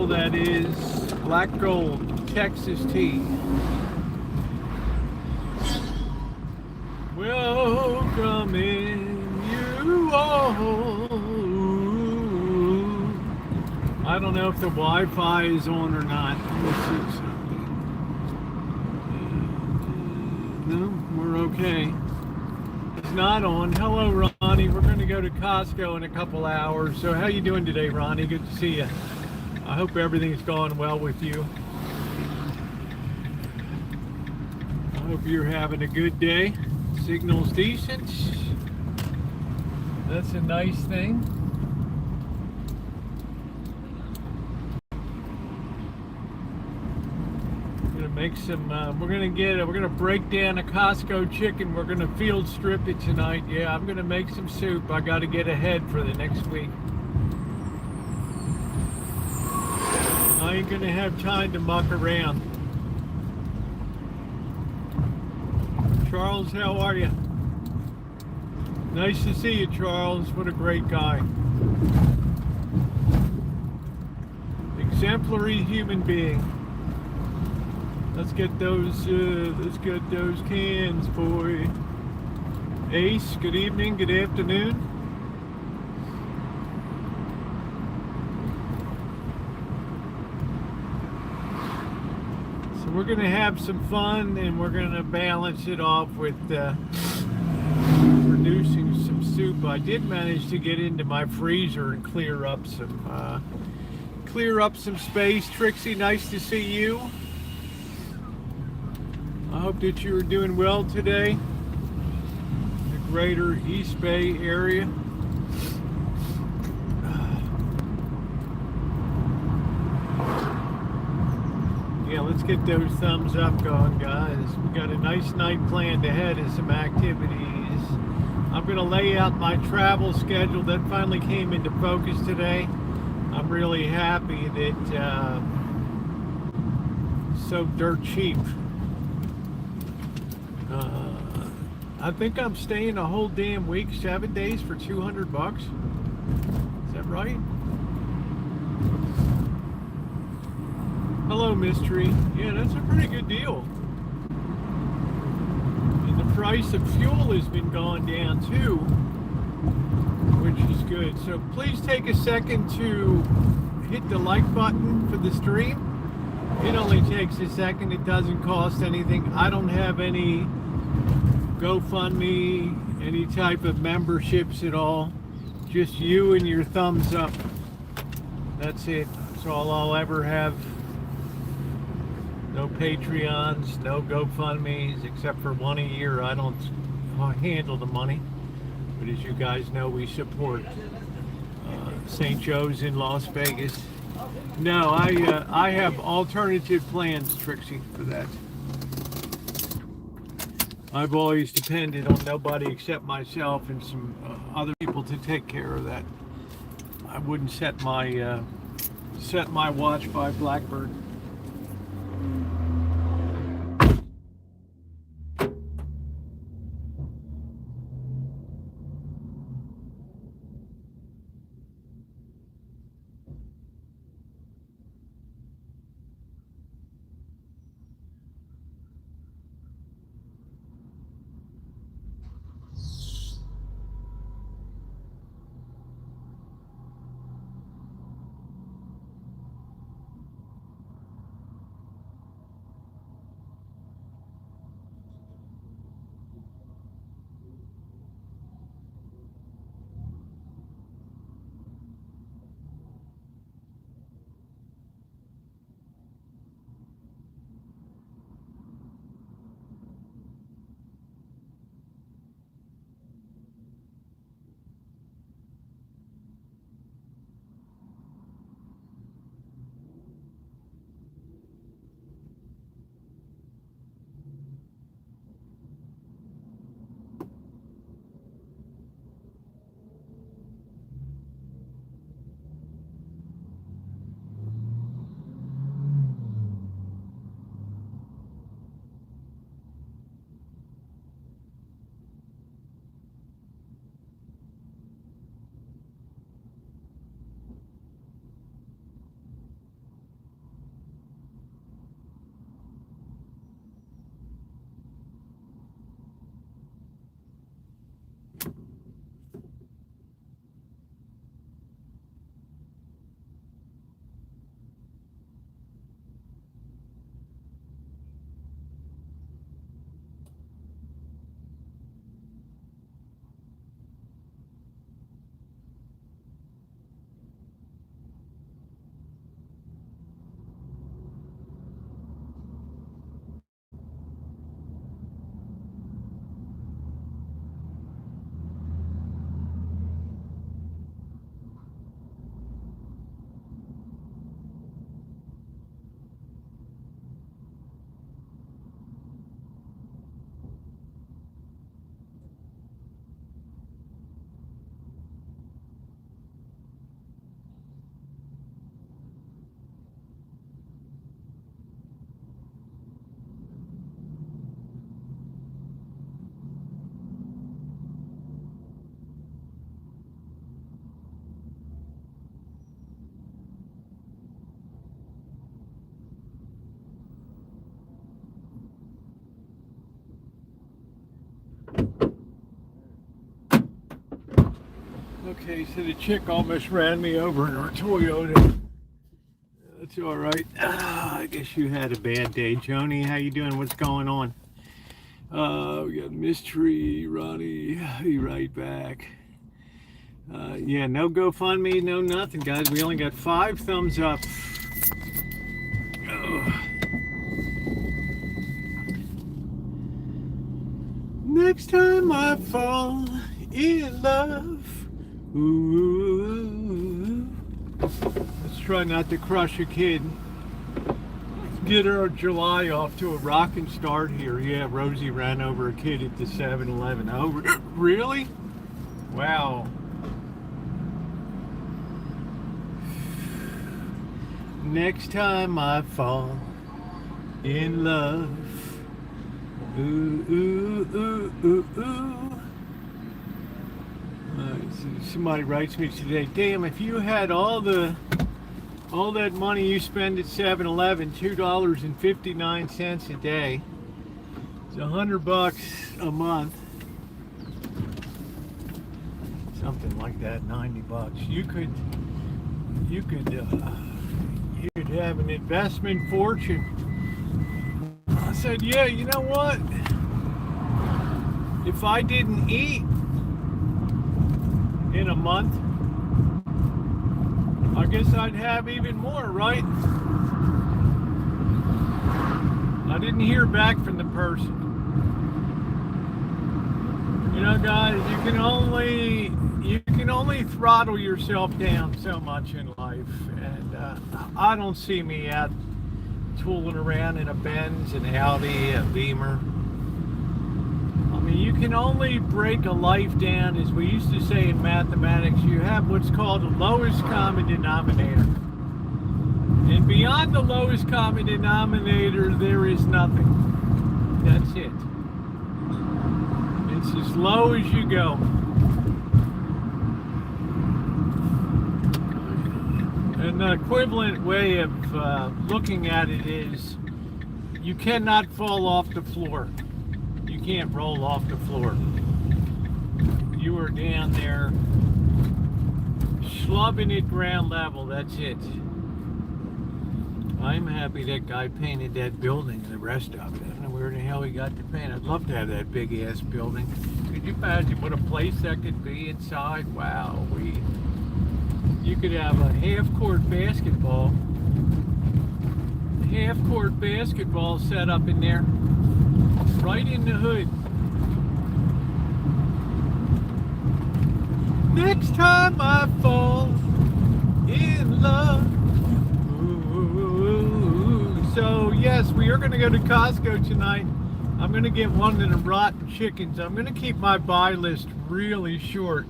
deal that is black gold Texas tea. Welcoming you all. I don't know if the Wi-Fi is on or not. Let me see something. No, we're okay. It's not on. Hello, Ronnie. We're going to go to Costco in a couple hours. So how you doing today, Ronnie? Good to see you. I hope everything's going well with you. I hope you're having a good day. Signal's decent. That's a nice thing. Make some we're gonna break down a Costco chicken. We're gonna field strip it tonight. Yeah, I'm gonna make some soup. I gotta get ahead for the next week. I ain't gonna have time to muck around. Charles, how are you? Nice to see you, Charles. What a great guy. Exemplary human being. Let's get those cans, boy. Ace, good evening, good afternoon. So we're gonna have some fun, and we're gonna balance it off with producing some soup. I did manage to get into my freezer and clear up some space. Trixie, nice to see you. I hope that you are doing well today. The greater East Bay area. Yeah, let's get those thumbs up going, guys. We got a nice night planned ahead of some activities. I'm going to lay out my travel schedule that finally came into focus today. I'm really happy that so dirt cheap. I think I'm staying a whole damn week, 7 days for $200. Is that right? Hello, Mystery. Yeah, that's a pretty good deal. And the price of fuel has been going down too, which is good. So please take a second to hit the like button for the stream. It only takes a second. It doesn't cost anything. I don't have any GoFundMe, any type of memberships at all. Just you and your thumbs up. That's it. That's all I'll ever have. No Patreons, no GoFundMes, except for one a year. I don't handle the money. But as you guys know, we support St. Joe's in Las Vegas. No, I have alternative plans, Trixie, for that. I've always depended on nobody except myself and some other people to take care of that. I wouldn't set my watch by Blackbird. Okay, so the chick almost ran me over in her Toyota. That's all right. I guess you had a bad day, Joni. How you doing? What's going on? We got Mystery, Ronnie. Be right back. Yeah, no GoFundMe, no nothing, guys. We only got 5 thumbs up. Oh. Next time I fall in love, ooh, let's try not to crush a kid. Let's get our July off to a rocking start here. Yeah, Rosie ran over a kid at the 7-Eleven. Oh, really? Wow. Next time I fall in love, ooh, ooh, ooh, ooh, ooh. Somebody writes me today, damn, if you had all that money you spend at 7-Eleven, $2.59 a day, it's $100 a month, something like that, $90. You'd have an investment fortune. I said, yeah, you know what? If I didn't eat in a month, I guess I'd have even more, right? I didn't hear back from the person. You know, guys, you can only throttle yourself down so much in life, and I don't see me out tooling around in a Benz, an Audi, a Beamer. I mean, you can only break a life down, as we used to say in mathematics. You have what's called the lowest common denominator. And beyond the lowest common denominator, there is nothing. That's it. It's as low as you go. An equivalent way of looking at it is you cannot fall off the floor. You can't roll off the floor. You are down there slubbing at ground level. That's it. I'm happy that guy painted that building and the rest of it. I don't know where the hell he got the paint. I'd love to have that big ass building. Could you imagine what a place that could be inside? Wow. You could have a half-court basketball set up in there, right in the hood. Next time I fall in love. Ooh. So yes, we are going to go to Costco tonight. I'm going to get one of the rotten chickens. I'm going to keep my buy list really short.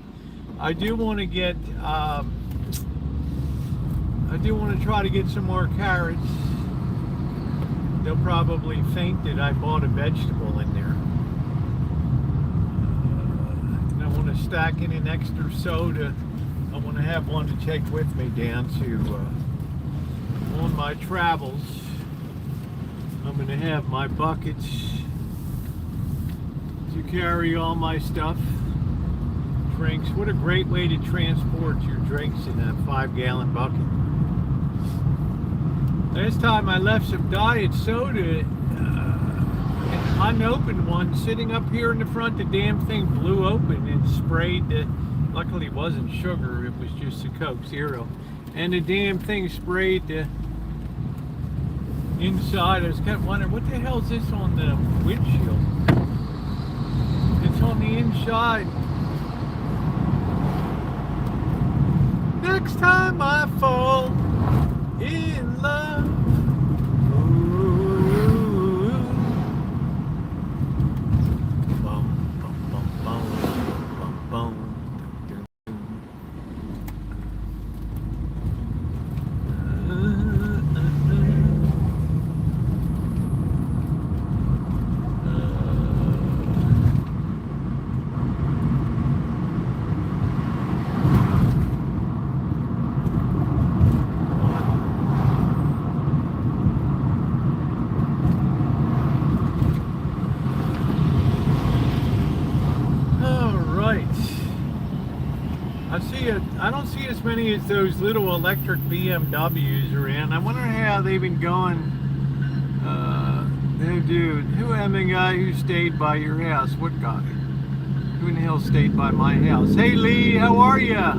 I do want to get try to get some more carrots. They'll probably think that I bought a vegetable in there. And I want to stack in an extra soda. I want to have one to take with me down to on my travels. I'm going to have my buckets to carry all my stuff. Drinks. What a great way to transport your drinks in that 5-gallon bucket. Last time I left some diet soda, an unopened one, sitting up here in the front. The damn thing blew open and sprayed luckily it wasn't sugar, it was just a Coke Zero. And the damn thing sprayed the inside. I was kind of wondering, what the hell is this on the windshield? It's on the inside. Next time I fall in love. Ooh. Bum, bum, bum, bum, bum, bum. as many as those little electric BMWs around. I wonder how they've been going. Hey, dude, who am the guy who stayed by your house? What guy? Who in the hell stayed by my house? Hey, Lee, how are ya?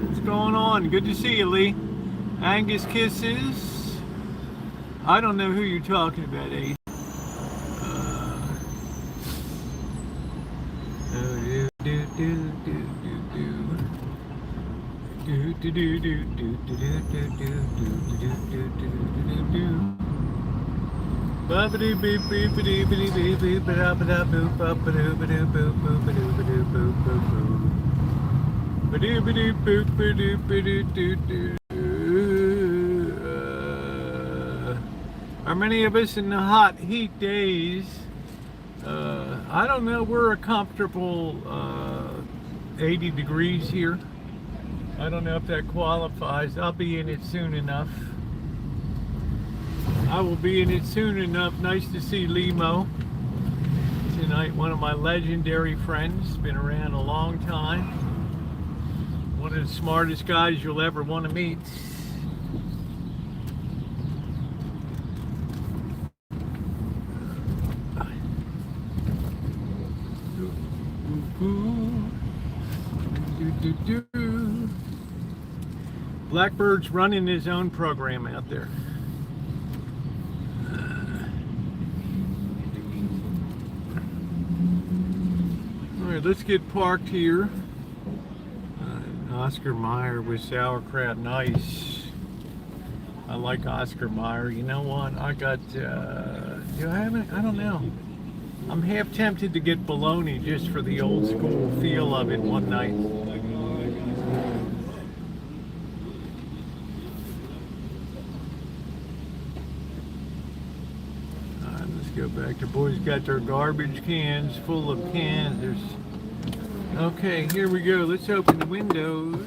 What's going on? Good to see you, Lee. Angus kisses. I don't know who you're talking about, eh? Are many of us in the hot heat days? I don't know, we're a comfortable 80 degrees here. I don't know if that qualifies. I'll be in it soon enough. I will be in it soon enough. Nice to see Limo tonight. One of my legendary friends. Been around a long time. One of the smartest guys you'll ever want to meet. Blackbird's running his own program out there. All right, let's get parked here. Oscar Mayer with sauerkraut, nice. I like Oscar Mayer. You know what? I got. Do I have it? I don't know. I'm half tempted to get bologna just for the old school feel of it one night. Go back. The boys got their garbage cans full of cans. Okay, here we go. Let's open the windows.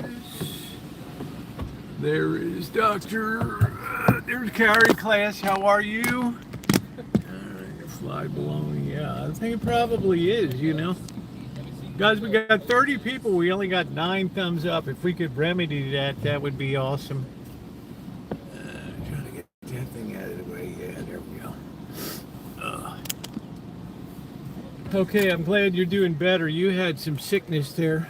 There is Doctor. There's Carrie class. How are you? Fly bologna. Yeah, I think it probably is, you know. Guys, we got 30 people. We only got 9 thumbs up. If we could remedy that, that would be awesome. Trying to get that thing out of the way. Yeah, there we go. Okay, I'm glad you're doing better. You had some sickness there.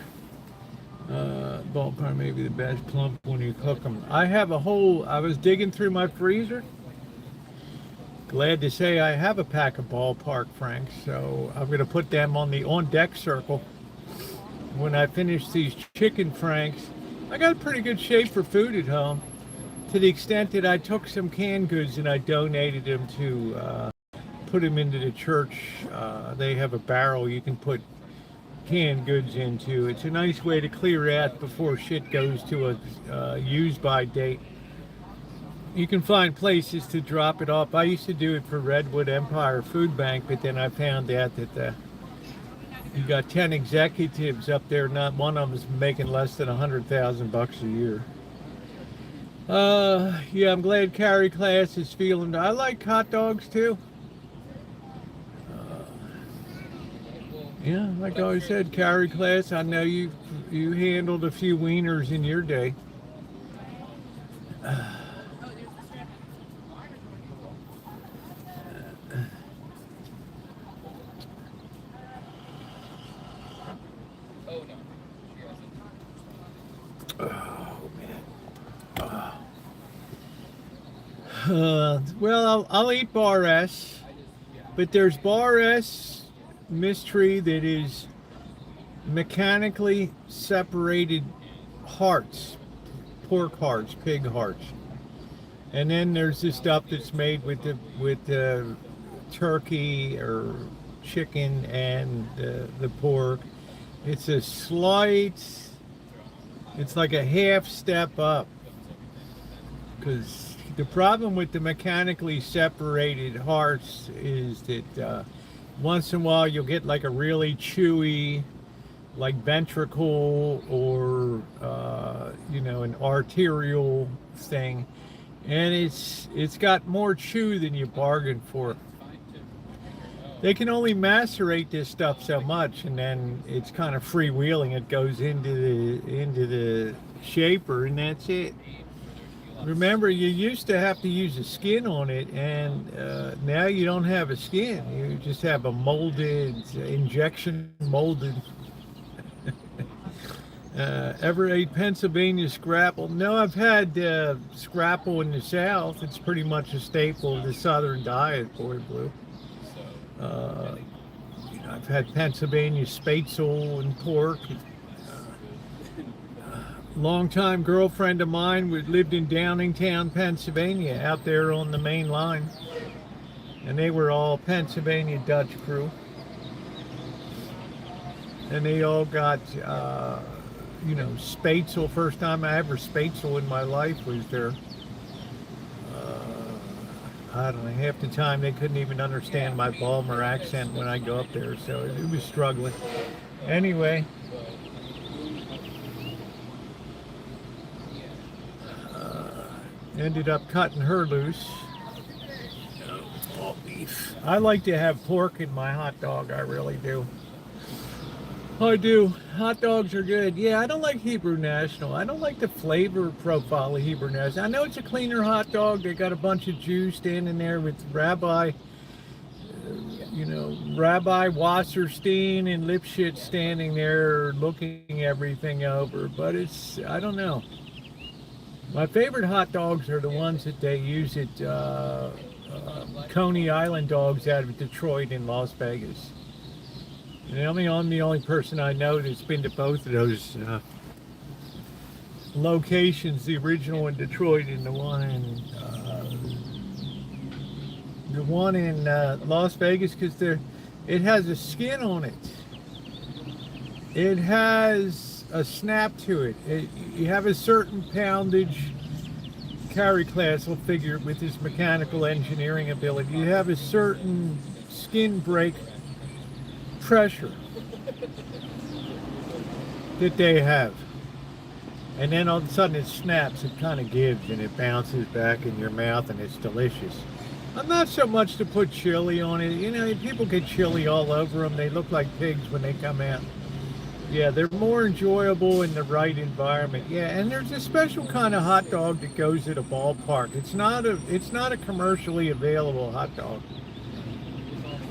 Ballpark may be the best plump when you cook them. I have a whole, I was digging through my freezer. Glad to say I have a pack of ballpark franks, so I'm going to put them on the on-deck circle. When I finish these chicken franks, I got pretty good shape for food at home, to the extent that I took some canned goods and I donated them to put them into the church. They have a barrel you can put canned goods into. It's a nice way to clear out before shit goes to a use-by date. You can find places to drop it off. I used to do it for Redwood Empire Food Bank, but then I found out that you got 10 executives up there, not one of them is making less than $100,000 a year. Yeah, I'm glad Carrie class is feeling. I like hot dogs too. Yeah, like I always said, Carrie class, I know you handled a few wieners in your day. Well, I'll eat bar S, but there's bar S mystery that is mechanically separated hearts, pork hearts, pig hearts, and then there's the stuff that's made with the turkey or chicken and the pork. It's a slight, it's like a half step up, because the problem with the mechanically separated hearts is that once in a while you'll get like a really chewy, like ventricle or you know, an arterial thing, and it's got more chew than you bargained for. they can only macerate this stuff so much, and then it's kind of freewheeling. It goes into the shaper, and that's it. Remember, you used to have to use a skin on it, and now you don't have a skin. You just have a molded, injection molded. Ever ate Pennsylvania scrapple? No, I've had scrapple in the South. It's pretty much a staple of the Southern diet, boy blue. I've had Pennsylvania spatzel and pork. Longtime girlfriend of mine lived in Downingtown, Pennsylvania, out there on the main line. And they were all Pennsylvania Dutch crew. And they all got, spatzel. First time I ever spatzel in my life was there. I don't know, half the time they couldn't even understand my Balmer accent when I go up there, so it was struggling. Anyway. Ended up cutting her loose. All beef. I like to have pork in my hot dog, I really do. I do. Hot dogs are good. Yeah, I don't like Hebrew National. I don't like the flavor profile of Hebrew National. I know it's a cleaner hot dog. They got a bunch of Jews standing there with Rabbi Wasserstein and Lipschitz standing there looking everything over. But I don't know. My favorite hot dogs are the ones that they use at Coney Island Dogs out of Detroit and Las Vegas. And I'm the only person I know that's been to both of those locations, the original in Detroit and the one in Las Vegas, because it has a skin on it. It has a snap to it. You have a certain poundage. Carry Class will figure with his mechanical engineering ability. You have a certain skin break pressure that they have, and then all of a sudden it snaps. It kind of gives and it bounces back in your mouth, and it's delicious. I'm not so much to put chili on it. People get chili all over them. They look like pigs when they come out. Yeah, they're more enjoyable in the right environment. Yeah, and there's a special kind of hot dog that goes at a ballpark. It's not a commercially available hot dog.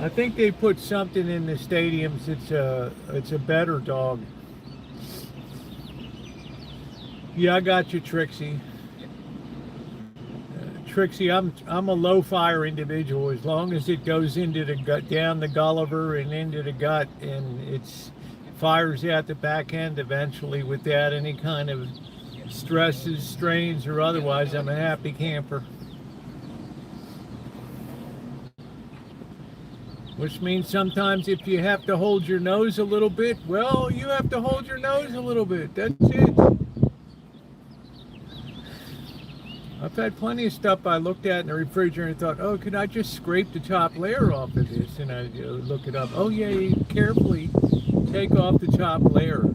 I think they put something in the stadiums. It's a better dog. Yeah, I got you, Trixie. Trixie, I'm a low fire individual. As long as it goes into the gut, down the Gulliver and into the gut, and it's fires out the back end eventually without any kind of stresses, strains, or otherwise, I'm a happy camper. Which means sometimes if you have to hold your nose a little bit, well, you have to hold your nose a little bit. That's it. I've had plenty of stuff I looked at in the refrigerator and thought, oh, could I just scrape the top layer off of this? And I look it up. Oh, yeah, you carefully take off the top layer.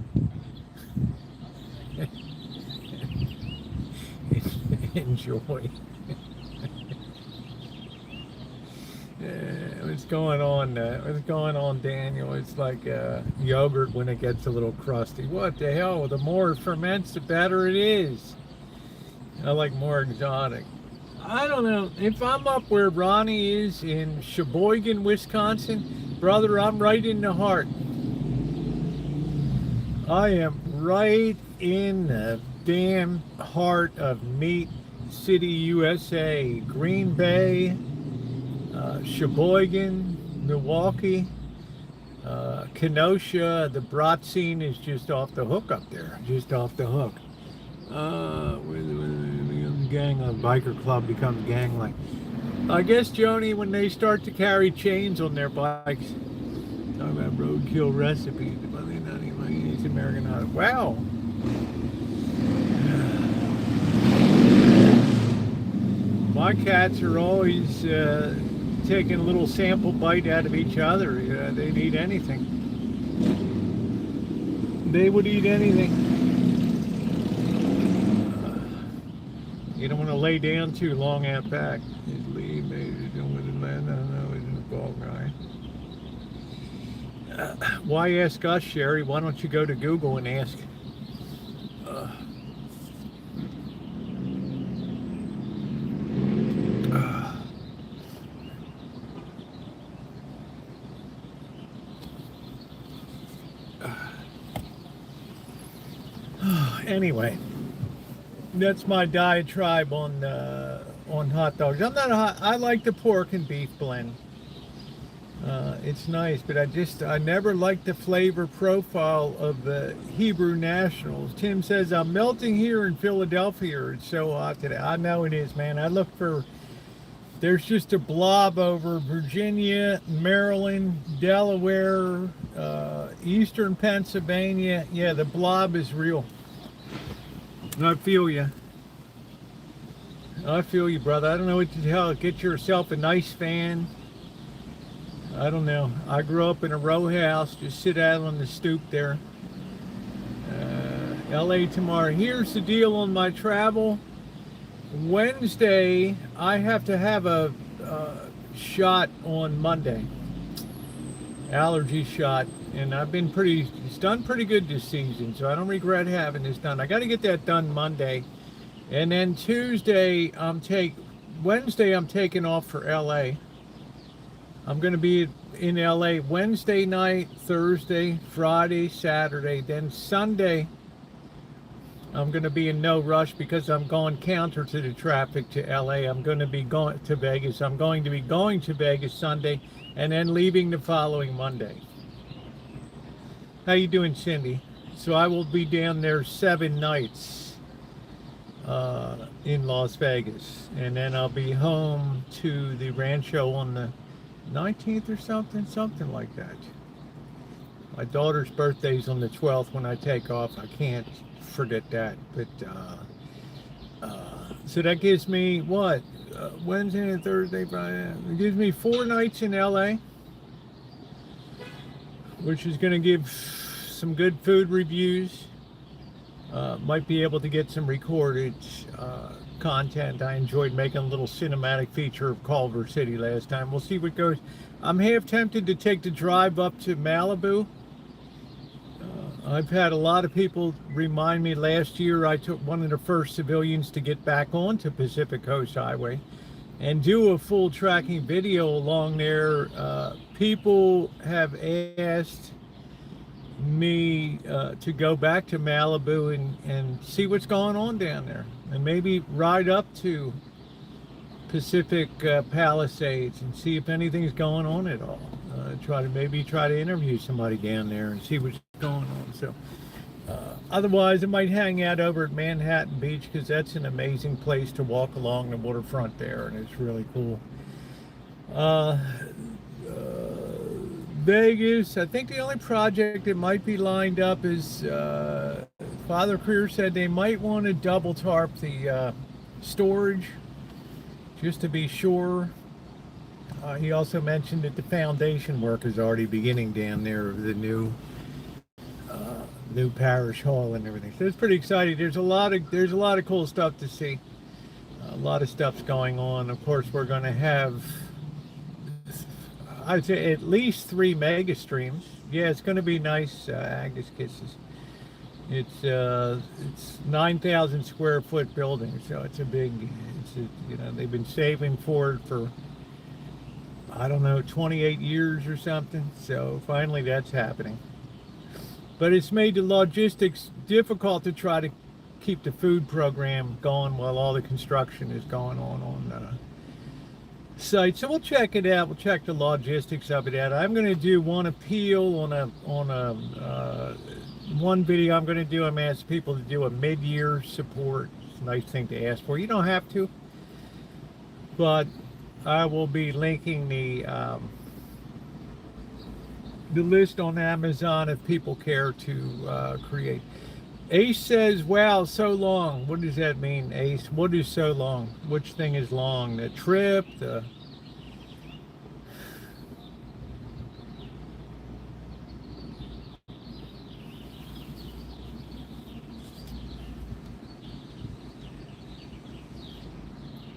Enjoy. What's going on, Daniel? It's like yogurt when it gets a little crusty. What the hell? The more it ferments, the better it is. I like more exotic. I don't know. If I'm up where Ronnie is in Sheboygan, Wisconsin, brother, I'm right in the heart. I am right in the damn heart of Meat City, USA. Green Bay, Sheboygan, Milwaukee, Kenosha. The brat scene is just off the hook up there. Just off the hook. Gang, a biker club becomes gang-like. I guess, Joni, when they start to carry chains on their bikes, talk about roadkill recipes, but they're not even it's American hot. Wow. My cats are always taking a little sample bite out of each other. They'd eat anything. They would eat anything. You don't want to lay down too long out back. He's Lee made it with Atlanta. No, he's a ball guy. Why ask us, Sherry? Why don't you go to Google and ask? Uh, anyway, that's my diatribe on hot dogs. I'm not a hot, I like the pork and beef blend. It's nice, but I never liked the flavor profile of the Hebrew Nationals. Tim says, I'm melting here in Philadelphia. It's so hot today. I know it is, man. There's just a blob over Virginia, Maryland, Delaware, Eastern Pennsylvania. Yeah, the blob is real. I feel you. I feel you, brother. I don't know what to tell. Get yourself a nice fan. I don't know. I grew up in a row house. Just sit out on the stoop there. LA tomorrow. Here's the deal on my travel. Wednesday, I have to have a shot on Monday. Allergy shot. And it's done pretty good this season, so I don't regret having this done. I got to get that done Monday. And then Wednesday, I'm taking off for LA. I'm going to be in LA Wednesday night, Thursday, Friday, Saturday. Then Sunday, I'm going to be in no rush because I'm going counter to the traffic to LA. I'm going to be going to Vegas. I'm going to be going to Vegas Sunday and then leaving the following Monday. How you doing, Cindy? So I will be down there 7 nights in Las Vegas. And then I'll be home to the Rancho on the 19th or something like that. My daughter's birthday's on the 12th when I take off. I can't forget that. But so that gives me what? Wednesday and Thursday, Friday. It gives me 4 nights in LA, which is going to give some good food reviews. Might be able to get some recorded content. I enjoyed making a little cinematic feature of Culver City last time. We'll see what goes. I'm half tempted to take the drive up to Malibu. I've had a lot of people remind me last year I took one of the first civilians to get back onto Pacific Coast Highway and do a full tracking video along there. People have asked me to go back to Malibu and see what's going on down there and maybe ride up to Pacific Palisades and see if anything's going on at all. Try to interview somebody down there and see what's going on. So otherwise I might hang out over at Manhattan Beach because that's an amazing place to walk along the waterfront there and it's really cool. Vegas, I think the only project that might be lined up is Father Creer said they might want to double tarp the storage just to be sure. He also mentioned that the foundation work is already beginning down there of the new parish hall and everything. So it's pretty exciting. There's a lot of cool stuff to see. A lot of stuff's going on. Of course, we're going to have, I'd say, at least 3 mega streams. Yeah, it's going to be nice. Agnes kisses. It's 9,000 square foot building, so it's a big. They've been saving for it for, I don't know, 28 years or something. So finally, that's happening. But it's made the logistics difficult to try to keep the food program going while all the construction is going on site. So we'll check it out. We'll check the logistics of it out. I'm going to do one appeal on one video I'm going to do. I'm asking people to do a mid-year support. It's a nice thing to ask for. You don't have to, but I will be linking the list on Amazon if people care to create. Ace says, wow, so long. What does that mean, Ace? What is so long? Which thing is long? The trip? The...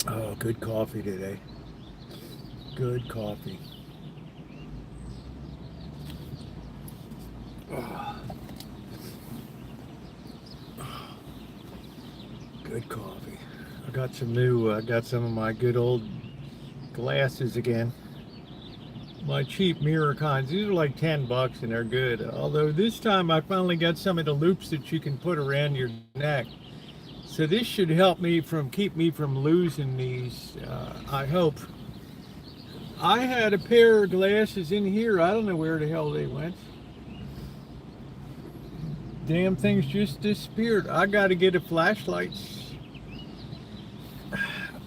Oh, good coffee today. Good coffee. Good coffee. I got some of my good old glasses again. My cheap mirror kinds. These are like $10 and they're good. Although this time I finally got some of the loops that you can put around your neck. So this should help me keep me from losing these, I hope. I had a pair of glasses in here. I don't know where the hell they went. Damn things just disappeared. I got to get a flashlight.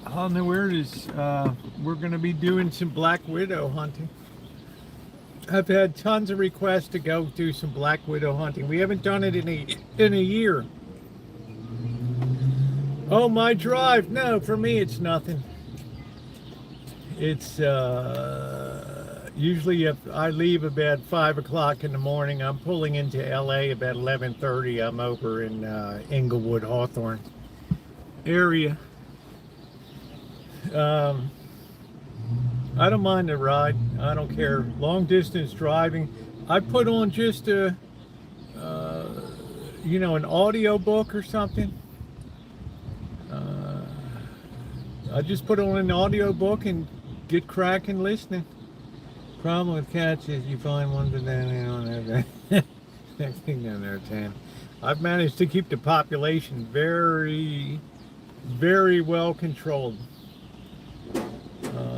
I don't know where it is. We're going to be doing some black widow hunting. I've had tons of requests to go do some black widow hunting. We haven't done it in a year. Oh, my drive. No, for me it's nothing. It's usually if I leave about 5 o'clock in the morning, I'm pulling into LA about 11:30. I'm over in Inglewood, Hawthorne area. I don't mind the ride. I don't care. Long distance driving. I put on just an audio book or something. I just put on an audio book and get cracking listening. Problem with cats is you find one to then next thing down there 10. I've managed to keep the population very, very well controlled.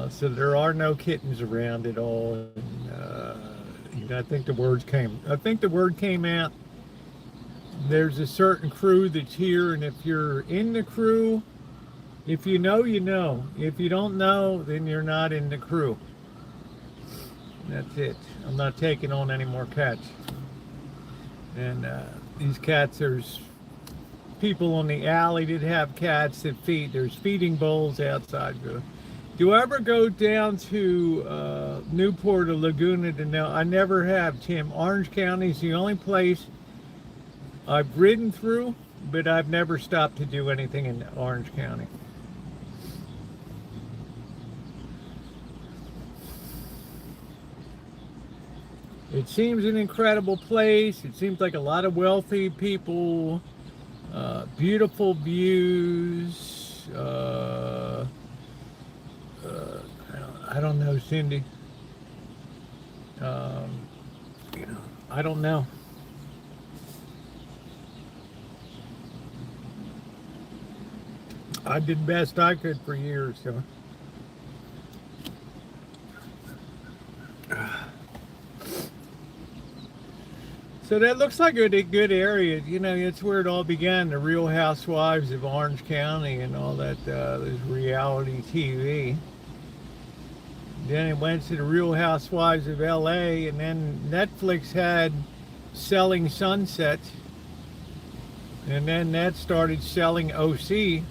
So there are no kittens around at all. And, I think the word came out. There's a certain crew that's here, and if you're in the crew, if you know, you know. If you don't know, then you're not in the crew. That's it. I'm not taking on any more cats. And these cats, there's people on the alley that have cats that feed. There's feeding bowls outside. Do I ever go down to Newport or Laguna to know? I never have, Tim. Orange County is the only place I've ridden through, but I've never stopped to do anything in Orange County. It seems an incredible place. It seems like a lot of wealthy people, beautiful views. I don't know, Cindy. I don't know. I did best I could for years, so. So that looks like a good area. It's where it all began, the Real Housewives of Orange County and all that, this reality TV. Then it went to the Real Housewives of LA, and then Netflix had Selling Sunset, and then that started selling OC.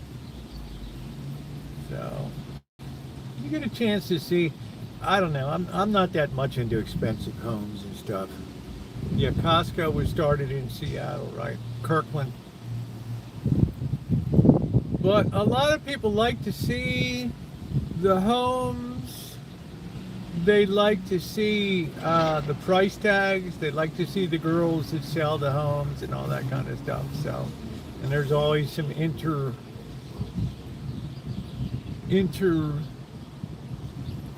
So you get a chance to see. I don't know. I'm not that much into expensive homes and stuff. Yeah, Costco was started in Seattle, right? Kirkland. But a lot of people like to see the homes. They like to see the price tags. They like to see the girls that sell the homes and all that kind of stuff. So, and there's always some inter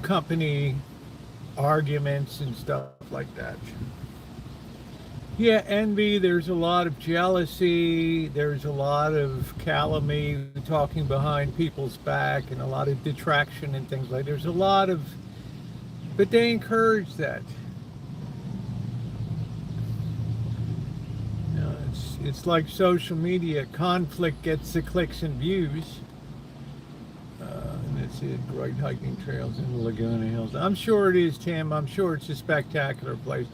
company arguments and stuff like that. Yeah, envy, there's a lot of jealousy, there's a lot of calumny, talking behind people's back, and a lot of detraction and things like that. There's a lot of, but they encourage that. It's like social media. Conflict gets the clicks and views. And that's it, great hiking trails in the Laguna Hills. I'm sure it is, Tim. I'm sure it's a spectacular place.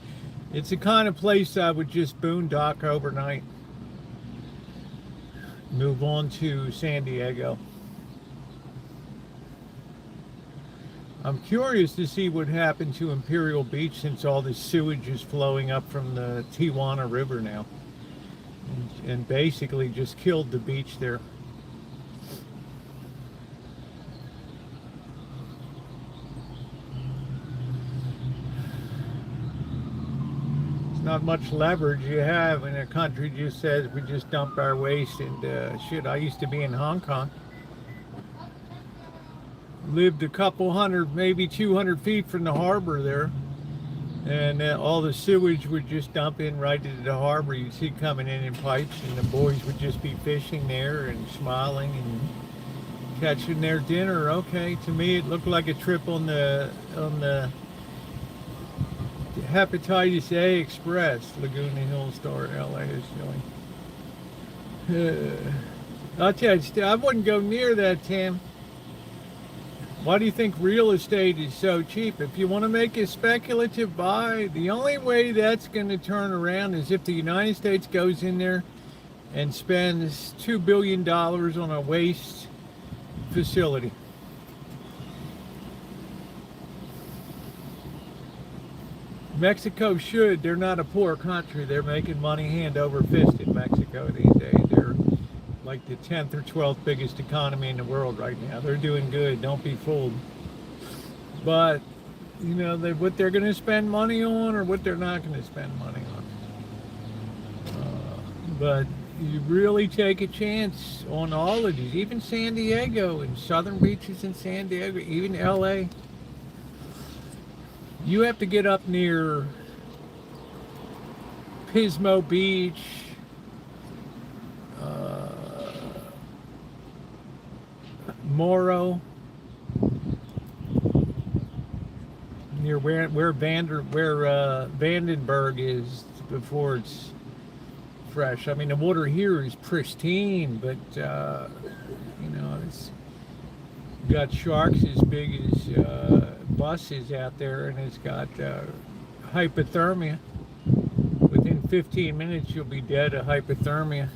It's the kind of place I would just boondock overnight. Move on to San Diego. I'm curious to see what happened to Imperial Beach since all this sewage is flowing up from the Tijuana River now. And basically just killed the beach there. not much leverage you have when a country just says we just dump our waste. And shit, I used to be in Hong Kong, lived a couple hundred, maybe 200 feet from the harbor there, and all the sewage would just dump in right into the harbor. You'd see coming in pipes, and the boys would just be fishing there and smiling and catching their dinner. Okay, to me it looked like a trip on the Hepatitis A Express, Laguna Hills to LA is doing. I'll tell you, I wouldn't go near that, Tim. Why do you think real estate is so cheap? If you want to make a speculative buy, the only way that's going to turn around is if the United States goes in there and spends $2 billion on a waste facility. Mexico should. They're not a poor country. They're making money hand over fist in Mexico these days. They're like the 10th or 12th biggest economy in the world right now. They're doing good. Don't be fooled. But, you know, what they're going to spend money on or what they're not going to spend money on. But you really take a chance on all of these. Even San Diego and southern beaches in San Diego, even LA. You have to get up near Pismo Beach, Morro, near where Vandenberg is before it's fresh. I mean, the water here is pristine, but you know, it's got sharks as big as buses out there, and it's got hypothermia. Within 15 minutes, you'll be dead of hypothermia.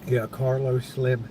Yeah, Carlos Slim.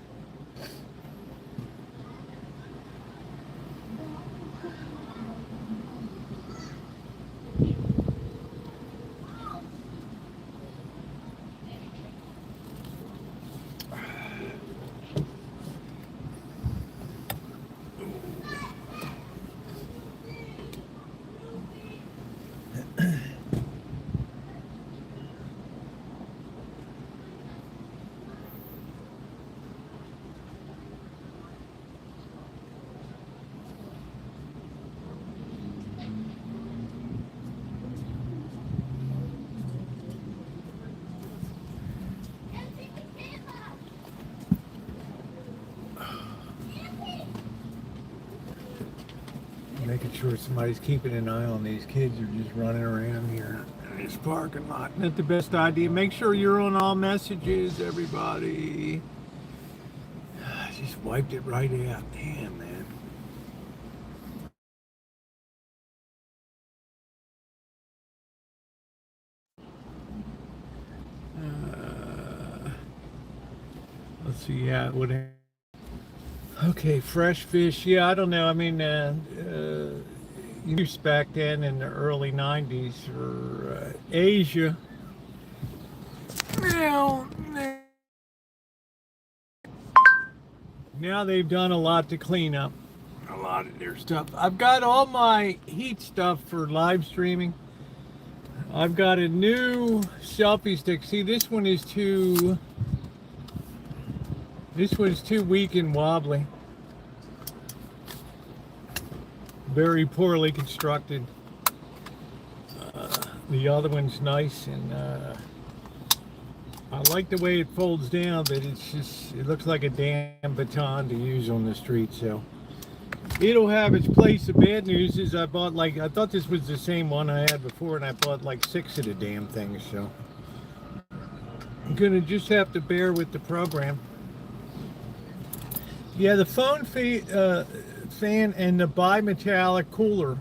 Making sure somebody's keeping an eye on these kids who are just running around here in this parking lot. Not the best idea. Make sure you're on all messages, everybody. Just wiped it right out. Damn, man. Let's see. Yeah, what? Okay, fresh fish. Yeah, I don't know. I mean, use back then in the early 90s for Asia. Now they've done a lot to clean up a lot of their stuff. I've got all my heat stuff for live streaming. I've got a new selfie stick. See, this one is too... This one's too weak and wobbly. Very poorly constructed. The other one's nice, and I like the way it folds down, but it's just, it looks like a damn baton to use on the street, so. It'll have its place. The bad news is I bought I thought this was the same one I had before, and I bought like 6 of the damn things, so. I'm gonna just have to bear with the program. Yeah, the phone fan and the bimetallic cooler,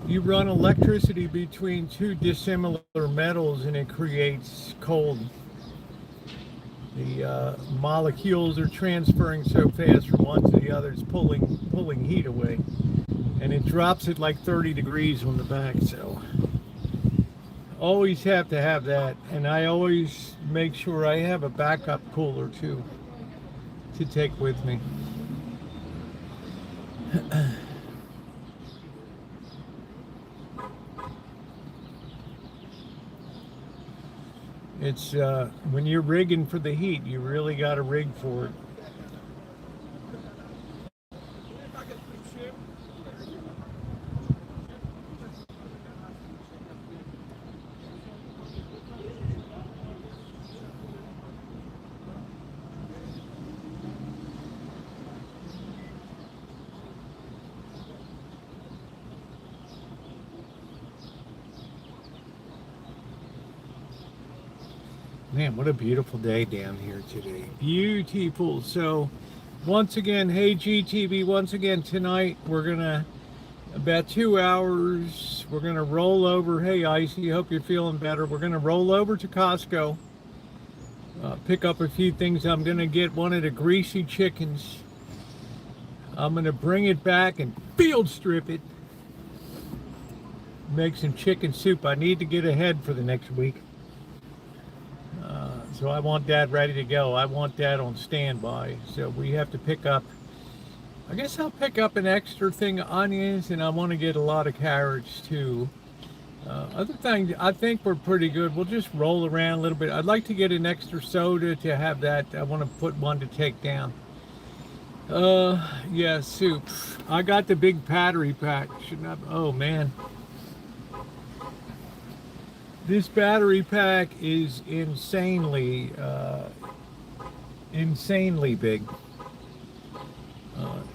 you run electricity between two dissimilar metals and it creates cold. The molecules are transferring so fast from one to the other, it's pulling heat away. And it drops it like 30 degrees on the back, so always have to have that. And I always make sure I have a backup cooler too, to take with me. It's when you're rigging for the heat, you really got to rig for it. Man, what a beautiful day down here today. Beautiful. So, once again, hey GTV, once again, tonight we're going to, about 2 hours, we're going to roll over. Hey, Icy, hope you're feeling better. We're going to roll over to Costco, pick up a few things. I'm going to get one of the greasy chickens. I'm going to bring it back and field strip it. Make some chicken soup. I need to get ahead for the next week. So I want that ready to go. I want that on standby. So we have to pick up, I guess I'll pick up an extra thing of onions, and I want to get a lot of carrots too. Other things, I think we're pretty good. We'll just roll around a little bit. I'd like to get an extra soda to have that. I want to put one to take down. Yeah, soup. I got the big battery pack. Shouldn't have, oh man. This battery pack is insanely big.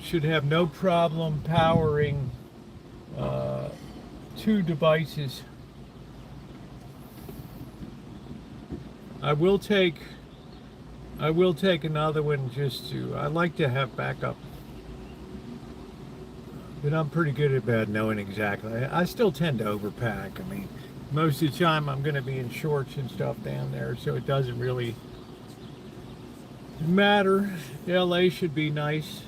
Should have no problem powering 2 devices. I will take another one just to, I like to have backup. But I'm pretty good about knowing exactly. I still tend to overpack. I mean, most of the time I'm going to be in shorts and stuff down there, so it doesn't really matter. LA should be nice.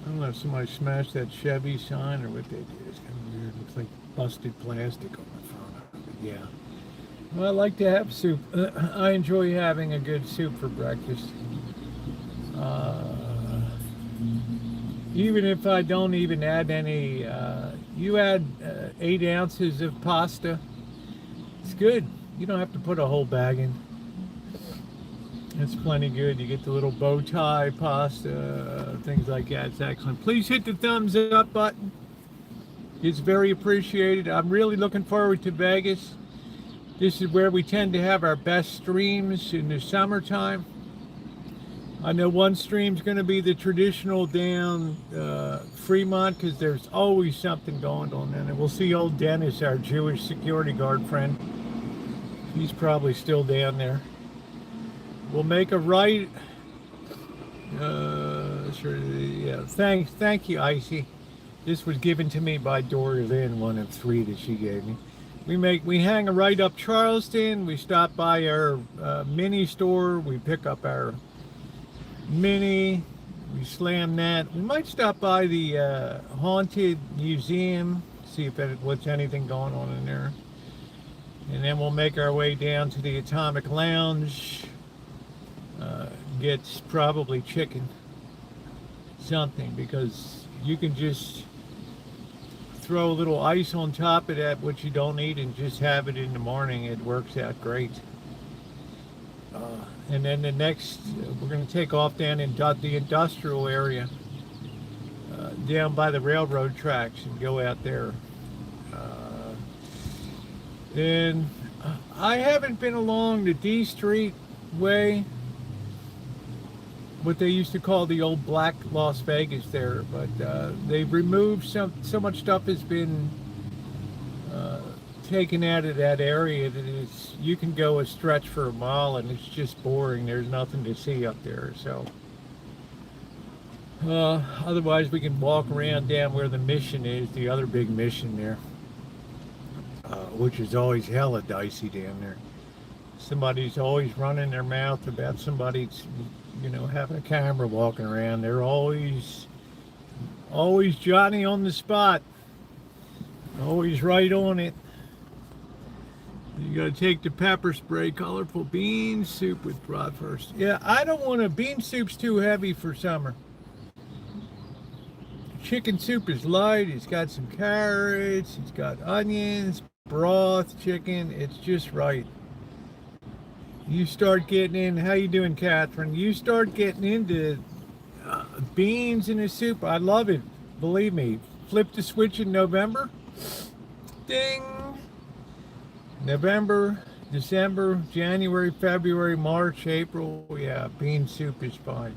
I don't know if somebody smashed that Chevy sign or what they did. It's kind of weird. It looks like busted plastic on the front of it. Yeah. Well, I like to have soup. I enjoy having a good soup for breakfast. Even if I don't even add any, you add 8 ounces of pasta, it's good. You don't have to put a whole bag in. It's plenty good. You get the little bow tie pasta, things like that. It's excellent. Please hit the thumbs up button. It's very appreciated. I'm really looking forward to Vegas. This is where we tend to have our best streams in the summertime. I know one stream's going to be the traditional down Fremont, because there's always something going on. And we'll see old Dennis, our Jewish security guard friend. He's probably still down there. We'll make a right. Sure, yeah. Thank you, Icy. This was given to me by Dory Lynn, one of 3 that she gave me. We hang a right up Charleston. We stop by our mini store. We pick up our mini. We slam that. We might stop by the haunted museum, see if what's anything going on in there. And then we'll make our way down to the Atomic Lounge. Get probably chicken, something, because you can just throw a little ice on top of that, what you don't eat, and just have it in the morning. It works out great. And then the next, we're going to take off down in the industrial area, down by the railroad tracks, and go out there. Then I haven't been along the D Street way, what they used to call the old black Las Vegas there, but they've removed so much stuff has been taken out of that area that you can go a stretch for a mile and it's just boring. There's nothing to see up there. So otherwise we can walk around down where the mission is, the other big mission there, which is always hella dicey down there. Somebody's always running their mouth about somebody's, having a camera walking around. They're always Johnny on the spot, always right on it. You gotta take the pepper spray, colorful bean soup with broth first. Yeah, I don't want a bean soup's too heavy for summer. Chicken soup is light. It's got some carrots. It's got onions, broth, chicken. It's just right. You start getting in. How you doing, Catherine? You start getting into beans in a soup. I love it. Believe me. Flip the switch in November. Ding. November, December, January, February, March, April. Yeah, bean soup is fine.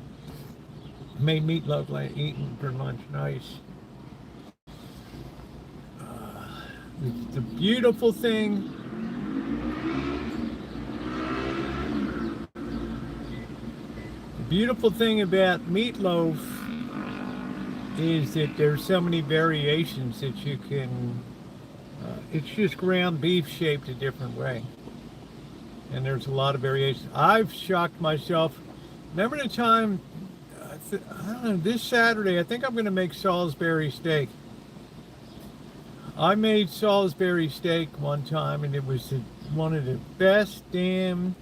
Made meatloaf eating for lunch. Nice. The beautiful thing. The beautiful thing about meatloaf is that there's so many variations that you can. It's just ground beef shaped a different way, and there's a lot of variations. I've shocked myself. Remember the time? I don't know, this Saturday, I think I'm going to make Salisbury steak. I made Salisbury steak one time, and it was one of the best damn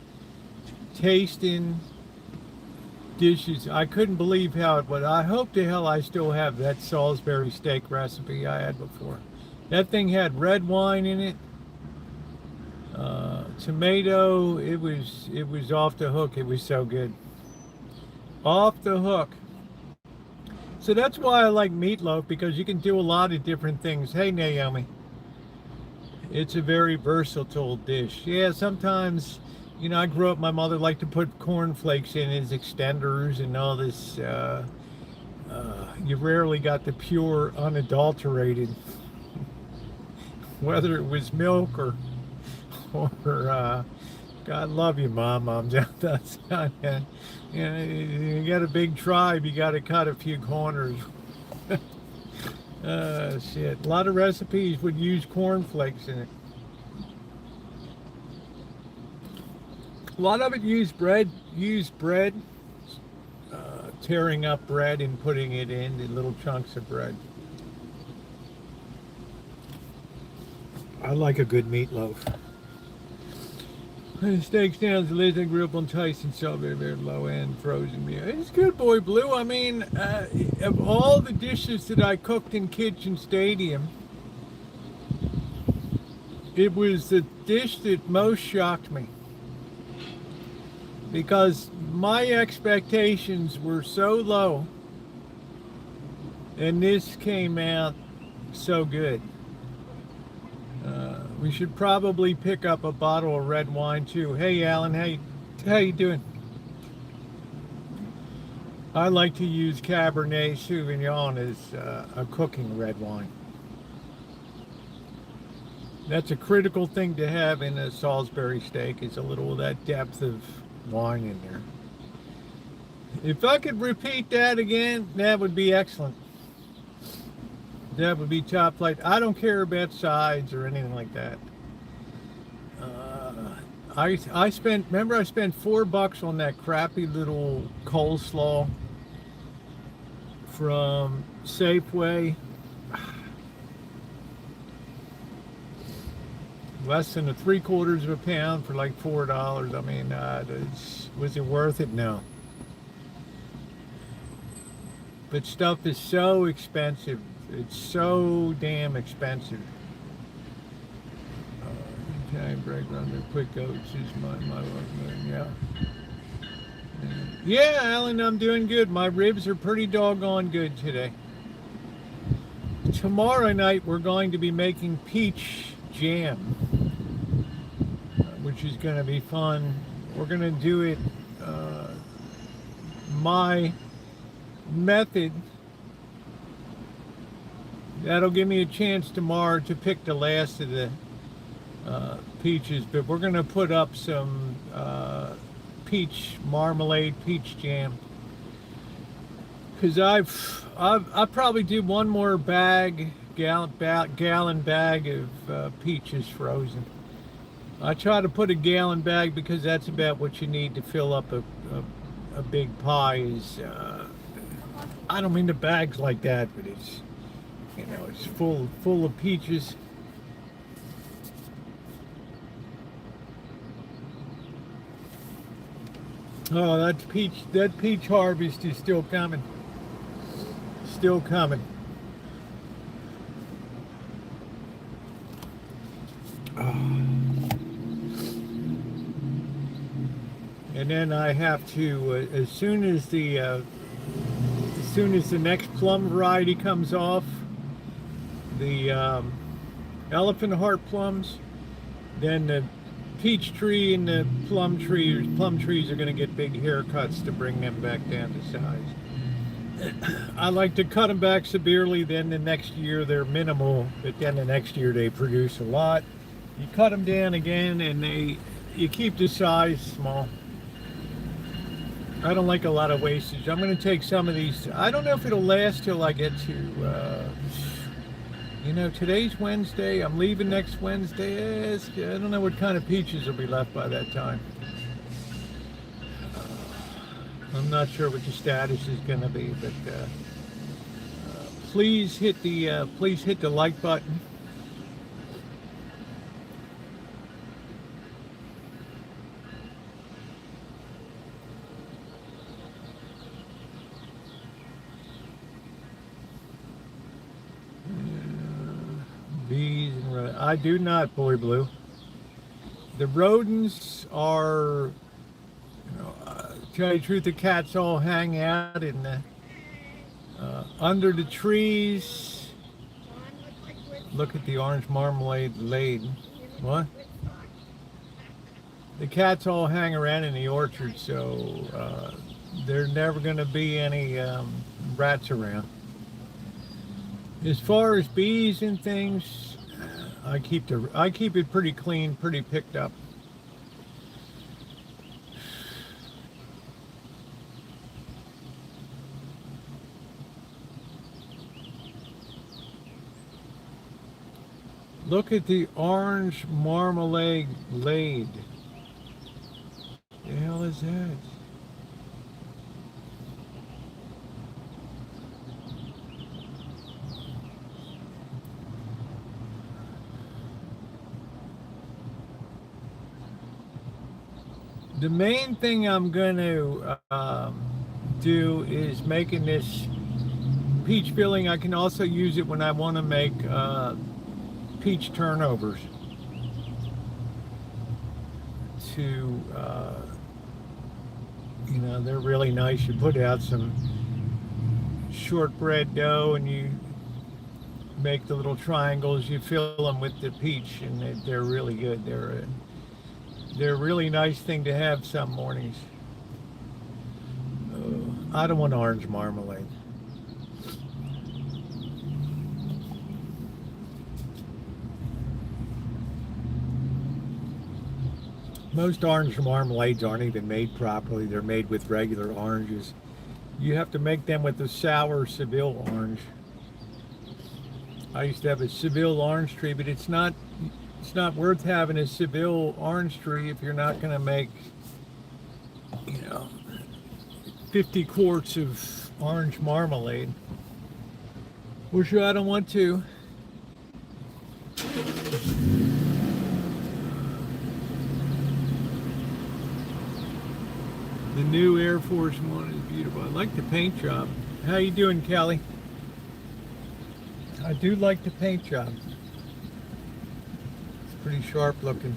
tasting dishes. I couldn't believe how it was. I hope to hell I still have that Salisbury steak recipe I had before. That thing had red wine in it, tomato. It was off the hook. It was so good. Off the hook. So that's why I like meatloaf, because you can do a lot of different things. Hey, Naomi. It's a very versatile dish. Yeah, sometimes, you know, I grew up, my mother liked to put cornflakes in as extenders and all this. You rarely got the pure, unadulterated, whether it was milk or God love you, Mom. That's you know, you got a big tribe, you got to cut a few corners. Shit. A lot of recipes would use cornflakes in it. A lot of it used bread, tearing up bread and putting it in the little chunks of bread. I like a good meatloaf. Steak sounds delicious. I grew up on Tyson, so very low end frozen meal. It's good, boy Blue. I mean, of all the dishes that I cooked in Kitchen Stadium, it was the dish that most shocked me, because my expectations were so low, and this came out so good. We should probably pick up a bottle of red wine too. Hey Alan, how you doing? I like to use Cabernet Sauvignon as a cooking red wine. That's a critical thing to have in a Salisbury steak, is a little of that depth of wine in there. If I could repeat that again, that would be excellent. That would be top flight. I don't care about sides or anything like that. I spent $4 on that crappy little coleslaw from Safeway. Less than 3/4 pound for like $4. I mean, was it worth it? No. But stuff is so expensive. It's so damn expensive. Italian bread under quick oats is my yeah. Yeah, Alan, I'm doing good. My ribs are pretty doggone good today. Tomorrow night we're going to be making peach jam, which is going to be fun. We're going to do it my method. That'll give me a chance tomorrow to pick the last of the peaches, but we're going to put up some peach marmalade, peach jam, because I probably do one more gallon bag of peaches frozen. I try to put a gallon bag because that's about what you need to fill up a big pie. Is I don't mean the bags like that, but it's, you know, it's full of peaches. Oh, that peach harvest is still coming. Still coming. And then I have to, as soon as the next plum variety comes off, the elephant heart plums, then the peach tree and the plum trees are going to get big haircuts to bring them back down to size. I like to cut them back severely, then the next year they're minimal, but then the next year they produce a lot. You cut them down again and you keep the size small. I don't like a lot of wastage. I'm going to take some of these. I don't know if it'll last till I get to, today's Wednesday. I'm leaving next Wednesday. I don't know what kind of peaches will be left by that time. I'm not sure what the status is going to be, but please hit the like button. Bees and I do not, Boy Blue. The rodents are, tell you the truth, the cats all hang out in the under the trees. Look at the orange marmalade laid. What? The cats all hang around in the orchard, so there's never going to be any rats around. As far as bees and things, I keep it pretty clean, pretty picked up. Look at the orange marmalade laid. The hell is that? The main thing I'm going to do is making this peach filling. I can also use it when I want to make peach turnovers to, they're really nice. You put out some shortbread dough and you make the little triangles. You fill them with the peach and they're really good. They're a really nice thing to have some mornings. I don't want orange marmalade. Most orange marmalades aren't even made properly. They're made with regular oranges. You have to make them with a sour Seville orange. I used to have a Seville orange tree, but it's not worth having a Seville orange tree if you're not going to make, 50 quarts of orange marmalade. Which I don't want to. The new Air Force One is beautiful. I like the paint job. How you doing, Kelly? I do like the paint job. It's pretty sharp looking.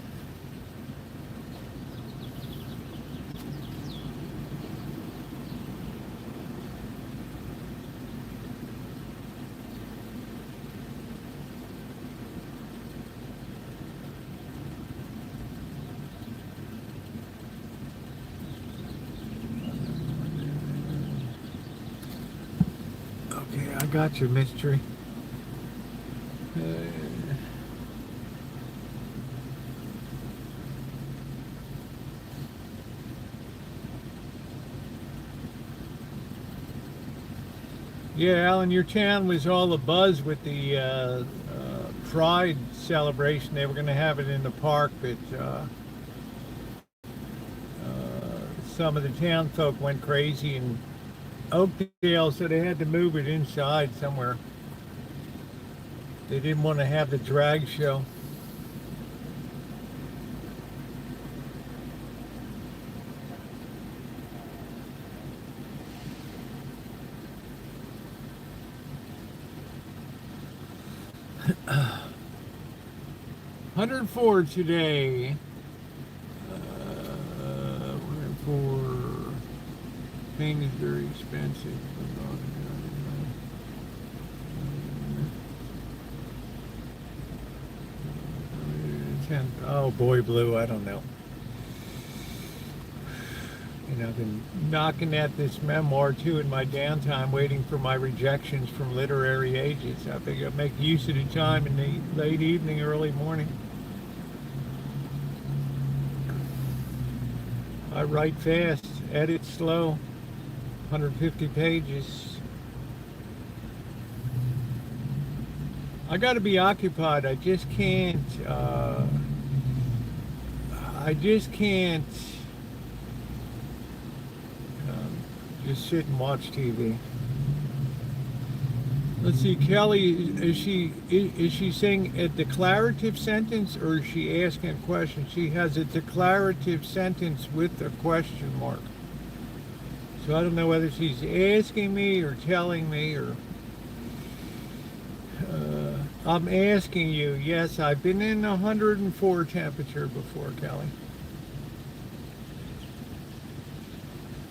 I got you, mystery. Yeah, Alan, your channel was all a buzz with the Pride celebration. They were going to have it in the park, but some of the town folk went crazy and Oakdale, so they had to move it inside somewhere. They didn't want to have the drag show. 104 today. 104. Pain is very expensive. 10. Oh, boy, blue. I don't know. And I've been knocking at this memoir too in my downtime, waiting for my rejections from literary agents. I think I'll make use of the time in the late evening, early morning. I write fast, edit slow, 150 pages. I got to be occupied. I just can't just sit and watch TV. Let's see, Kelly, is she saying a declarative sentence, or is she asking a question? She has a declarative sentence with a question mark. So I don't know whether she's asking me or telling me, or I'm asking you. Yes, I've been in 104 temperature before, Kelly.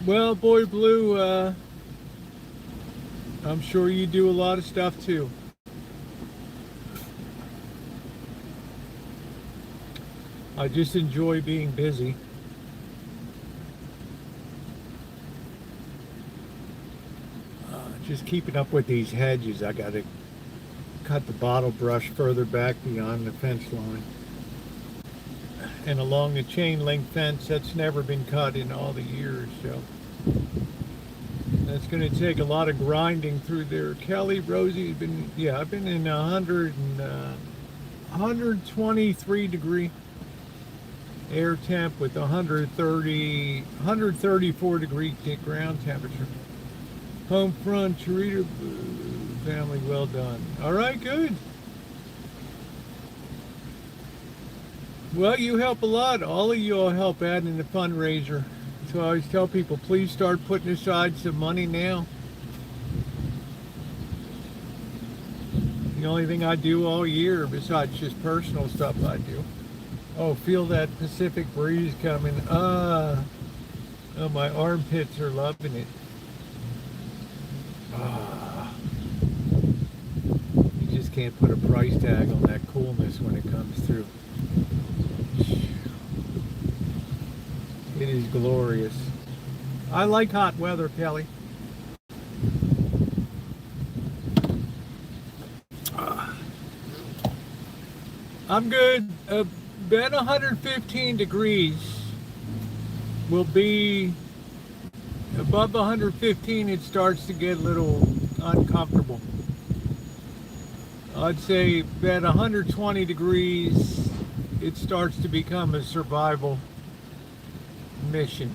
Well, boy blue, I'm sure you do a lot of stuff too. I just enjoy being busy. Just keeping up with these hedges. I got to cut the bottle brush further back beyond the fence line. And along the chain link fence, that's never been cut in all the years, so that's going to take a lot of grinding through there. Kelly, Rosie, I've been in 123 degree air temp with 134 degree ground temperature. Home front, Charita family, well done. All right, good. Well, you help a lot. All of you all help out in the fundraiser. So I always tell people, please start putting aside some money now. The only thing I do all year, besides just personal stuff I do. Oh, feel that Pacific breeze coming. Oh, my armpits are loving it. You just can't put a price tag on that coolness when it comes through. It is glorious. I like hot weather, Kelly. I'm good. About 115 degrees will be above 115. It starts to get a little uncomfortable. I'd say about 120 degrees, it starts to become a survival mission.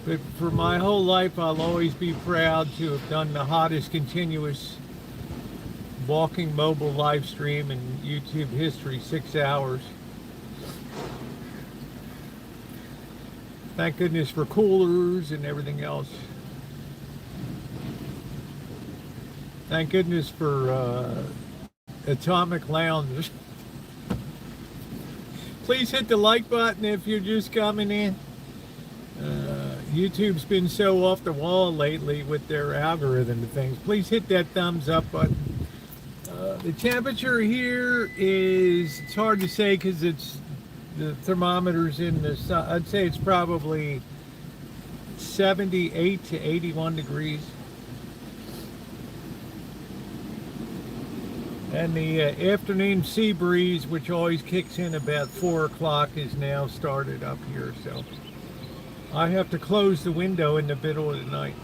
But for my whole life, I'll always be proud to have done the hottest continuous walking mobile live stream in YouTube history, 6 hours. Thank goodness for coolers and everything else. Thank goodness for Atomic Lounge. Please hit the like button if you're just coming in. YouTube's been so off the wall lately with their algorithm and things. Please hit that thumbs up button. The temperature here is, it's hard to say because it's the thermometer's in the sun. I'd say it's probably 78 to 81 degrees. And the afternoon sea breeze, which always kicks in about 4 o'clock, is now started up here. So I have to close the window in the middle of the night.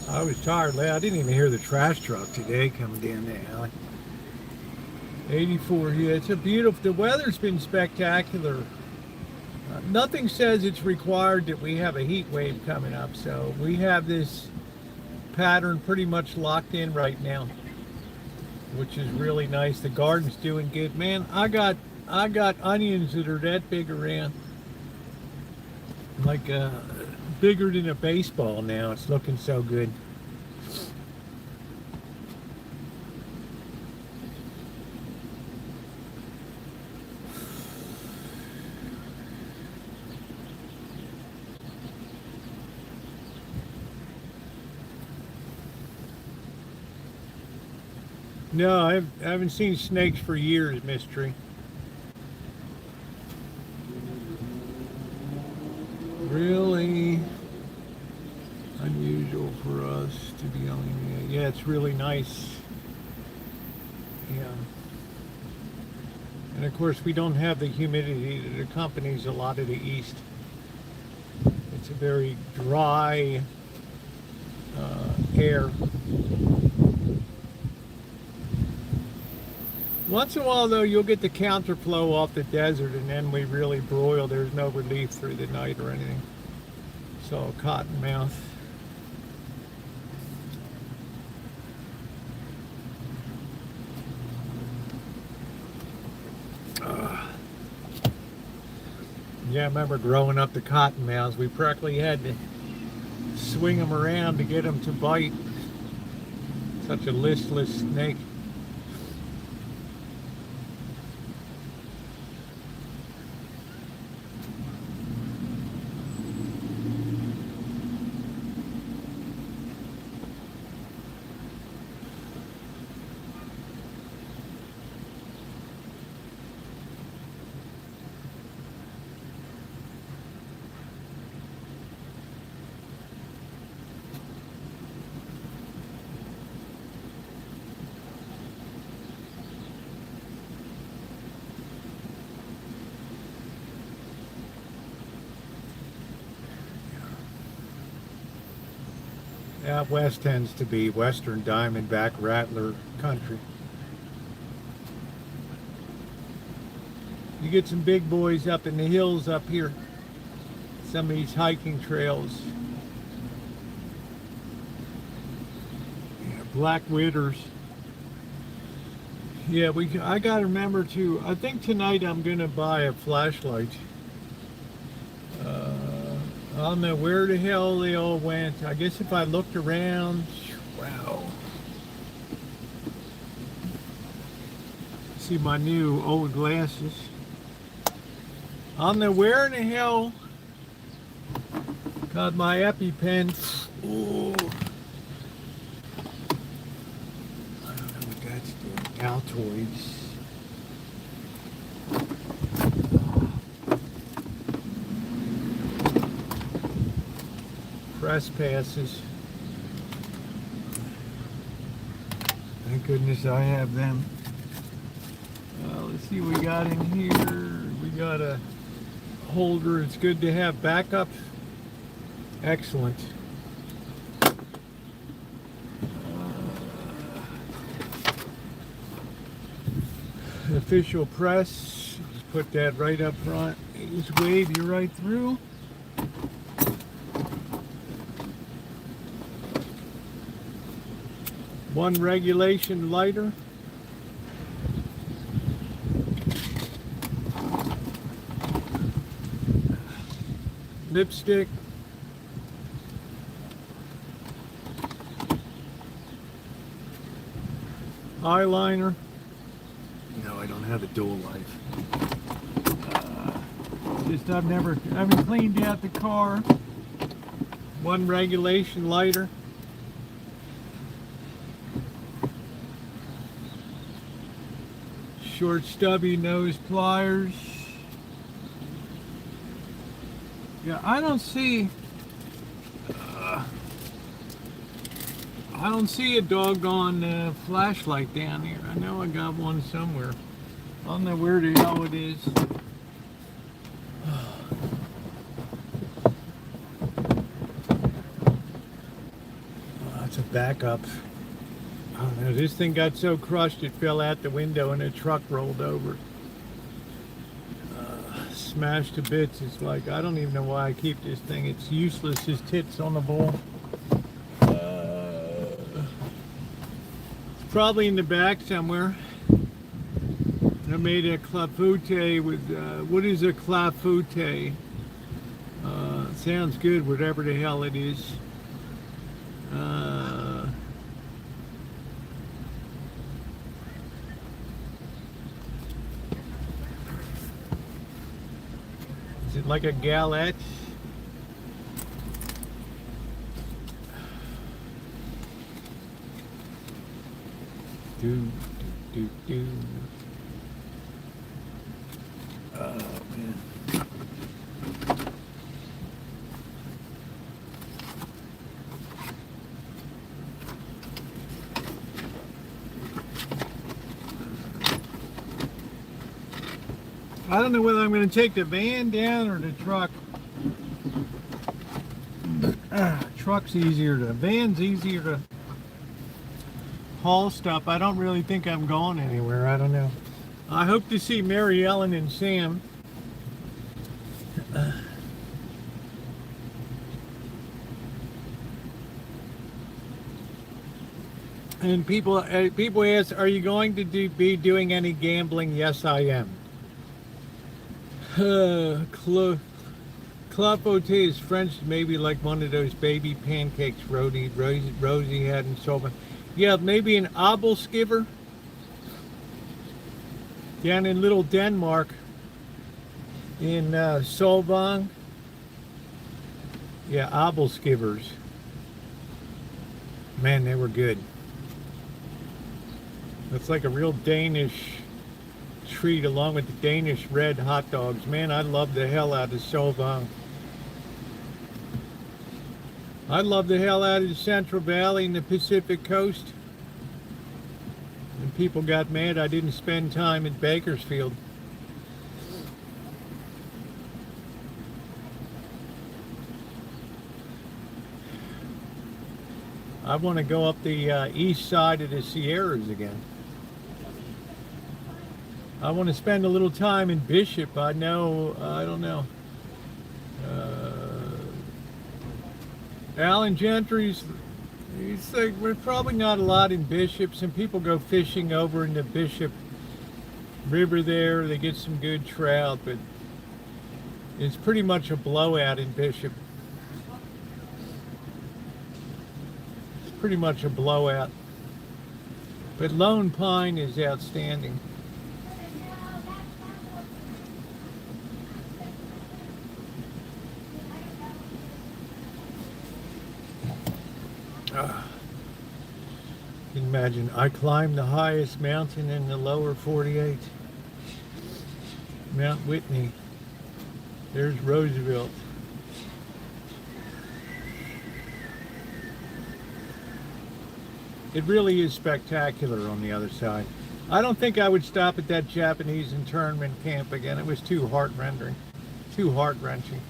I was tired. I didn't even hear the trash truck today coming down the alley. 84, yeah, it's a beautiful, the weather's been spectacular. Nothing says it's required that we have a heat wave coming up, so we have this pattern pretty much locked in right now, which is really nice. The garden's doing good. Man, I got onions that are that big around. like bigger than a baseball now. It's looking so good. No, I haven't seen snakes for years, Mystery. Really unusual for us to be on. Yeah, it's really nice. Yeah. And of course, we don't have the humidity that accompanies a lot of the east. It's a very dry air. Once in a while, though, you'll get the counterflow off the desert, and then we really broil. There's no relief through the night or anything. So, cottonmouth. Yeah, I remember growing up the cottonmouths. We practically had to swing them around to get them to bite. Such a listless snake. Out west tends to be western diamondback rattler country. You get some big boys up in the hills up here. Some of these hiking trails. Yeah, black witters. Yeah, I gotta remember to. I think tonight I'm gonna buy a flashlight. I don't know where the hell they all went. I guess if I looked around, wow. See my new old glasses. I don't know where in the hell got my EpiPen. Ooh. I don't know what that's doing. Altoids. Press passes. Thank goodness I have them. Let's see what we got in here. We got a holder. It's good to have backup. Excellent. Official press. Just put that right up front. Just wave you right through. One regulation lighter. Lipstick. Eyeliner. No, I don't have a dual life. Just I haven't cleaned out the car. One regulation lighter. Short stubby nose pliers. Yeah, I don't see a doggone flashlight down here. I know I got one somewhere. I don't know where the hell it is. That's a backup. I don't know, this thing got so crushed it fell out the window and a truck rolled over. Smashed to bits. It's like, I don't even know why I keep this thing. It's useless as tits on the bowl. It's probably in the back somewhere. I made a clafouti with, what is a clafouti? Sounds good, whatever the hell it is. Is it like a galette? Do, do, do. Oh, man. I don't know whether I'm going to take the van down or the truck. Truck's easier to, van's easier to haul stuff. I don't really think I'm going anywhere. I don't know. I hope to see Mary Ellen and Sam. And people ask, are you going to be doing any gambling? Yes, I am. Clapote is French, maybe like one of those baby pancakes Rosie had and so on. Yeah, maybe an obelskiver down in Little Denmark in Solvang. Yeah, obelskivers. Man, they were good. It's like a real Danish treat along with the Danish red hot dogs. Man, I love the hell out of Solvang. I love the hell out of the Central Valley and the Pacific Coast. And people got mad I didn't spend time at Bakersfield. I want to go up the east side of the Sierras again. I want to spend a little time in Bishop. I don't know. Alan Gentry's, he's like, we're probably not a lot in Bishop. Some people go fishing over in the Bishop River there. They get some good trout, but it's pretty much a blowout in Bishop. It's pretty much a blowout. But Lone Pine is outstanding. Imagine, I climbed the highest mountain in the lower 48, Mount Whitney. There's Roosevelt. It really is spectacular on the other side. I don't think I would stop at that Japanese internment camp again. It was too heart-rending, too heart-wrenching.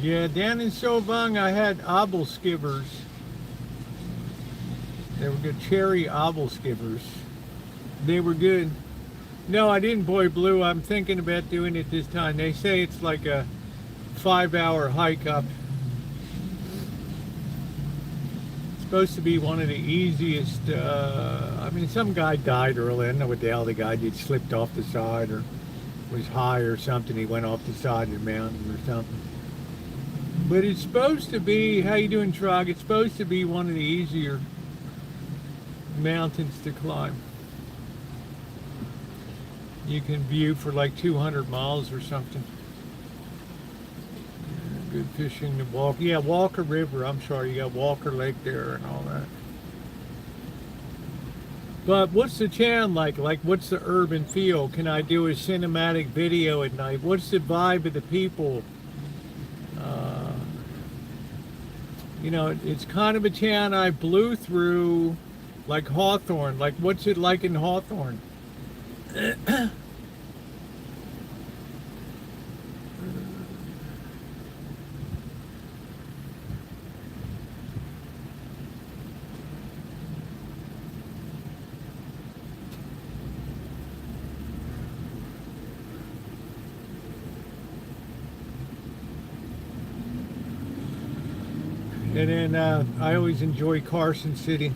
Yeah, down in Solvang I had obelskivers. They were good, cherry obelskivers. They were good. No, I didn't boy blue. I'm thinking about doing it this time. They say it's like a 5-hour hike up. It's supposed to be one of the easiest. I mean, some guy died early. I don't know what the hell the guy did. Slipped off the side or was high or something. He went off the side of the mountain or something. But it's supposed to be, how you doing, Trog? It's supposed to be one of the easier mountains to climb. You can view for like 200 miles or something. Good fishing to walk. Yeah, Walker River. I'm sorry, you got Walker Lake there and all that. But what's the town like? Like, what's the urban feel? Can I do a cinematic video at night? What's the vibe of the people? You know, it's kind of a town I blew through, like Hawthorne. Like, what's it like in Hawthorne? And then I always enjoy Carson City.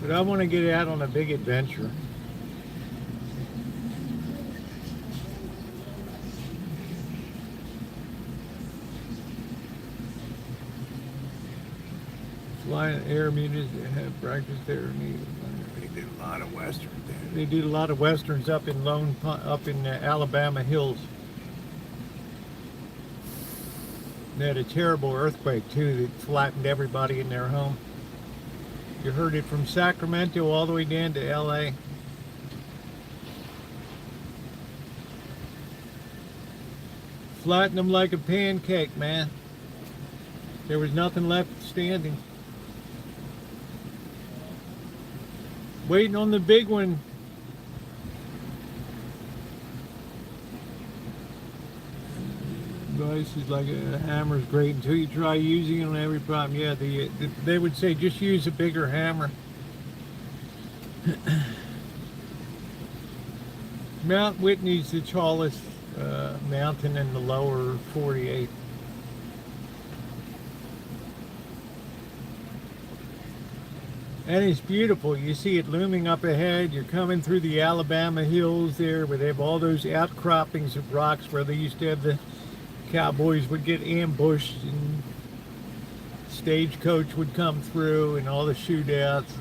But I want to get out on a big adventure. Flying air munis have practice there. They did a lot of westerns. They did a lot of westerns up in the Alabama hills. They had a terrible earthquake too that flattened everybody in their home. You heard it from Sacramento all the way down to LA. Flattened them like a pancake, man. There was nothing left standing. Waiting on the big one. Advice is like a hammer's great until you try using it on every problem. Yeah, they would say just use a bigger hammer. Mount Whitney's the tallest mountain in the lower 48. And it's beautiful. You see it looming up ahead. You're coming through the Alabama hills there where they have all those outcroppings of rocks where they used to have the cowboys would get ambushed and stagecoach would come through and all the shootouts.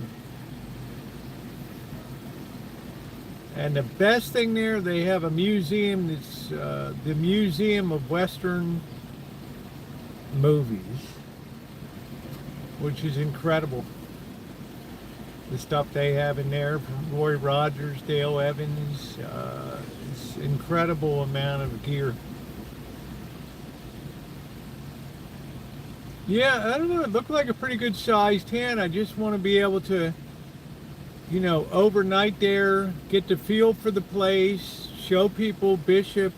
And the best thing there, they have a museum. It's the Museum of Western Movies, which is incredible. The stuff they have in there from Roy Rogers, Dale Evans, it's an incredible amount of gear. Yeah, I don't know, it looked like a pretty good sized tent. I just want to be able to, you know, overnight there, get the feel for the place, show people Bishop.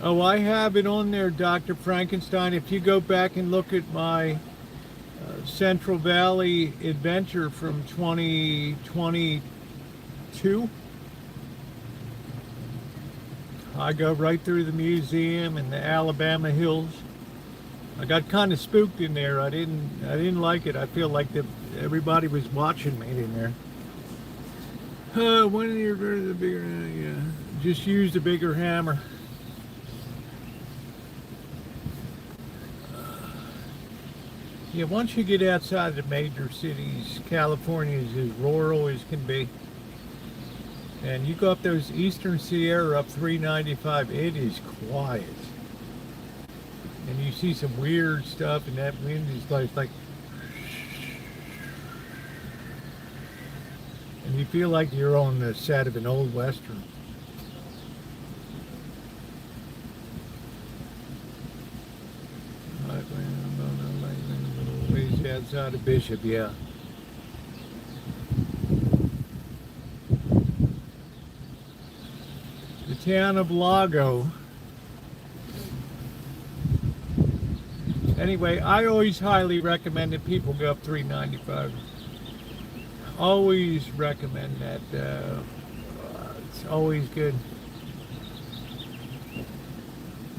Oh, I have it on there, Dr. Frankenstein. If you go back and look at my Central Valley adventure from 2022, I go right through the museum and the Alabama hills. I got kind of spooked in there. I didn't like it. I feel like everybody was watching me in there. When you're the bigger, yeah, just use the bigger hammer. Yeah, once you get outside the major cities, California is as rural as can be. And you go up those Eastern Sierra up 395, it is quiet. And you see some weird stuff, and that wind is like, and you feel like you're on the set of an old Western. Ways outside of Bishop, yeah. The town of Lago. Anyway, I always highly recommend that people go up 395. Always recommend that. It's always good.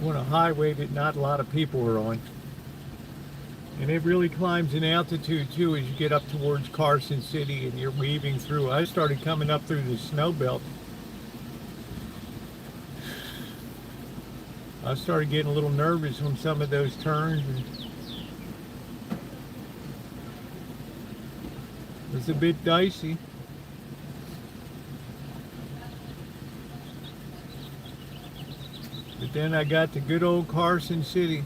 On a highway that not a lot of people are on. And it really climbs in altitude too as you get up towards Carson City and you're weaving through. I started coming up through the snow belt. I started getting a little nervous on some of those turns. And it was a bit dicey. But then I got to good old Carson City.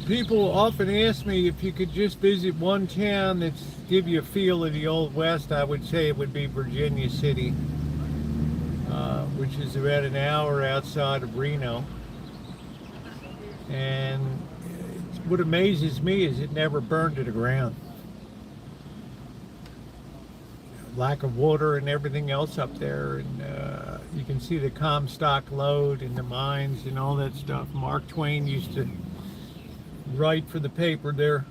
People often ask me if you could just visit one town that's give you a feel of the Old West. I would say it would be Virginia City, which is about an hour outside of Reno. And what amazes me is it never burned to the ground. Lack of water and everything else up there, and you can see the Comstock lode and the mines and all that stuff. Mark Twain used to write for the paper there.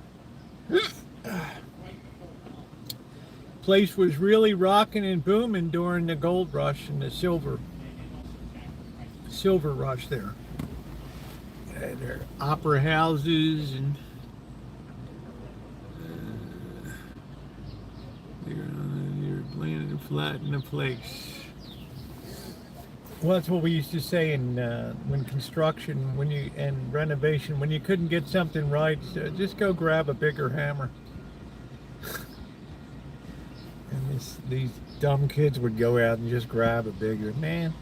Place was really rocking and booming during the gold rush and the silver. silver rush there. There are opera houses and you're laying it flat in the flakes. Well, that's what we used to say in when construction, and renovation, when you couldn't get something right, just go grab a bigger hammer. And these dumb kids would go out and just grab a bigger, man.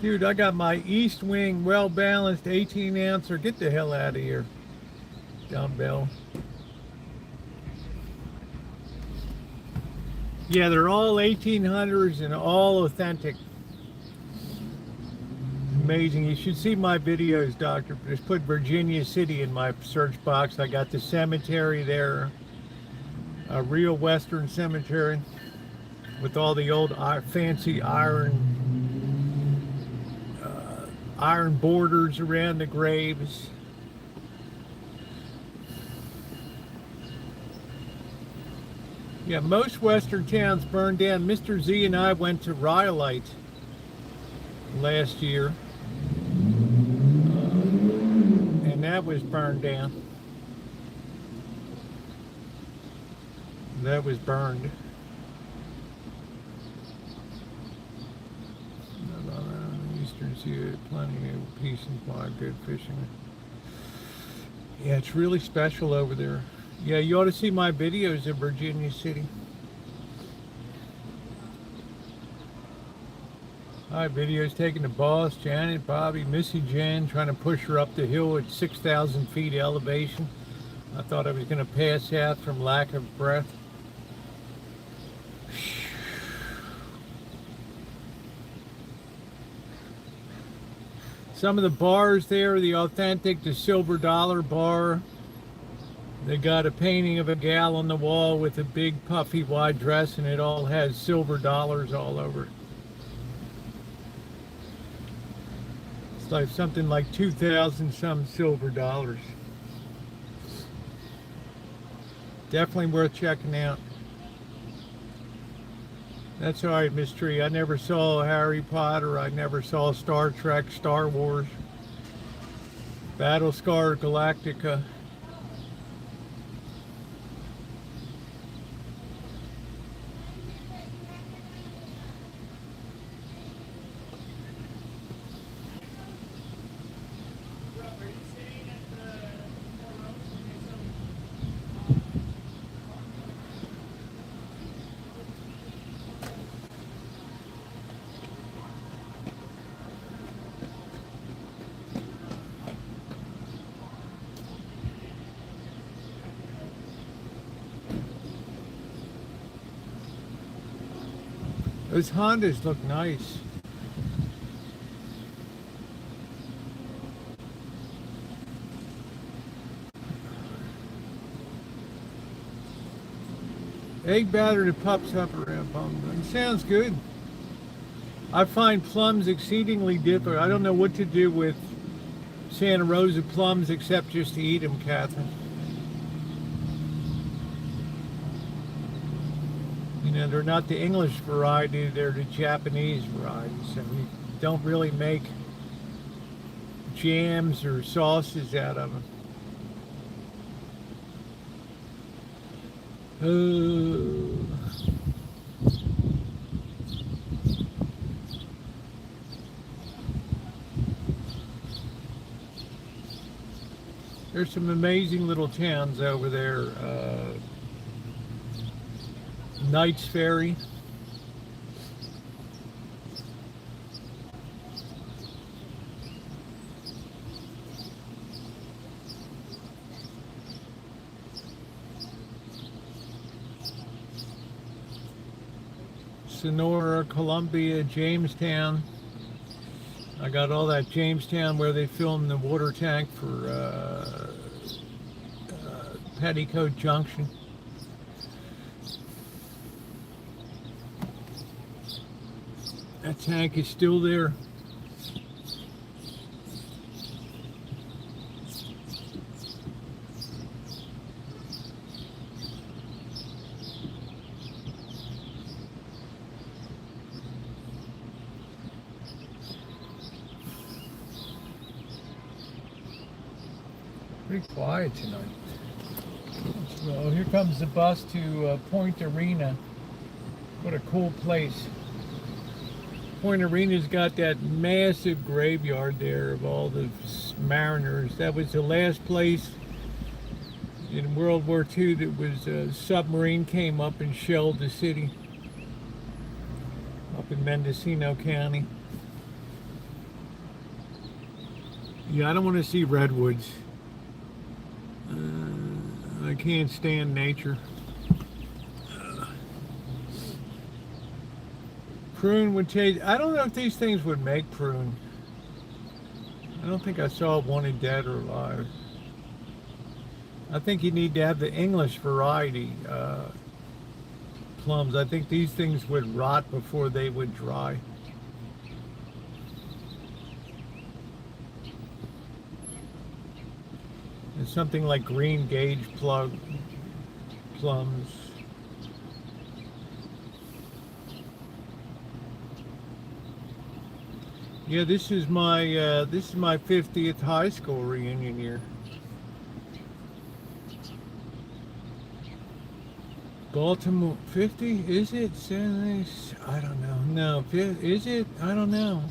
Dude, I got my East Wing well-balanced 18-ouncer. Get the hell out of here, dumbbell. Yeah, they're all 1800s and all authentic. Amazing. You should see my videos, Doctor. Just put Virginia City in my search box. I got the cemetery there, a real Western cemetery with all the old fancy iron borders around the graves. Yeah, most Western towns burned down. Mr. Z and I went to Rhyolite last year. And that was burned down. That was burned. Eastern Sea, plenty of peace and quiet, good fishing. Yeah, it's really special over there. Yeah, you ought to see my videos of Virginia City. I have videos taking the boss, Janet, Bobby, Missy Jan, trying to push her up the hill at 6,000 feet elevation. I thought I was going to pass out from lack of breath. Some of the bars there, the authentic, the Silver Dollar bar. They got a painting of a gal on the wall with a big puffy wide dress, and it all has silver dollars all over it. It's like something like 2,000 some silver dollars. Definitely worth checking out. That's all right, Miss Tree. I never saw Harry Potter. I never saw Star Trek, Star Wars, Battlestar Galactica. Those Hondas look nice. Egg batter to pups up around pumpkin. Sounds good. I find plums exceedingly difficult. I don't know what to do with Santa Rosa plums except just to eat them, Catherine. You know, they're not the English variety, they're the Japanese varieties, and we don't really make jams or sauces out of them. There's some amazing little towns over there. Knight's Ferry. Sonora, Columbia, Jamestown. I got all that Jamestown where they filmed the water tank for Petticoat Junction. That tank is still there. Pretty quiet tonight. So here comes the bus to Point Arena. What a cool place. Point Arena's got that massive graveyard there of all the mariners. That was the last place in World War II that was a submarine came up and shelled the city up in Mendocino County. Yeah, I don't want to see redwoods. I can't stand nature. Prune would taste. I don't know if these things would make prune. I don't think I saw one in dead or alive. I think you need to have the English variety plums. I think these things would rot before they would dry. It's something like green gauge plums. Yeah, this is my 50th high school reunion year. Baltimore 50? Is it? I don't know. No, is it? I don't know.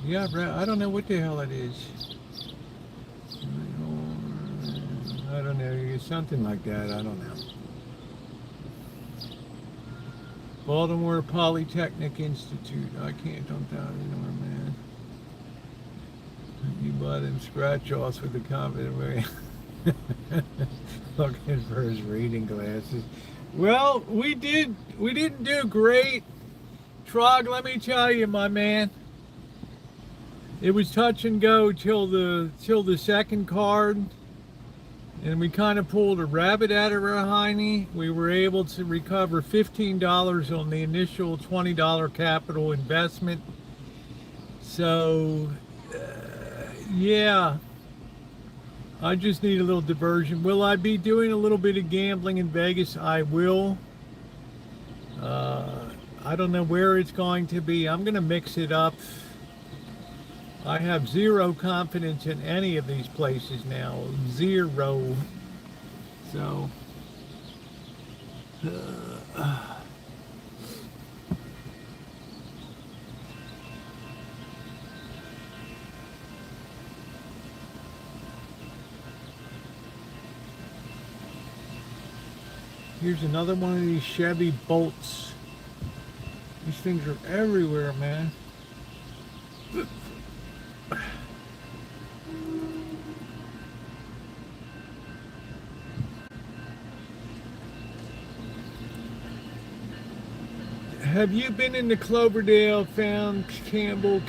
Yeah, I don't know what the hell it is. I don't know. Something like that. I don't know. Baltimore Polytechnic Institute. I can't, don't doubt anymore, man. You bought him scratch-offs with the confident way. Looking for his reading glasses. Well, we didn't do great. Trog, let me tell you, my man. It was touch and go till the second card. And we kind of pulled a rabbit out of our hiney. We were able to recover $15 on the initial $20 capital investment. So, yeah, I just need a little diversion. Will I be doing a little bit of gambling in Vegas? I will. I don't know where it's going to be. I'm going to mix it up. I have zero confidence in any of these places now. Zero. So, here's another one of these Chevy Bolts. These things are everywhere, man. Have you been in the Cloverdale, found Campbell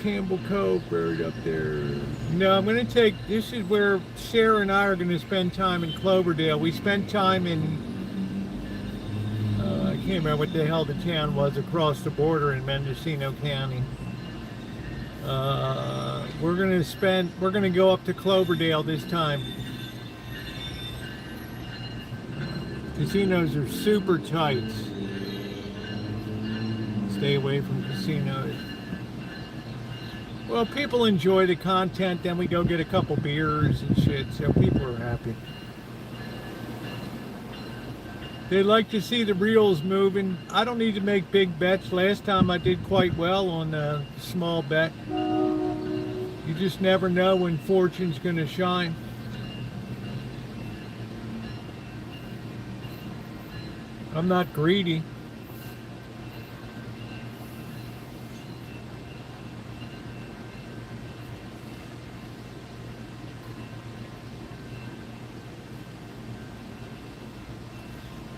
Cove Road up there? No, I'm going to take, this is where Sarah and I are going to spend time in Cloverdale. We spent time in, I can't remember what the hell the town was across the border in Mendocino County. We're going to go up to Cloverdale this time. Casinos are super tight. Stay away from casinos. Well, people enjoy the content, then we go get a couple beers and shit, so people are happy. They like to see the reels moving. I don't need to make big bets. Last time I did quite well on a small bet. You just never know when fortune's going to shine. I'm not greedy.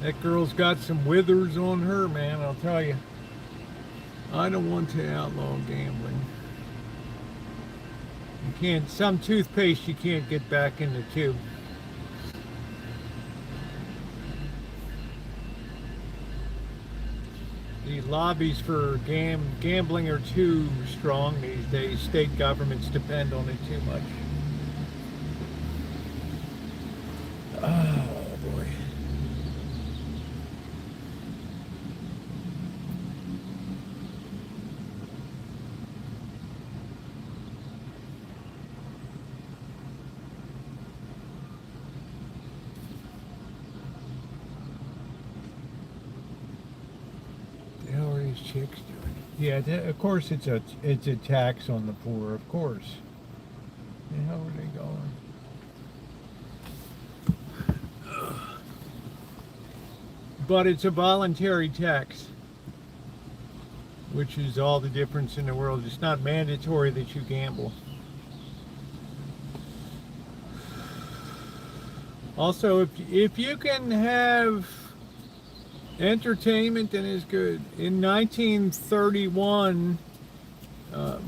That girl's got some withers on her, man, I'll tell you. I don't want to outlaw gambling. You can't, some toothpaste you can't get back in the tube. The lobbies for gambling are too strong these days. State governments depend on it too much. Oh, boy. chicks doing? Yeah, of course it's a tax on the poor, of course. And how are they going? But it's a voluntary tax, which is all the difference in the world. It's not mandatory that you gamble. Also, if you can have entertainment, then it's good. In 1931,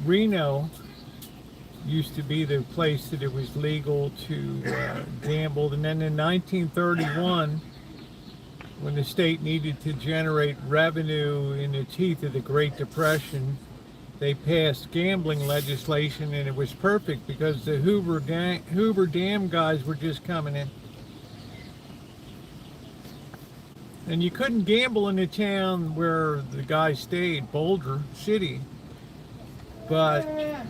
Reno used to be the place that it was legal to gamble. And then in 1931, when the state needed to generate revenue in the teeth of the Great Depression, they passed gambling legislation, and it was perfect because the Hoover Dam guys were just coming in. And you couldn't gamble in the town where the guy stayed, Boulder City. But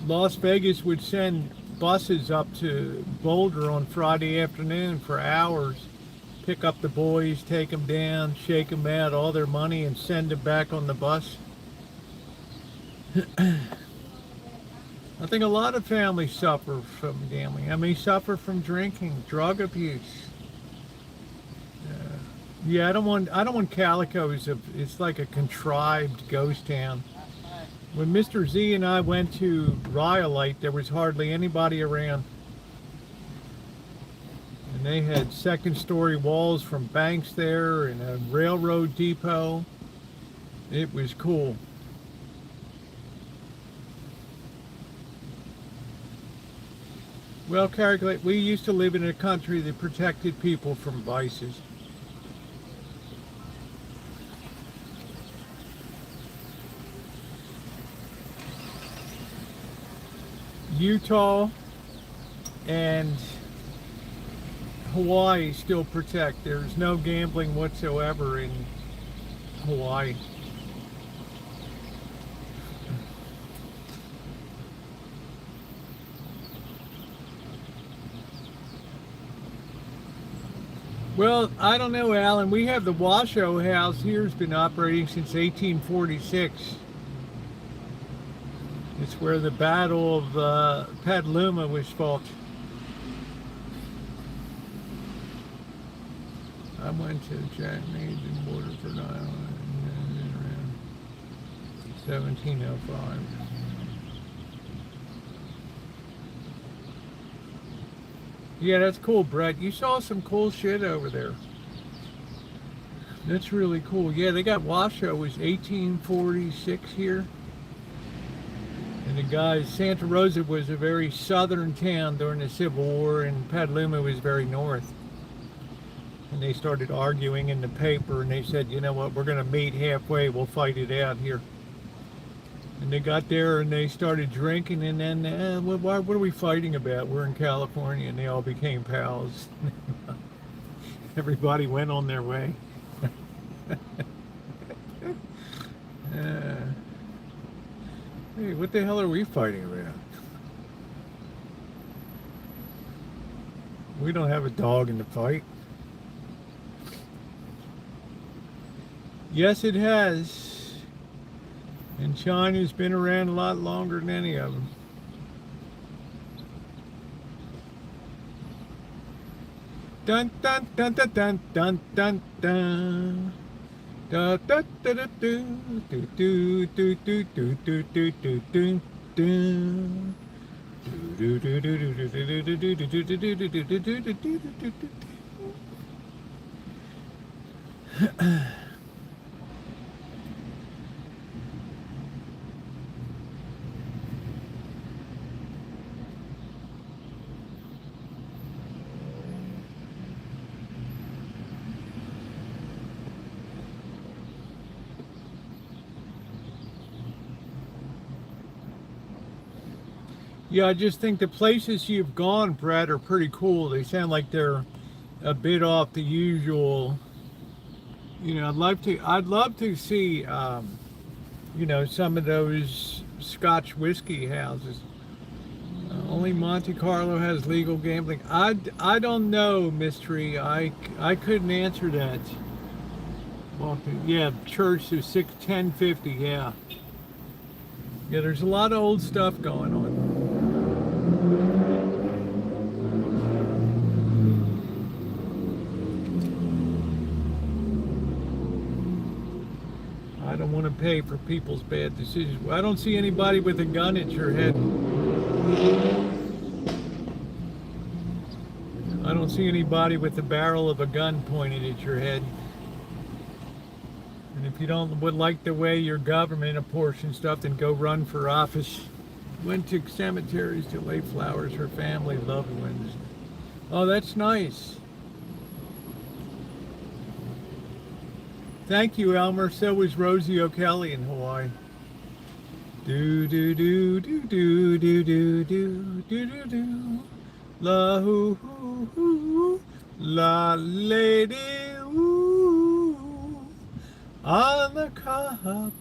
Las Vegas would send buses up to Boulder on Friday afternoon for hours, pick up the boys, take them down, shake them out, all their money, and send them back on the bus. I think a lot of families suffer from gambling. I mean, suffer from drinking, drug abuse. Yeah, I don't want Calico. It's like a contrived ghost town. When Mr. Z and I went to Rhyolite, there was hardly anybody around. And they had second-story walls from banks there and a railroad depot. It was cool. Well, calculate, we used to live in a country that protected people from vices. Utah and Hawaii still protect. There's no gambling whatsoever in Hawaii. Well, I don't know, Alan. We have the Washoe House here. Has been operating since 1846. It's where the Battle of Petaluma was fought. I went to Jack Meade in Waterford, Island around 1705. Yeah, that's cool, Brett. You saw some cool shit over there. That's really cool. Yeah, they got Washoe. It was 1846 here. And the guys, Santa Rosa was a very southern town during the Civil War, and Petaluma was very north. And they started arguing in the paper, and they said, you know what, we're going to meet halfway, we'll fight it out here. And they got there and they started drinking, and then, what are we fighting about? We're in California, and they all became pals. Everybody went on their way. Hey, what the hell are we fighting about? We don't have a dog in the fight. Yes, it has. And China's been around a lot longer than any of them. Dun dun dun dun dun dun dun dun. Da da da da do do do do do do do do do do do. Do do do do do do do do do do do do do do do do do. Yeah, I just think the places you've gone, Brett, are pretty cool. They sound like they're a bit off the usual. You know, I'd love to see, you know, some of those Scotch whiskey houses. Only Monte Carlo has legal gambling. I don't know, Mystery. I couldn't answer that. Walking, yeah, church is 1050. Yeah, yeah. There's a lot of old stuff going on. I don't want to pay for people's bad decisions. Well, I don't see anybody with a gun at your head. I don't see anybody with the barrel of a gun pointed at your head. And if you would like the way your government apportions stuff, then go run for office. Went to cemeteries to lay flowers for family, loved ones. Oh, that's nice. Thank you, Elmer. So was Rosieokelly in Hawaii. Do do do do do do do do do do do. La hoo hoo hoo. La lady ooh. On the Kapuana.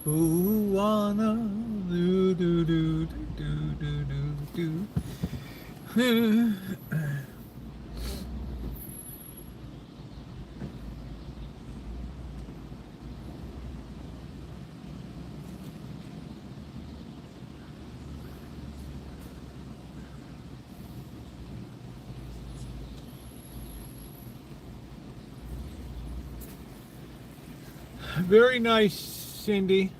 Do do do do do do do. Very nice, Cindy.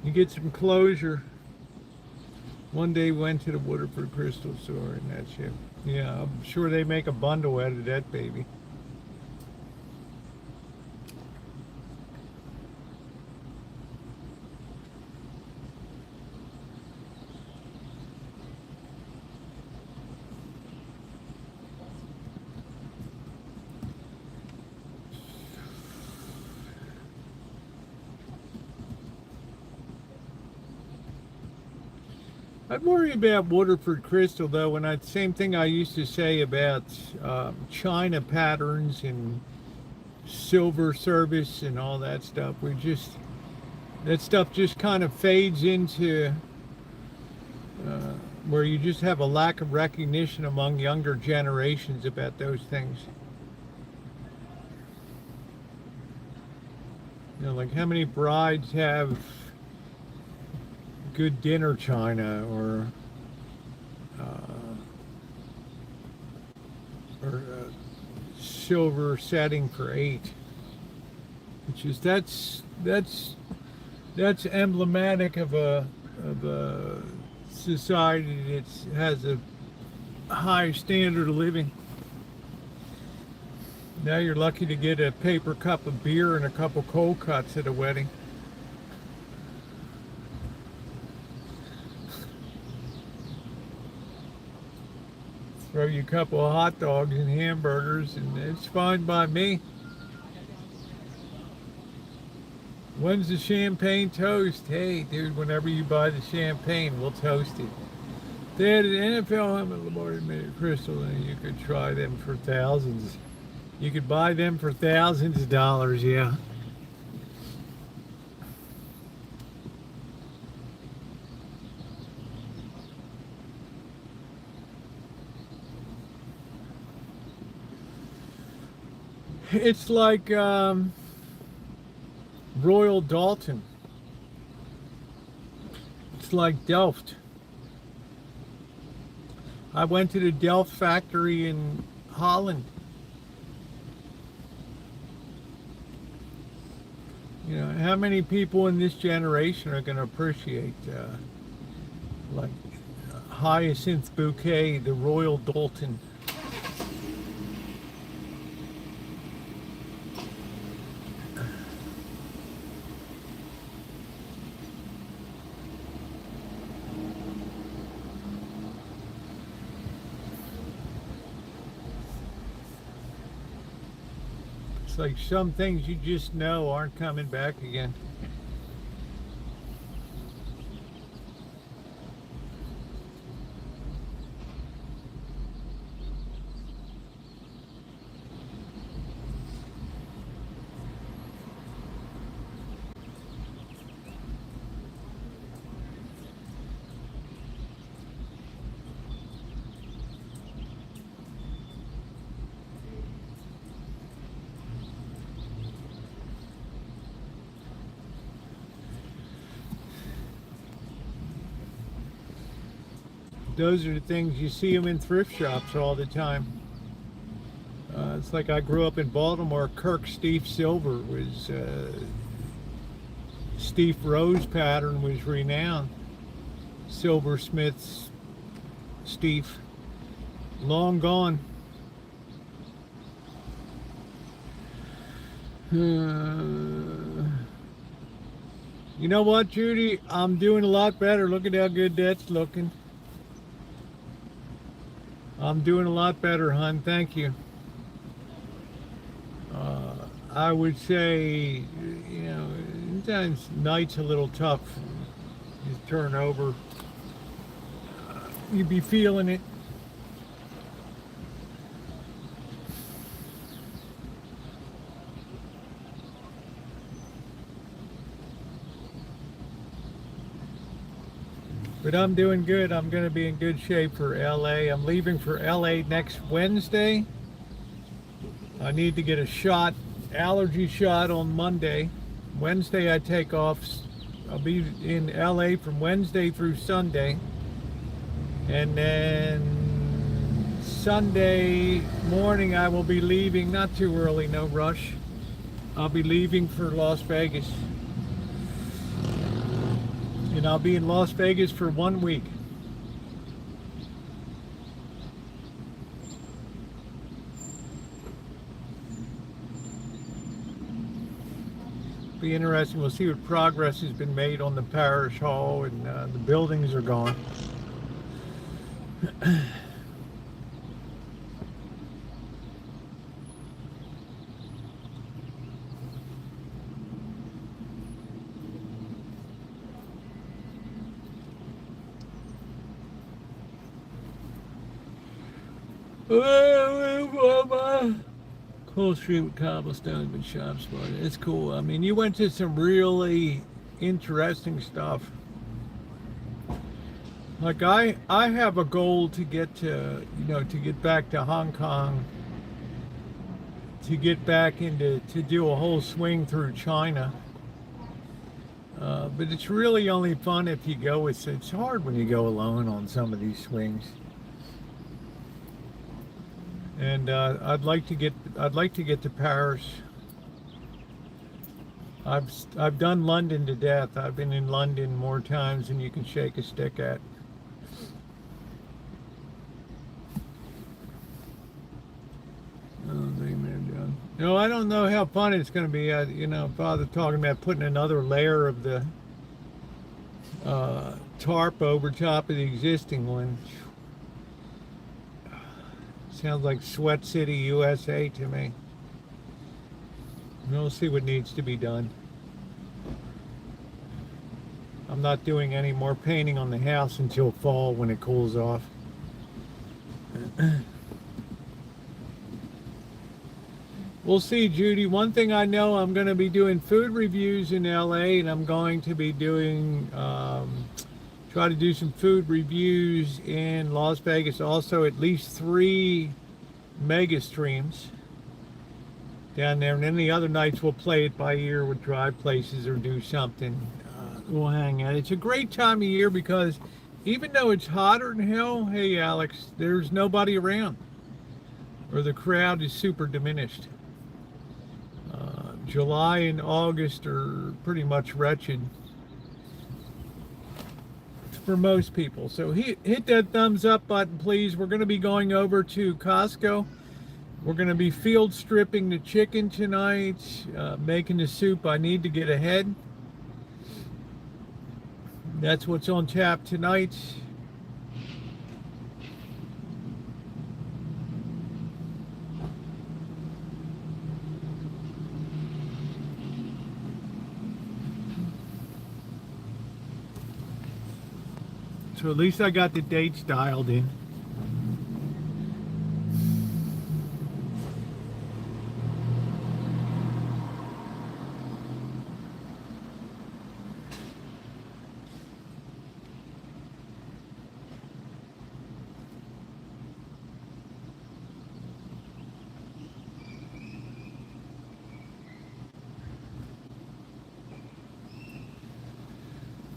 You get some closure. One day went to the Waterford Crystal store and that shit. Yeah, I'm sure they make a bundle out of that baby. I'd worry about Waterford Crystal though, and same thing I used to say about China patterns and silver service and all that stuff. That stuff just kind of fades into where you just have a lack of recognition among younger generations about those things. You know, like how many brides have good dinner china or silver setting for 8, which is that's emblematic of a society that has a high standard of living. Now you're lucky to get a paper cup of beer and a couple cold cuts at a wedding. Throw you a couple of hot dogs and hamburgers, and it's fine by me. When's the champagne toast? Hey, dude, whenever you buy the champagne, we'll toast it. They had an NFL helmet, Lamar admitted Crystal, and you could try them for thousands. You could buy them for thousands of dollars, yeah. It's like Royal Dalton. It's like Delft. I went to the Delft factory in Holland. You know, how many people in this generation are going to appreciate like Hyacinth Bouquet, the Royal Dalton? It's like some things you just know aren't coming back again. those are the things you see them in thrift shops all the time. It's like I grew up in Baltimore. Kirk Steve Silver was Steve Rose pattern was renowned. Silversmith's Steve, long gone. You know what, Judy? I'm doing a lot better. Look at how good that's looking. I'm doing a lot better, hon. Thank you. I would say, you know, sometimes night's a little tough. You turn over, you be feeling it. But I'm doing good. I'm going to be in good shape for LA. I'm leaving for LA next Wednesday. I need to get a shot, allergy shot on Monday. Wednesday I take off. I'll be in LA from Wednesday through Sunday. And then Sunday morning I will be leaving, not too early, no rush. I'll be leaving for Las Vegas. And I'll be in Las Vegas for 1 week. Be interesting. We'll see what progress has been made on the parish hall, and the buildings are gone. Cool street with cobblestones and shops. It's cool. I mean, you went to some really interesting stuff. Like I have a goal to get to, you know, to get back to Hong Kong, to get back into, to do a whole swing through China. But it's really only fun if you go with, it's hard when you go alone on some of these swings. And I'd like to get to Paris. I've done London to death. I've been in London more times than you can shake a stick at. No, I don't know how fun it's going to be. You know, Father talking about putting another layer of the tarp over top of the existing one. Sounds like Sweat City, USA to me. We'll see what needs to be done. I'm not doing any more painting on the house until fall when it cools off. We'll see, Judy. One thing I know, I'm going to be doing food reviews in LA, and I'm going to be doing try to do some food reviews in Las Vegas. Also, at least 3 mega streams down there, and then the other nights we'll play it by ear with drive places or do something. We'll hang out. It's a great time of year because even though it's hotter than hell, hey Alex, there's nobody around, or the crowd is super diminished. July and August are pretty much wretched for most people. So hit that thumbs up button, please. We're going to be going over to Costco. We're going to be field stripping the chicken tonight, making the soup. I need to get ahead. That's what's on tap tonight. So at least I got the dates dialed in.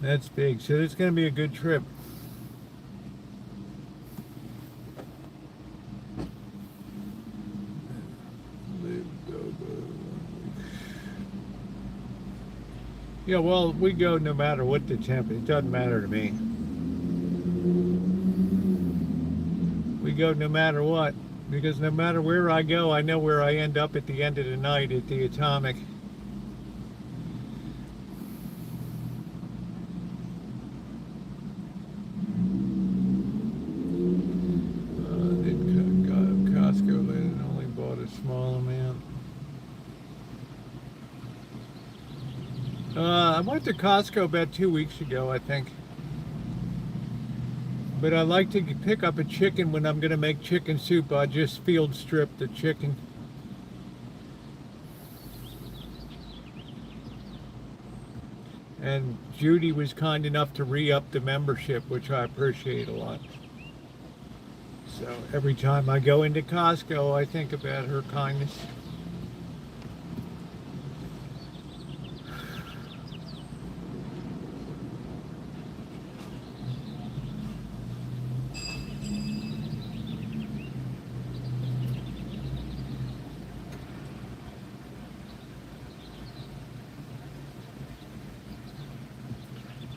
That's big. So it's going to be a good trip. Yeah, well, we go no matter what the temp. It doesn't matter to me. We go no matter what, because no matter where I go, I know where I end up at the end of the night at the Atomic. Did Costco and only bought a small amount. I went to Costco about 2 weeks ago, I think. But I like to pick up a chicken when I'm going to make chicken soup. I just field strip the chicken. And Judy was kind enough to re-up the membership, which I appreciate a lot. So every time I go into Costco, I think about her kindness.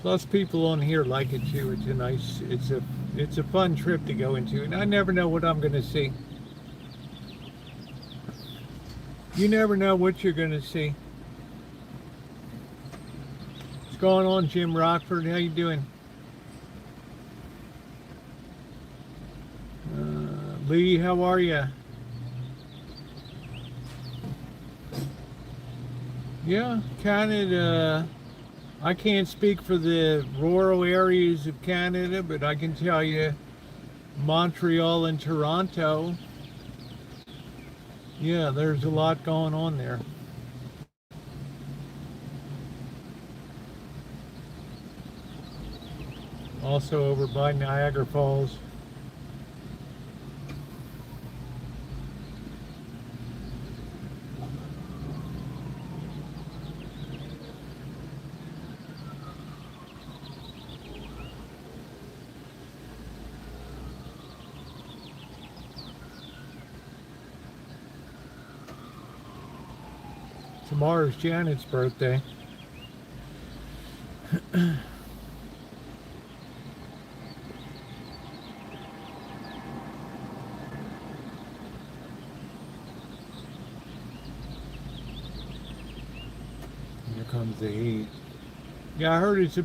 Plus, people on here like it too. It's a fun trip to go into, and I never know what I'm going to see. You never know what you're going to see. What's going on, Jim Rockford? How you doing? Lee, how are you? Yeah, Canada. I can't speak for the rural areas of Canada, but I can tell you Montreal and Toronto, yeah, there's a lot going on there. Also over by Niagara Falls. Tomorrow's Janet's birthday. Here comes the heat. Yeah, I heard it's a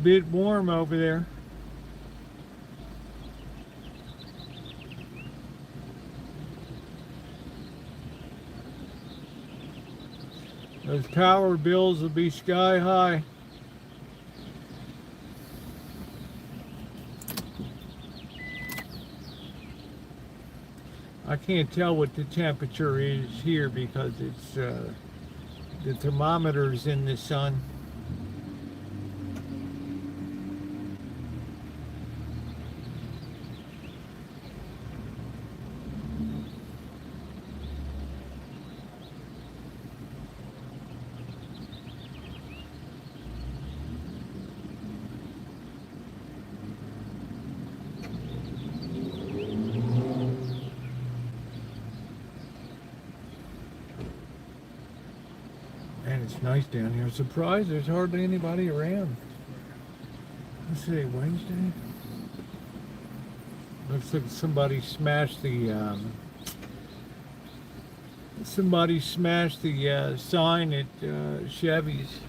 bit warm over there. Those power bills will be sky high. I can't tell what the temperature is here because it's the thermometer's in the sun. It's nice down here. Surprised there's hardly anybody around. Let's see, Wednesday. Looks like somebody smashed the sign at Chevy's.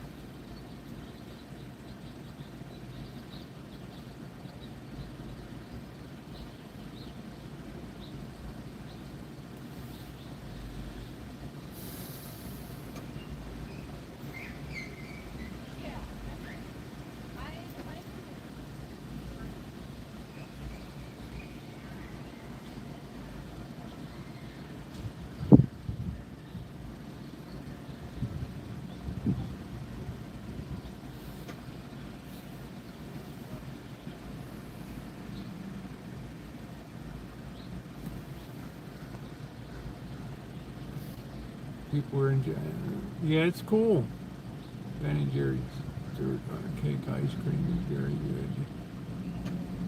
People were enjoying it. Yeah, it's cool. Ben & Jerry's cake ice cream is very good.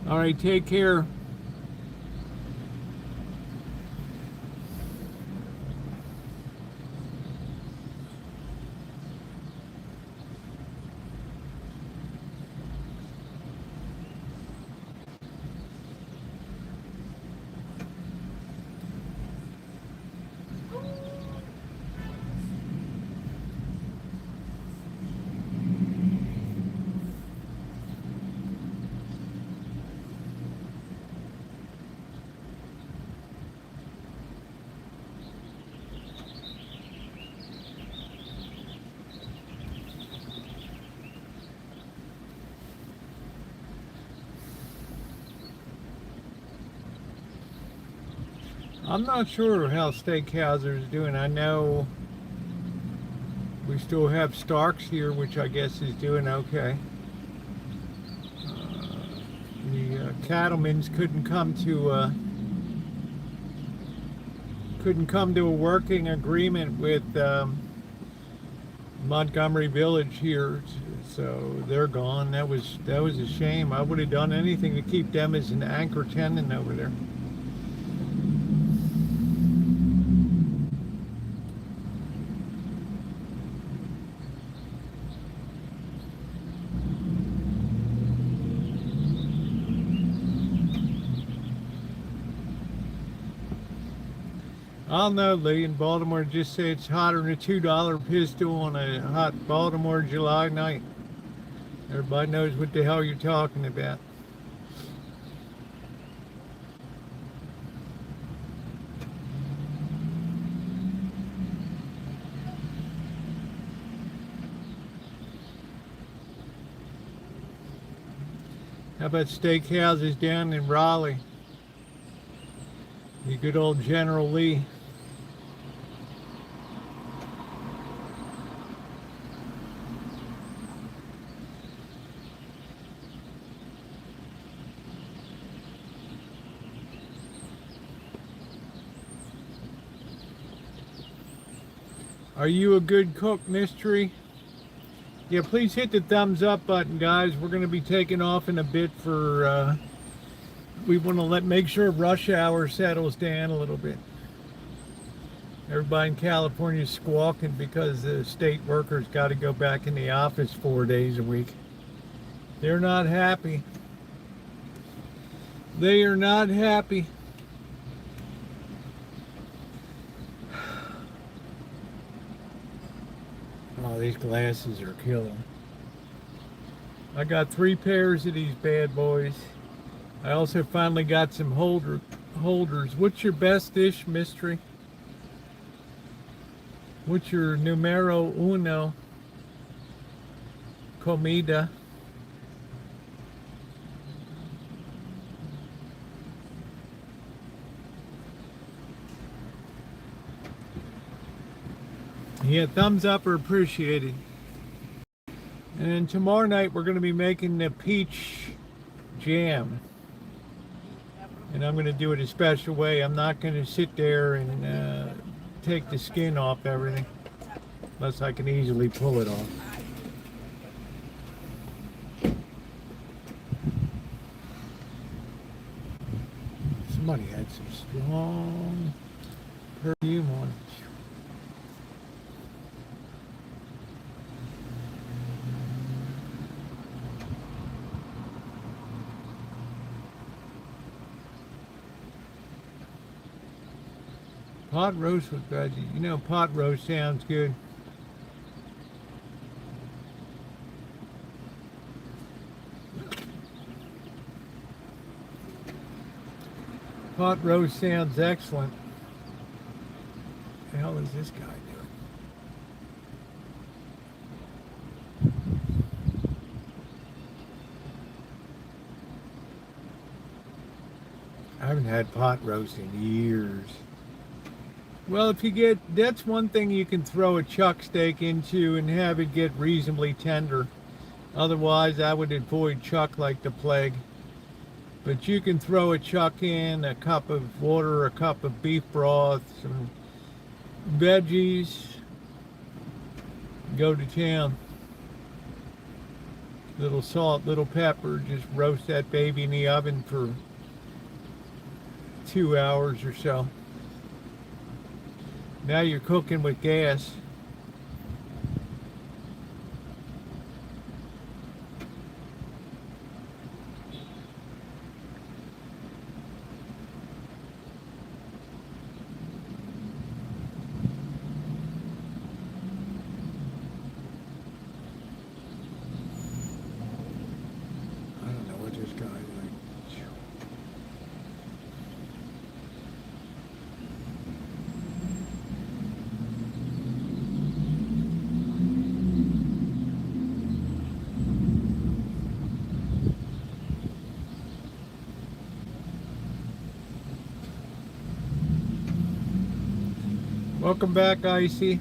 All right, take care. I'm not sure how Steakhouser is doing. I know we still have Starks here, which I guess is doing okay. The cattlemen's couldn't come to a working agreement with Montgomery Village here, so they're gone. That was a shame. I would have done anything to keep them as an anchor tenant over there. I don't know, Lee. In Baltimore, just say it's hotter than a $2 pistol on a hot Baltimore July night. Everybody knows what the hell you're talking about. How about steakhouses down in Raleigh? The good old General Lee. Are you a good cook, Mystery? Yeah, please hit the thumbs up button, guys. We're going to be taking off in a bit for, we want to make sure rush hour settles down a little bit. Everybody in California is squawking because the state workers got to go back in the office 4 days a week. They're not happy. They are not happy. Oh, these glasses are killing. I got 3 pairs of these bad boys. I also finally got some holders. What's your best dish, Mystery? What's your numero uno comida? Yeah, thumbs up are appreciated. And then tomorrow night we're going to be making the peach jam. And I'm going to do it a special way. I'm not going to sit there and take the skin off everything, unless I can easily pull it off. Somebody had some strong perfume on it. Pot roast with veggies. You know, pot roast sounds good. Pot roast sounds excellent. What the hell is this guy doing? I haven't had pot roast in years. Well, if you get, that's one thing you can throw a chuck steak into and have it get reasonably tender. Otherwise, I would avoid chuck like the plague. But you can throw a chuck in, a cup of water, a cup of beef broth, some veggies, go to town. Little salt, little pepper, just roast that baby in the oven for 2 hours or so. Now you're cooking with gas. I don't know what this guy is like. Welcome back, Icy.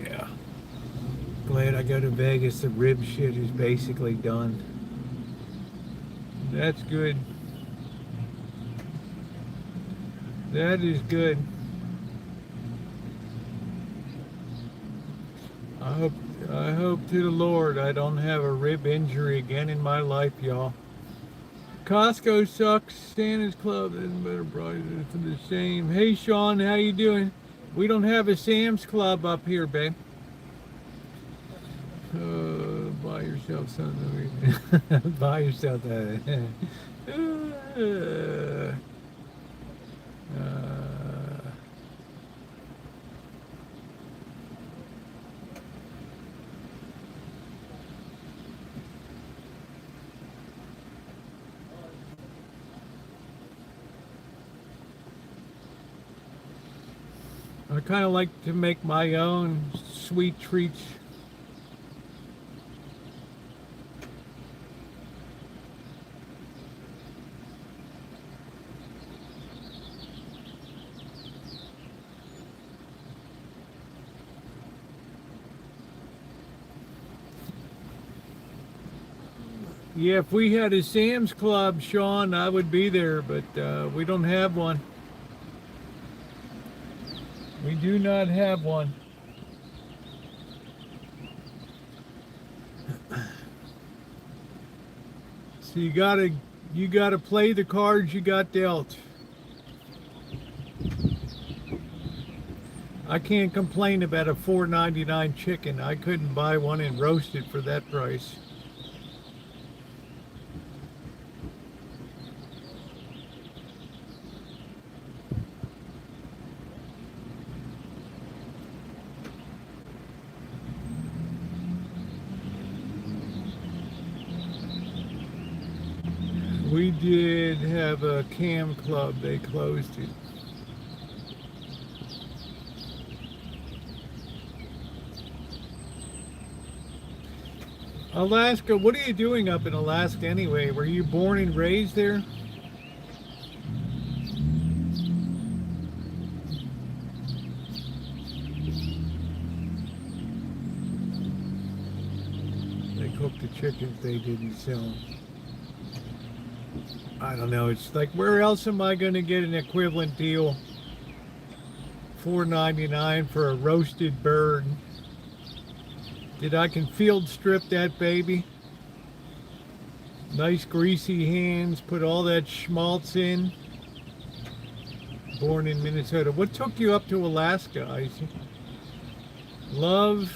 Yeah. Glad I go to Vegas. The rib shit is basically done. That's good. That is good. I hope to the Lord I don't have a rib injury again in my life, y'all. Costco sucks. Santa's Club is better prices for the same. Hey Sean, how you doing? We don't have a Sam's Club up here, babe. Buy yourself something. Buy yourself that. I kind of like to make my own sweet treats. Yeah, if we had a Sam's Club, Sean, I would be there, but we don't have one. We do not have one. So you gotta play the cards you got dealt. I can't complain about a $4.99 chicken. I couldn't buy one and roast it for that price. We did have a cam club. They closed it. Alaska, what are you doing up in Alaska anyway? Were you born and raised there? They cooked the chickens, they didn't sell them. I don't know, it's like, where else am I going to get an equivalent deal? $4.99 for a roasted bird. That I can field strip that baby. Nice greasy hands, put all that schmaltz in. Born in Minnesota. What took you up to Alaska, Icy? Love.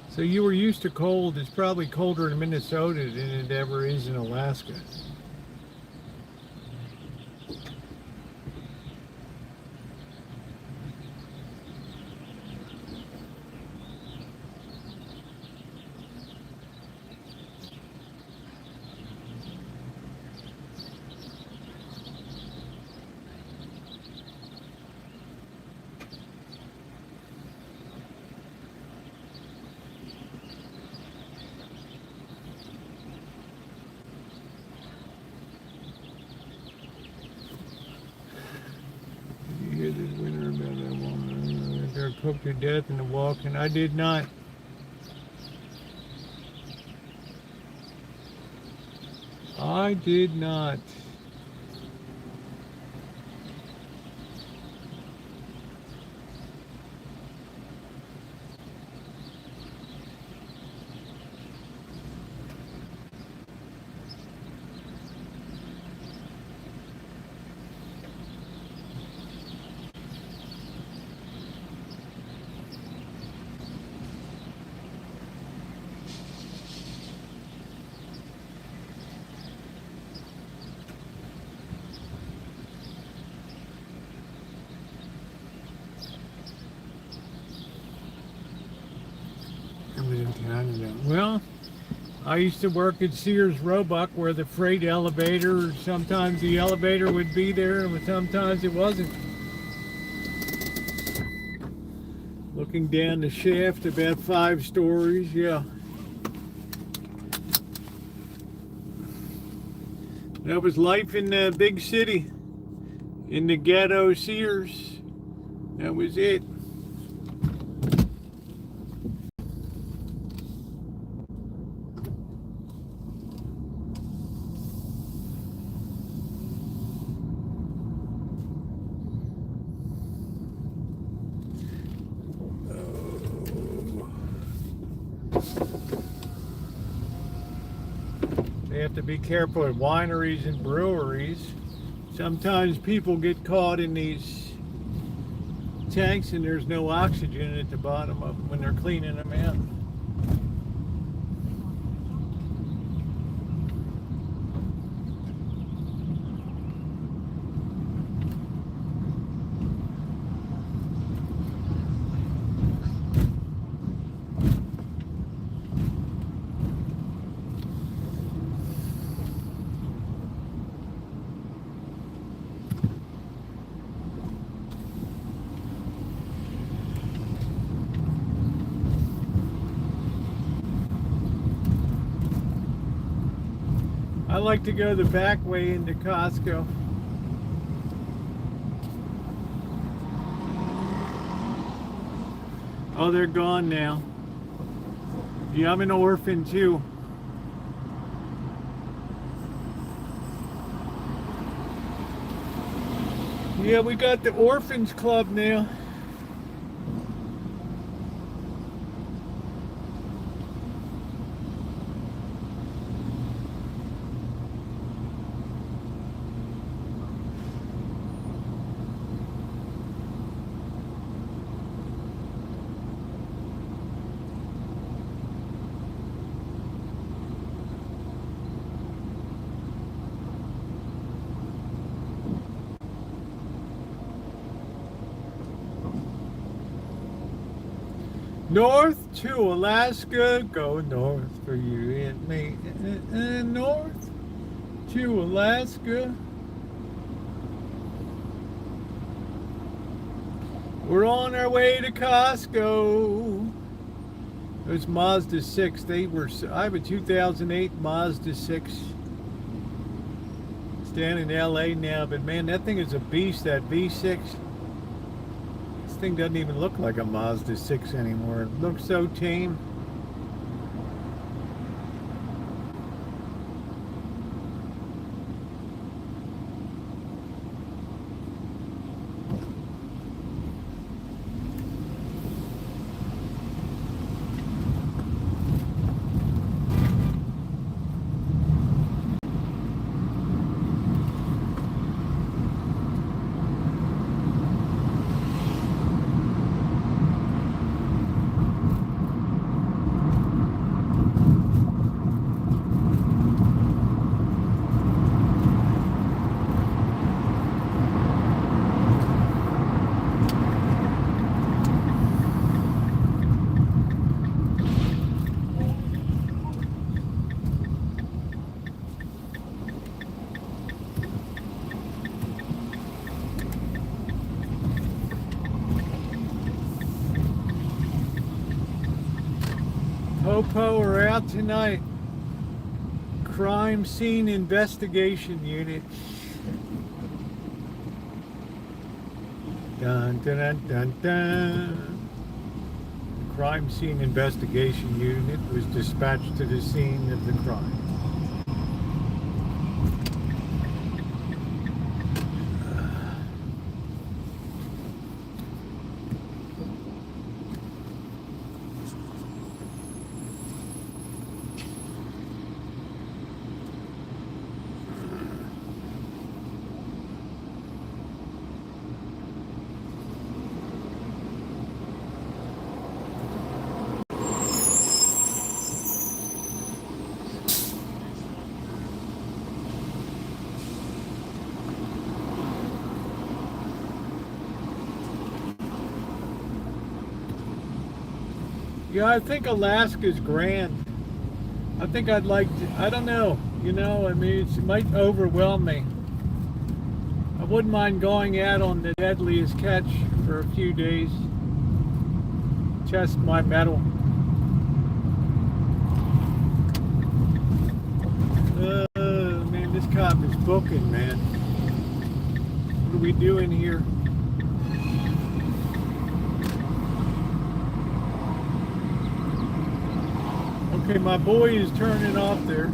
So you were used to cold. It's probably colder in Minnesota than it ever is in Alaska. Cooked to death in the walk-in. I did not. I did not. don't know. Well, I used to work at Sears Roebuck where the freight elevator, sometimes the elevator would be there and sometimes it wasn't. Looking down the shaft, about 5 stories, yeah. That was life in the big city, in the ghetto Sears. That was it. They have to be careful at wineries and breweries. Sometimes people get caught in these tanks and there's no oxygen at the bottom of them when they're cleaning them out. I like to go the back way into Costco. Oh, they're gone now. Yeah, I'm an orphan too. Yeah, we got the Orphans Club now. North to Alaska, go north for you and me. North to Alaska. We're on our way to Costco. Those Mazda 6, I have a 2008 Mazda 6. It's down in LA now, but man, that thing is a beast, that V6. This thing doesn't even look like a Mazda 6 anymore. It looks so tame. Popo are out tonight. Crime Scene Investigation Unit. Dun dun dun dun dun. The Crime Scene Investigation Unit was dispatched to the scene of the crime. Yeah, I think Alaska's grand. I think I'd like to, I don't know, you know, I mean, it might overwhelm me. I wouldn't mind going out on the deadliest catch for a few days. Test my mettle. Man, this cop is booking, man. What are we doing here? Okay, my boy is turning off there.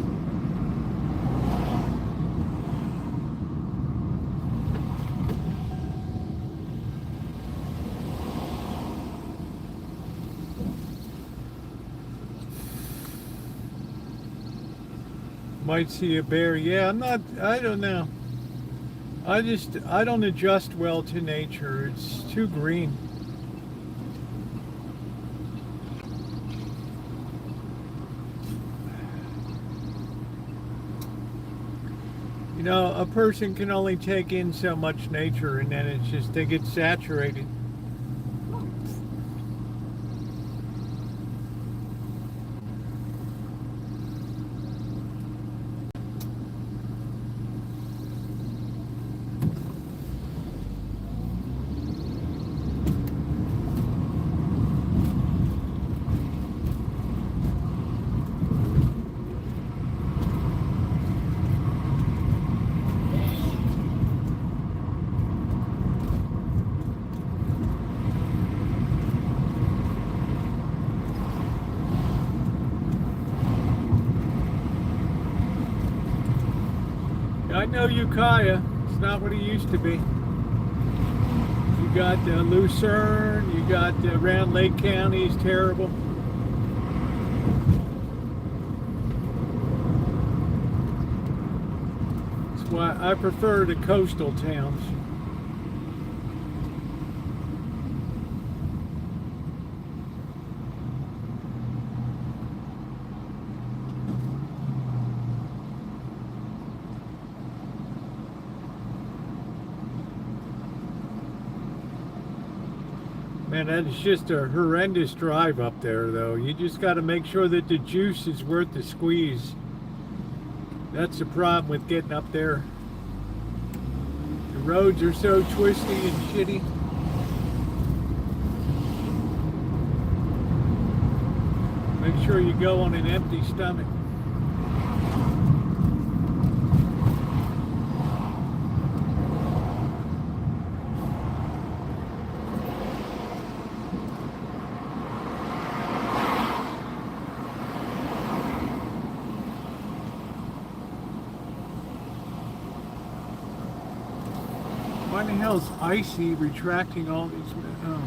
Might see a bear. Yeah, I don't know. I don't adjust well to nature. It's too green. You know, a person can only take in so much nature, and then it's just, they get saturated. I know Ukiah. It's not what it used to be. You got Lucerne, you got around Lake County is terrible. That's why I prefer the coastal towns. Man, that's just a horrendous drive up there, though. You just got to make sure that the juice is worth the squeeze. That's the problem with getting up there. The roads are so twisty and shitty. Make sure you go on an empty stomach. Why the hell is icy retracting all these? Oh.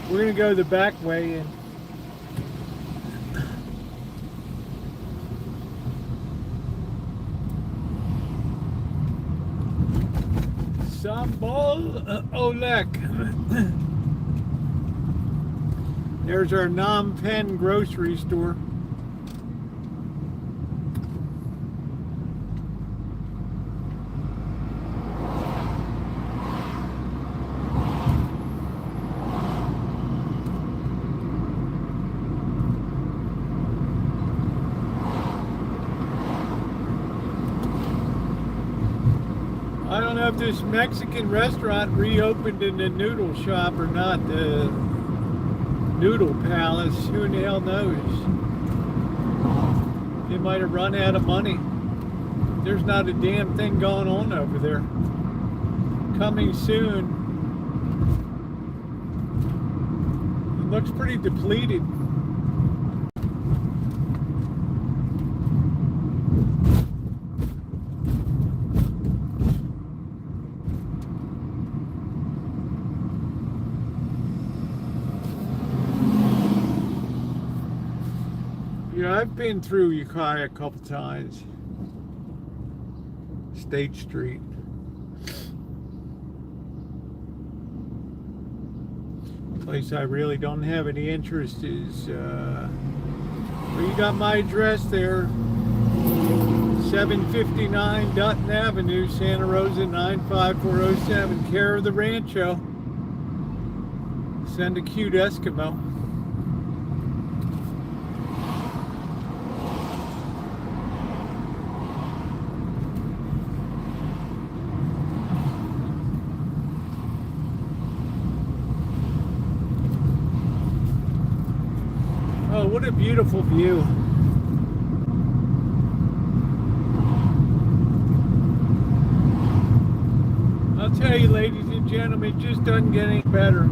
We're gonna go the back way and Sambal Olek. There's our Phnom Penh grocery store. I don't know if this Mexican restaurant reopened in the noodle shop or not, the Noodle Palace. Who in the hell knows? They might have run out of money. There's not a damn thing going on over there. Coming soon. It looks pretty depleted. Yeah, I've been through Ukiah a couple times. State Street. Place I really don't have any interest is, well, you got my address there. 759 Dutton Avenue, Santa Rosa 95407, care of the Rancho. Send a cute Eskimo. Oh, what a beautiful view. I'll tell you, ladies and gentlemen, it just doesn't get any better.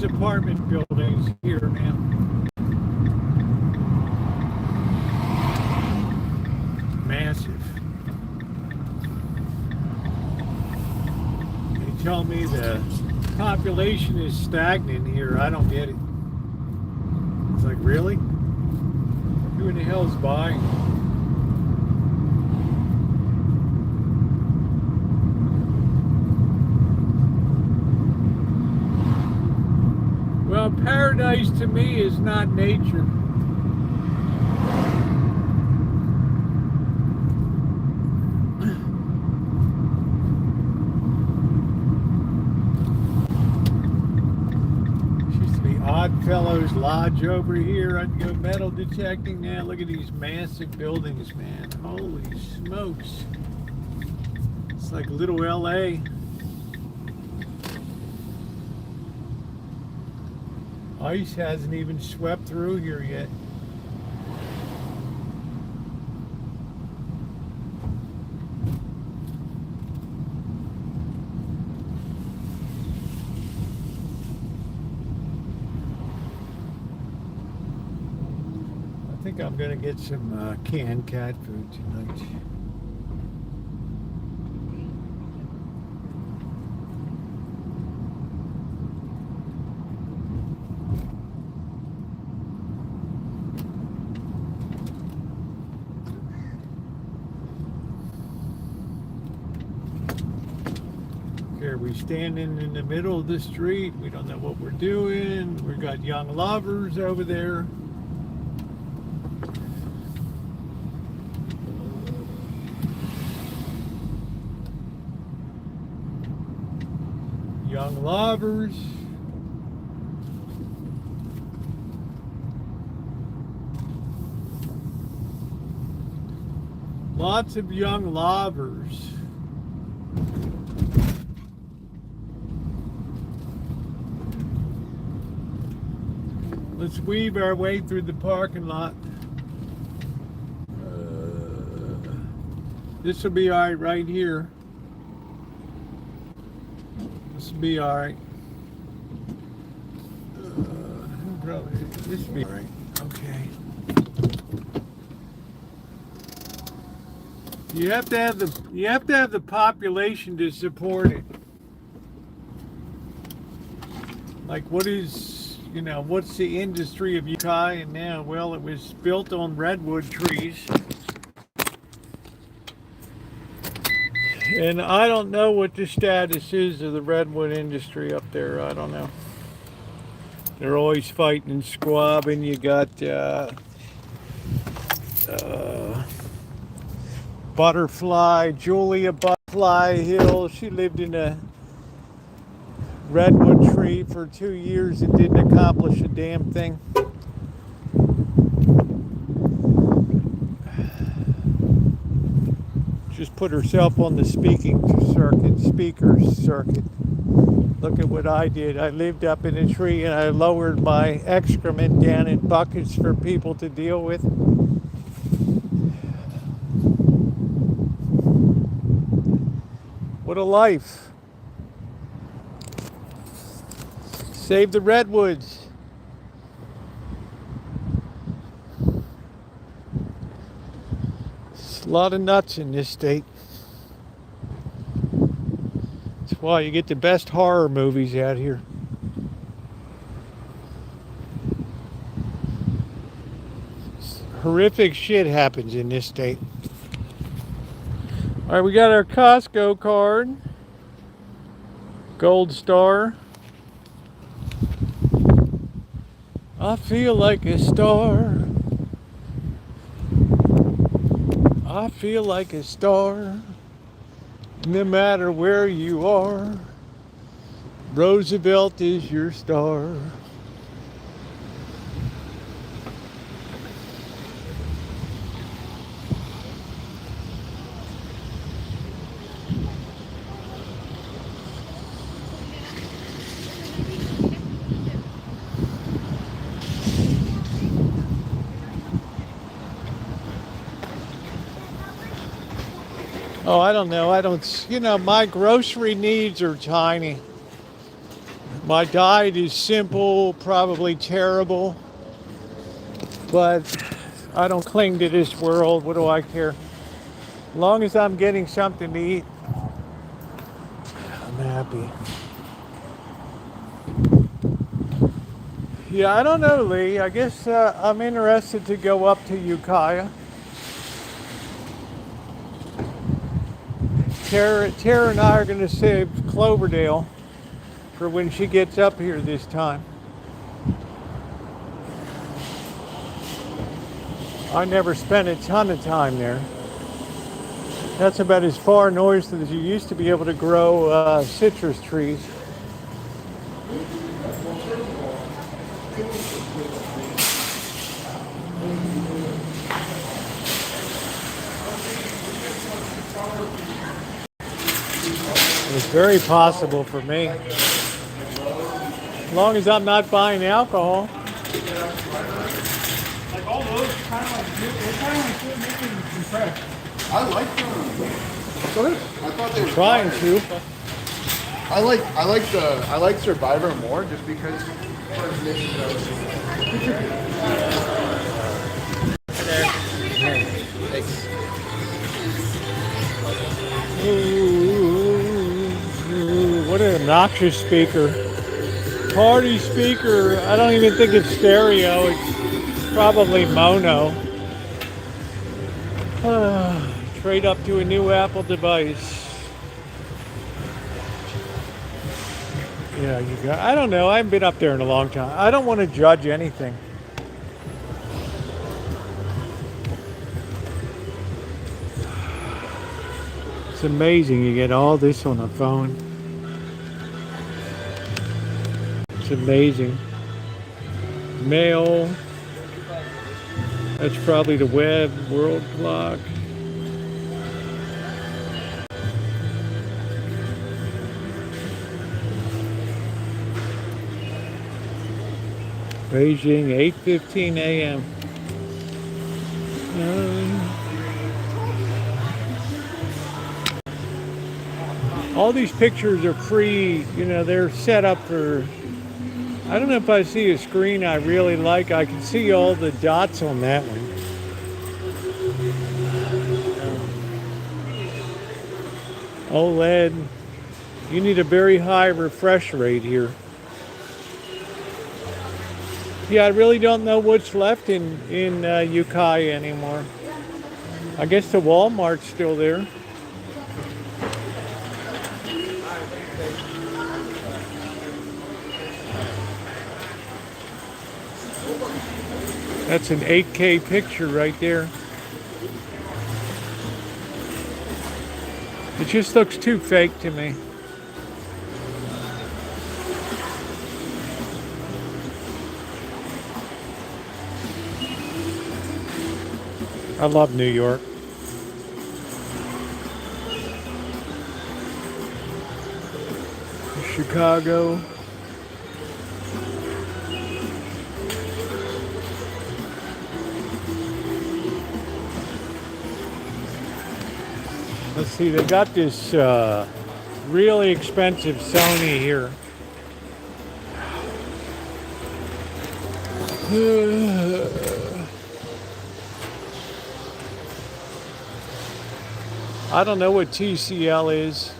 Apartment buildings here now. Massive. They tell me the population is stagnant here. I don't get it. It's like, really? Who in the hell's buying? Well, paradise to me is not nature. Used to be Oddfellows Lodge over here. I'd go metal detecting now. Look at these massive buildings, man. Holy smokes. It's like little LA. Ice hasn't even swept through here yet. I think I'm gonna get some canned cat food tonight. We standing in the middle of the street. We don't know what we're doing. We got young lovers over there. Young lovers. Lots of young lovers. Let's weave our way through the parking lot. This will be all right here. This will be all right. Probably this will be all right. Okay. You have to have the population to support it. Like, what is? You know, what's the industry of Utah? And now, well, it was built on redwood trees. And I don't know what the status is of the redwood industry up there. I don't know. They're always fighting and squabbing. You got Julia Butterfly Hill. She lived in a redwood tree for 2 years and didn't accomplish a damn thing. Just put herself on the speakers circuit. Look at what I did. I lived up in a tree and I lowered my excrement down in buckets for people to deal with. What a life. Save the redwoods. It's a lot of nuts in this state. That's why you get the best horror movies out here. horrific shit happens in this state. All right, we got our Costco card. Gold star. I feel like a star. I feel like a star. No matter where you are, Roosevelt is your star. Oh, I don't know. My grocery needs are tiny. My diet is simple, probably terrible, but I don't cling to this world. What do I care? As long as I'm getting something to eat, I'm happy. Yeah, I don't know, Lee. I guess I'm interested to go up to Ukiah. Tara and I are going to save Cloverdale for when she gets up here this time. I never spent a ton of time there. That's about as far north as you used to be able to grow citrus trees. It's very possible for me. As long as I'm not buying alcohol. Like all those kind of like they're kind of like making fresh. I like them. What? I thought they were Trying to. I like Survivor more just because. Thanks. Ooh, what an obnoxious speaker. Party speaker. I don't even think it's stereo. It's probably mono. Trade up to a new Apple device. Yeah, I don't know. I haven't been up there in a long time. I don't want to judge anything. It's amazing you get all this on a phone. It's amazing. Mail. That's probably the web, world clock. Beijing, 8:15 a.m. All these pictures are free, they're set up for, I don't know if I see a screen I really like. I can see all the dots on that one. OLED, you need a very high refresh rate here. Yeah, I really don't know what's left in Ukiah anymore. I guess the Walmart's still there. That's an 8K picture right there. It just looks too fake to me. I love New York. Chicago. Let's see, they got this really expensive Sony here. I don't know what TCL is.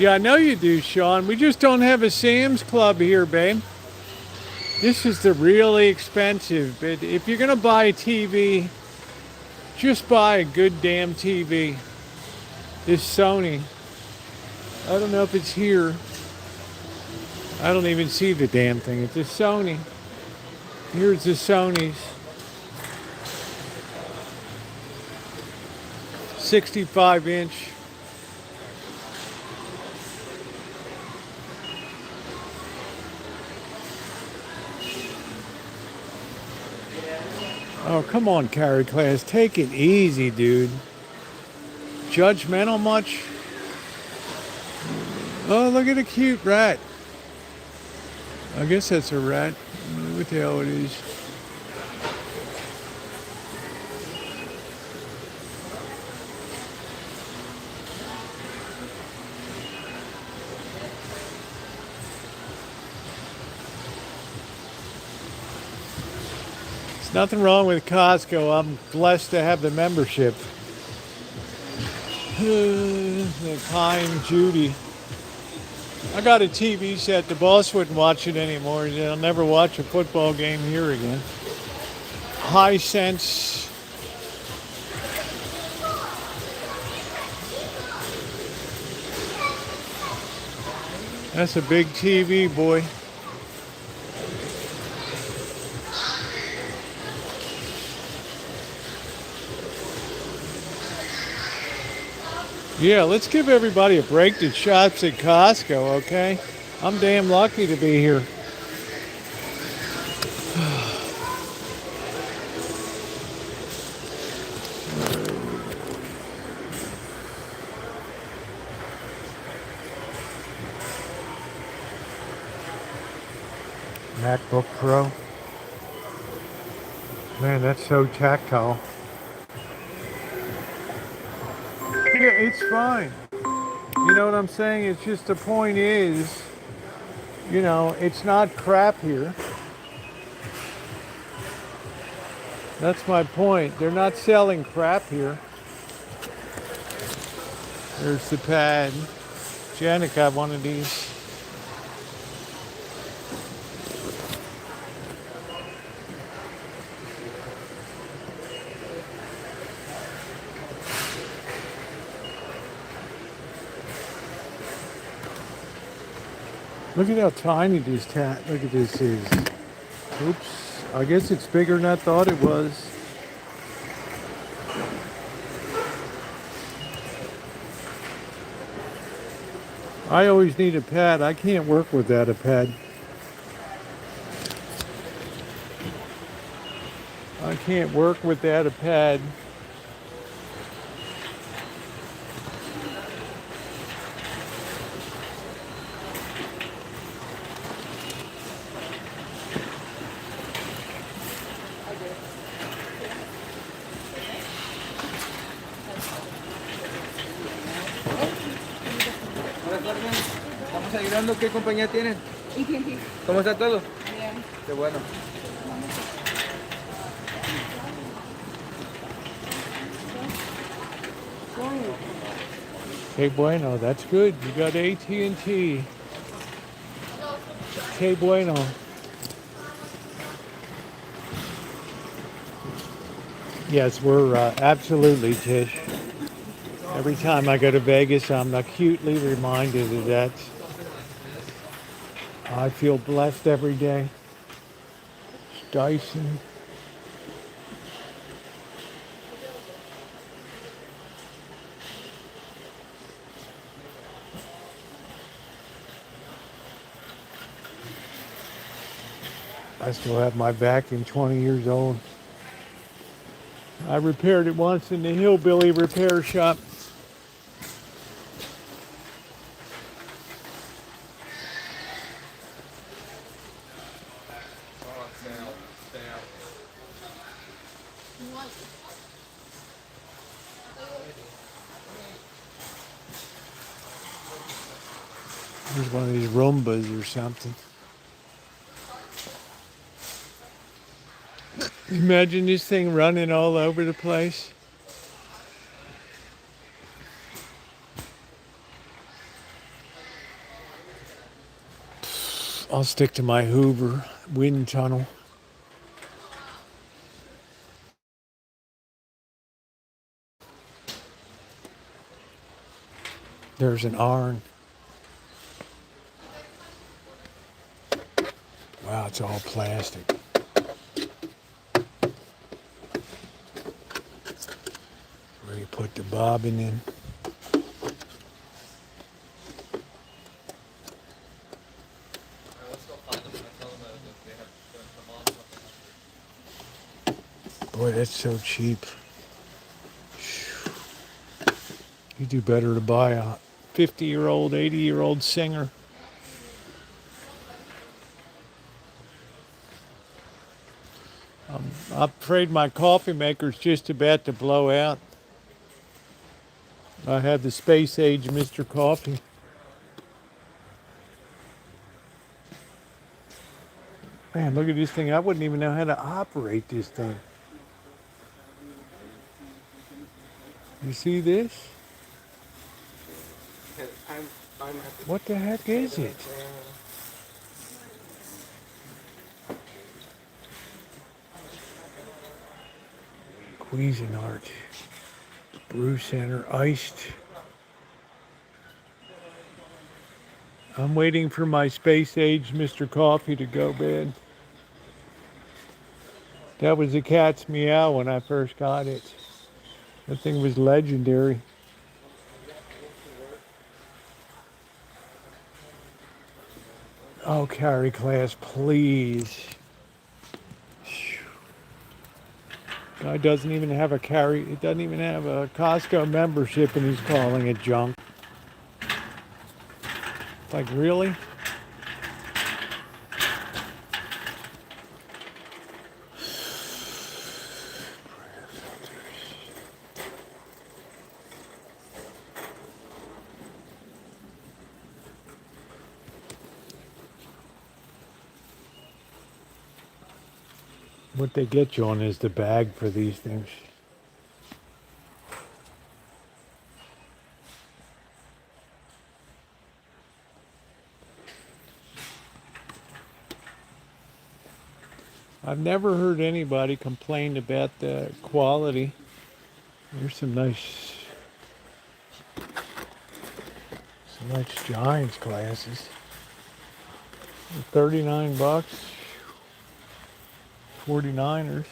Yeah, I know you do, Sean. We just don't have a Sam's Club here, babe. This is the really expensive. But if you're gonna buy a TV, just buy a good damn TV. This Sony. I don't know if it's here. I don't even see the damn thing. It's a Sony. Here's the Sony's. 65-inch. Oh, come on, Carry Class. Take it easy, dude. Judgmental much? Oh, look at a cute rat. I guess that's a rat. What the hell it is. There's nothing wrong with Costco. I'm blessed to have the membership. The kind Judy. I got a TV set. The boss wouldn't watch it anymore. I'll never watch a football game here again. High Sense. That's a big TV, boy. Yeah, let's give everybody a break that shops at Costco, okay? I'm damn lucky to be here. MacBook Pro. Man, that's so tactile. Yeah, it's fine. You know what I'm saying? It's just the point is, you know, it's not crap here. That's my point. They're not selling crap here. There's the pad. Janet got one of these. Look at how tiny this look at this is. Oops. I guess it's bigger than I thought it was. I always need a pad. I can't work without a pad. I can't work without a pad. Estamos ayudando. ¿Qué compañía tienen? ¿Cómo está todo? Bien. Qué bueno. Okay, bueno, that's good. You got AT&T. Okay, bueno. Yes, we're absolutely, Tish. Every time I go to Vegas, I'm acutely reminded of that. I feel blessed every day. Dyson. I still have my vacuum 20 years old. I repaired it once in the Hillbilly repair shop. There's one of these Roombas or something. Imagine this thing running all over the place. I'll stick to my Hoover wind tunnel. There's an iron. Wow, it's all plastic. Where you put the bobbin in. Boy, that's so cheap. You do better to buy a 50-year-old, 80-year-old Singer. I'm afraid my coffee maker's just about to blow out. I have the space age Mr. Coffee. Man, look at this thing. I wouldn't even know how to operate this thing. You see this? What the heck is it? Cuisinart. Brew Center iced. I'm waiting for my space age Mr. Coffee to go bad. That was the cat's meow when I first got it. That thing was legendary. Oh, carry class, please. Guy doesn't even have a carry. It doesn't even have a Costco membership, and he's calling it junk. Like, really? What they get you on is the bag for these things. I've never heard anybody complain about the quality. There's some nice Giants glasses. 39 bucks. 49ers.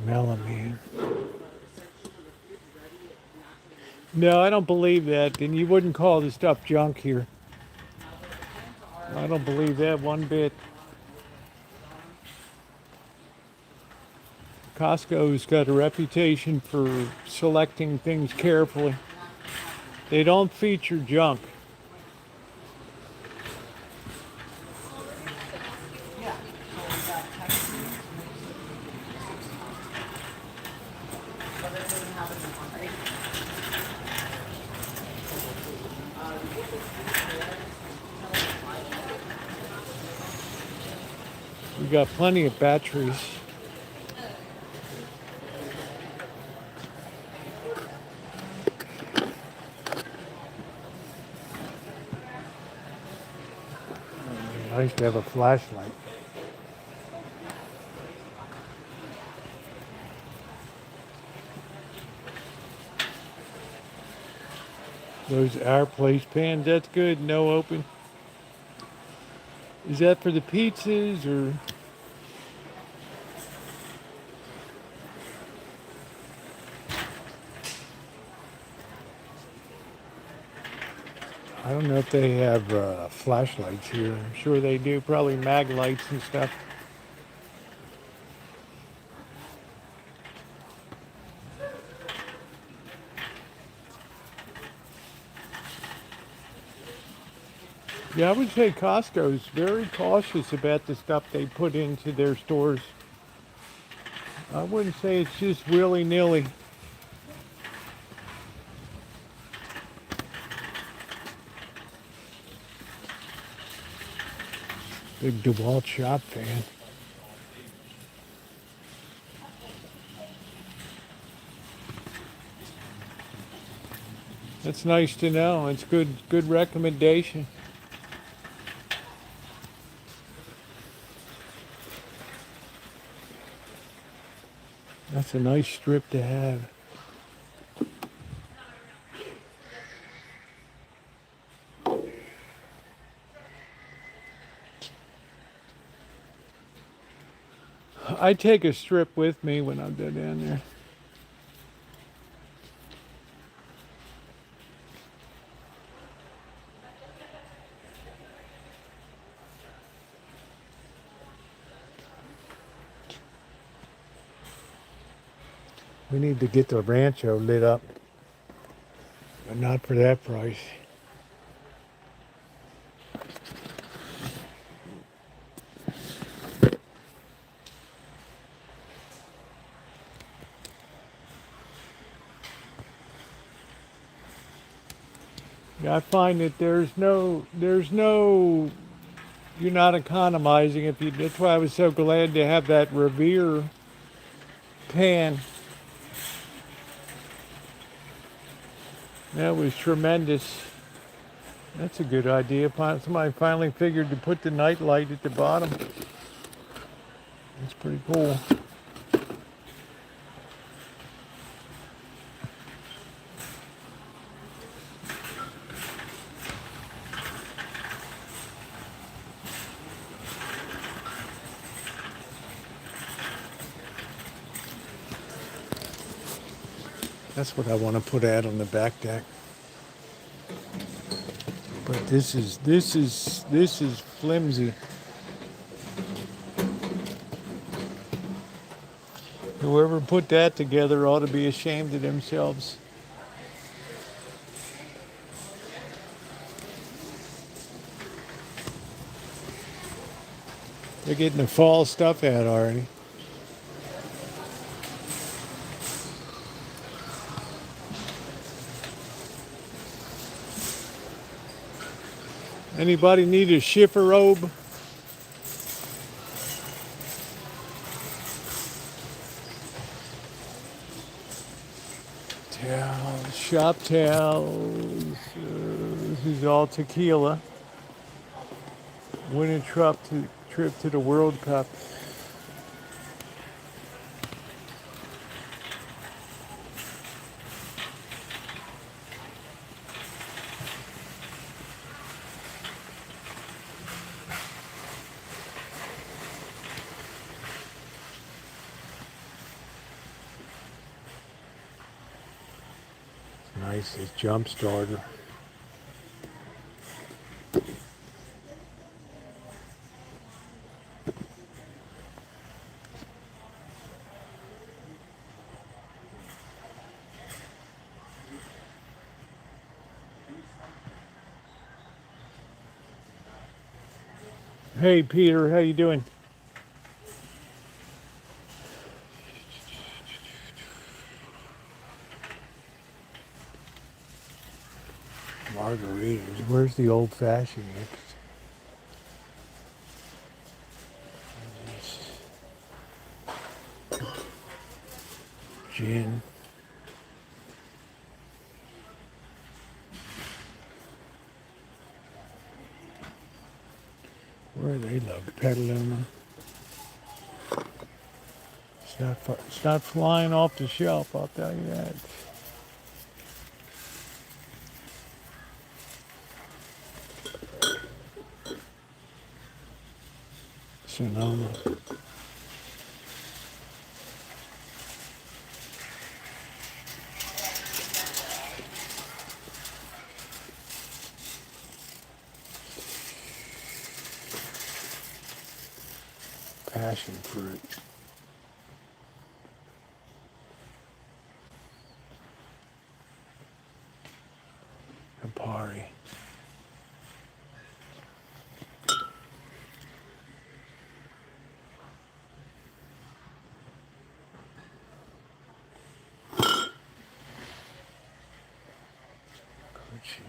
Melamine. No, I don't believe that. Then you wouldn't call the stuff junk here. I don't believe that one bit. Costco's got a reputation for selecting things carefully. They don't feature junk. We got plenty of batteries. Nice to have a flashlight. Those our place pans, that's good, no open. Is that for the pizzas or? I don't know if they have flashlights here. I'm sure they do, probably mag lights and stuff. Yeah, I would say Costco's very cautious about the stuff they put into their stores. I wouldn't say it's just willy-nilly. Big DeWalt shop fan. That's nice to know. It's good recommendation. That's a nice strip to have. I take a strip with me when I'm down there. We need to get the Rancho lit up, but not for that price. Yeah, I find that there's no, you're not economizing if you, that's why I was so glad to have that Revere pan. That was tremendous. That's a good idea. Somebody finally figured to put the night light at the bottom. That's pretty cool. That's what I want to put out on the back deck. But this is flimsy. Whoever put that together ought to be ashamed of themselves. They're getting the fall stuff out already. Anybody need a shiffer robe? Towels, shop towels. This is all tequila. Winter trip to the World Cup. Nice, this jump starter. Hey Peter, how you doing? Margaritas. Where's the old fashioned mix? Gin. Where are they located? Petaluma. It's not flying off the shelf, I'll tell you that. Sonoma. Passion fruit. Campari. Gucci.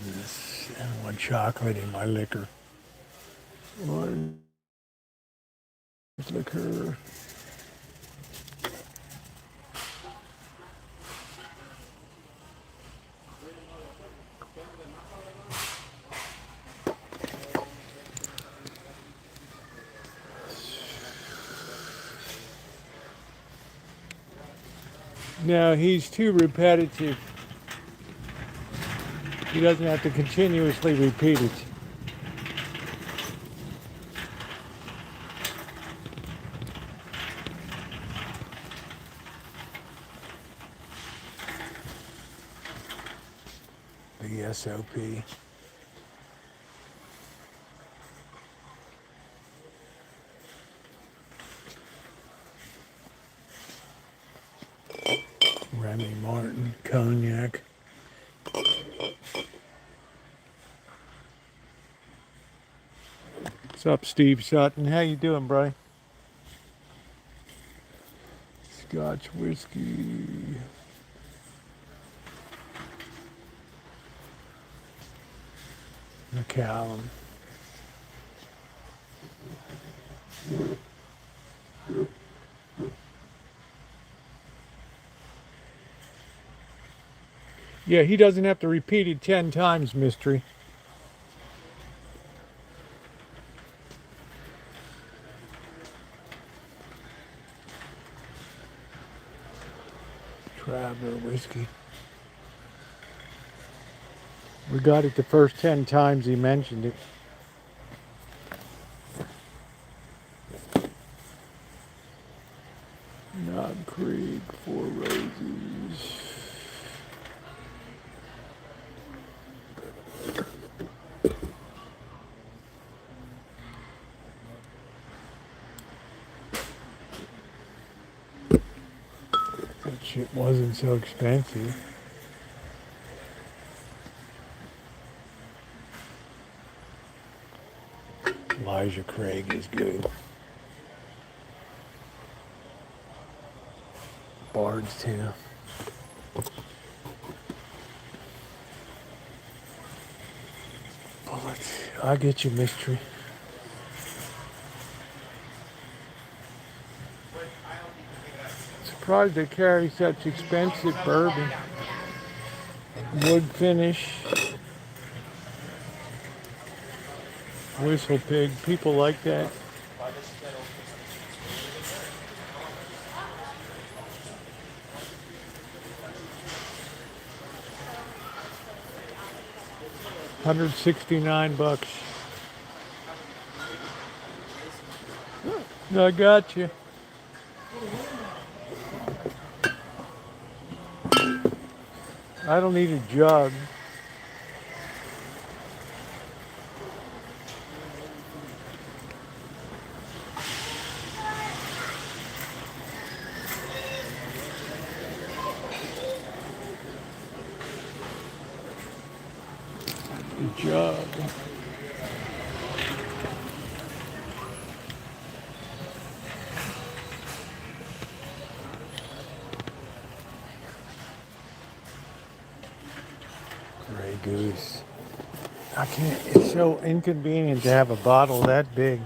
This, and one chocolate in my liquor. One liquor. No, he's too repetitive. He doesn't have to continuously repeat it. The SOP. Remy Martin, cognac. What's up, Steve Sutton? How you doing, bro? Scotch whiskey. McCallum. Yeah, he doesn't have to repeat it 10 times, Mystery. Traveler whiskey. We got it the first 10 times he mentioned it. Knob Creek, Four Roses. That shit wasn't so expensive. Elijah Craig is good. Bardstown. Bullets. I get you, Mystery. Surprised they carry such expensive bourbon. Wood finish. Whistle pig. People like that. $169. I got you. I don't need a jug. Jug. Grey Goose. I can't, it's so inconvenient to have a bottle that big.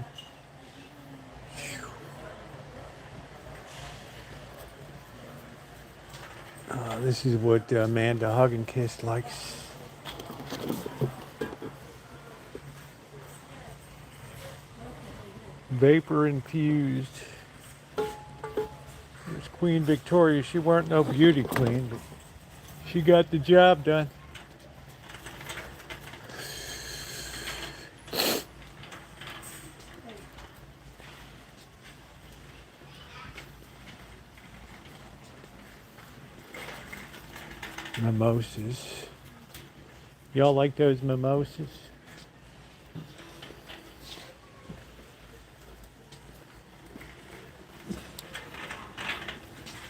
This is what Amanda Hug and Kiss likes. Vapor infused. There's Queen Victoria. She weren't no beauty queen, but she got the job done. Mimosas. Y'all like those mimosas?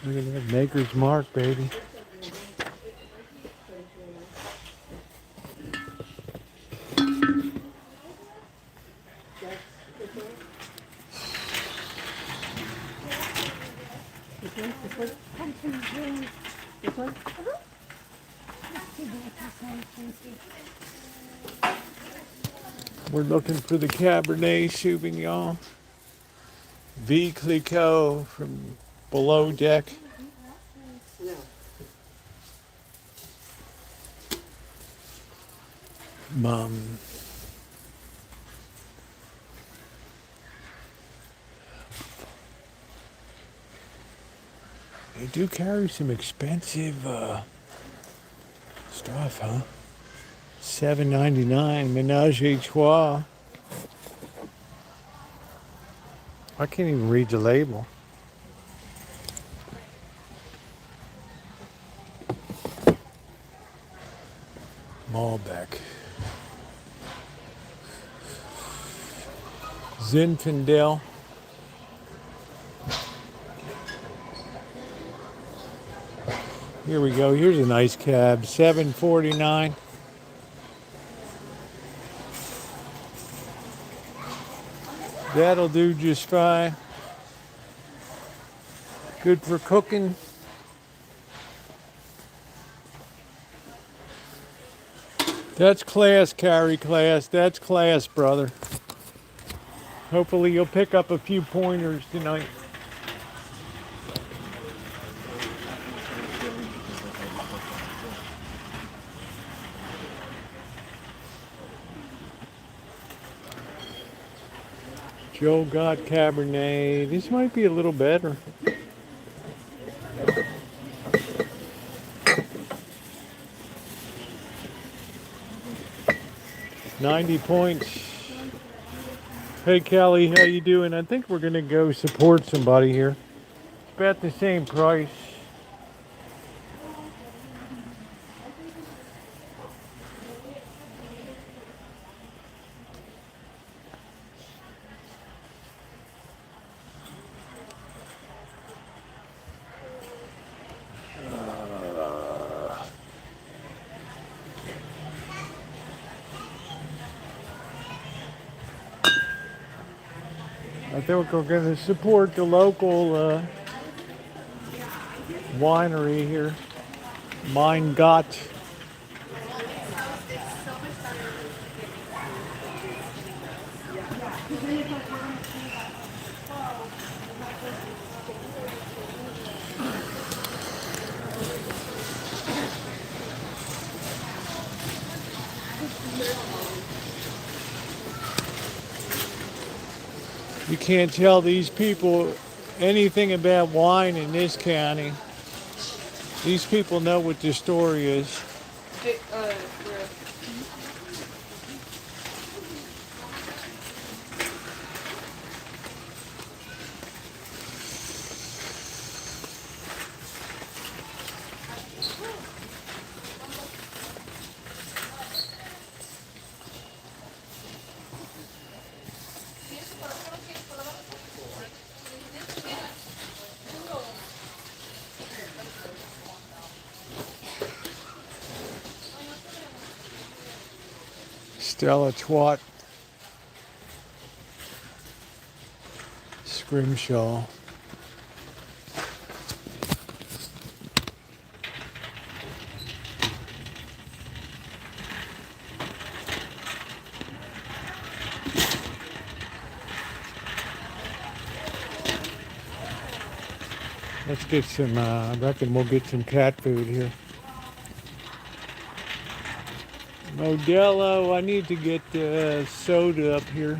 Look at that Maker's Mark, baby. We're looking for the Cabernet Sauvignon. V. Clicquot from below deck. They do carry some expensive stuff, huh? $7.99 Ménage à Trois. I can't even read the label. Malbec. Zinfandel. Here we go. Here's a nice cab. $7.49. That'll do just fine. Good for cooking. That's class, Carrie, class. That's class, brother. Hopefully you'll pick up a few pointers tonight. Joe got Cabernet. This might be a little better. $90 points. Hey Kelly, how you doing? I think we're gonna go support somebody here. It's about the same price. I think we're going to support the local winery here, Mein Gott. You can't tell these people anything about wine in this county. These people know what the story is. Stella Twat, Scrimshaw. Let's get some, I reckon we'll get some cat food here. Modelo, I need to get soda up here.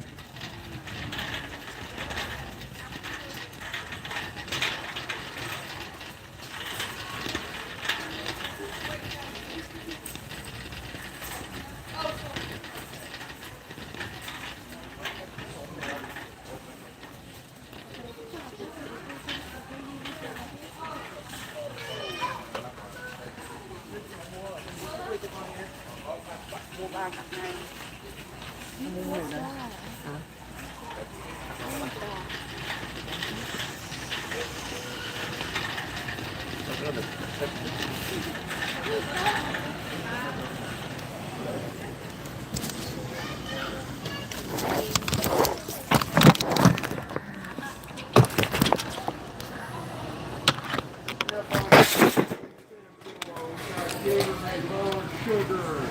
sugar.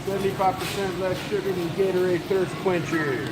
75% less sugar than Gatorade thirst quencher.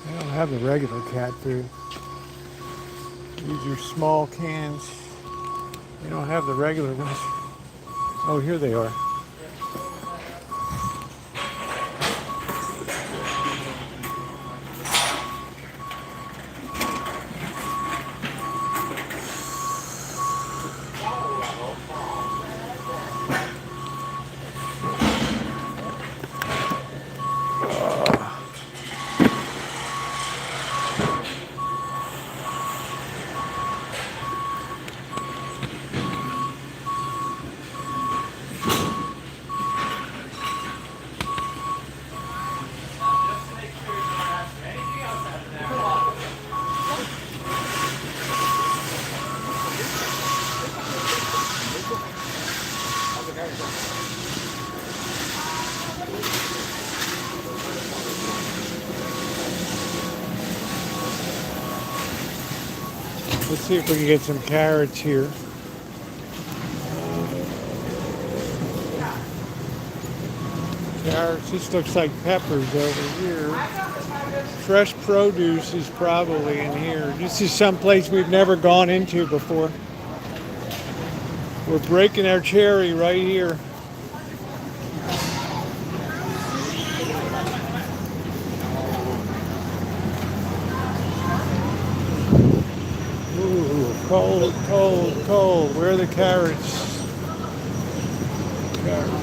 They don't have the regular cat food. These are small cans. They don't have the regular ones. Oh, here they are. Let's see if we can get some carrots here. Carrots, this looks like peppers over here. Fresh produce is probably in here. This is someplace we've never gone into before. We're breaking our cherry right here. Ooh, cold, cold, cold. Where are the carrots? Carrots.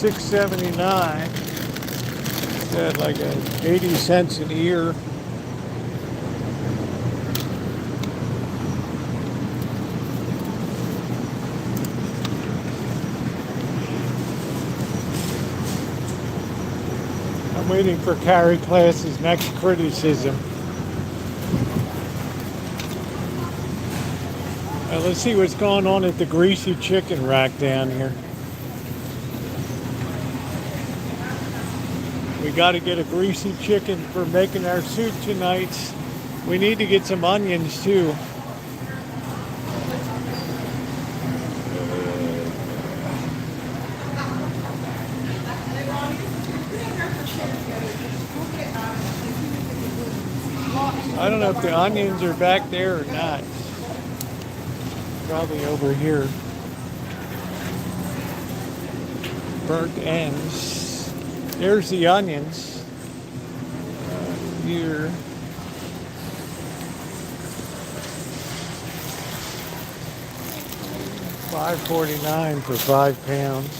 $6.79. Said like 80 cents an ear. I'm waiting for Carrie Class's next criticism. Let's see what's going on at the greasy chicken rack down here. We got to get a greasy chicken for making our soup tonight. We need to get some onions too. I don't know if the onions are back there or not. Probably over here. Burnt ends. There's the onions. Here. $5.49 for 5 pounds.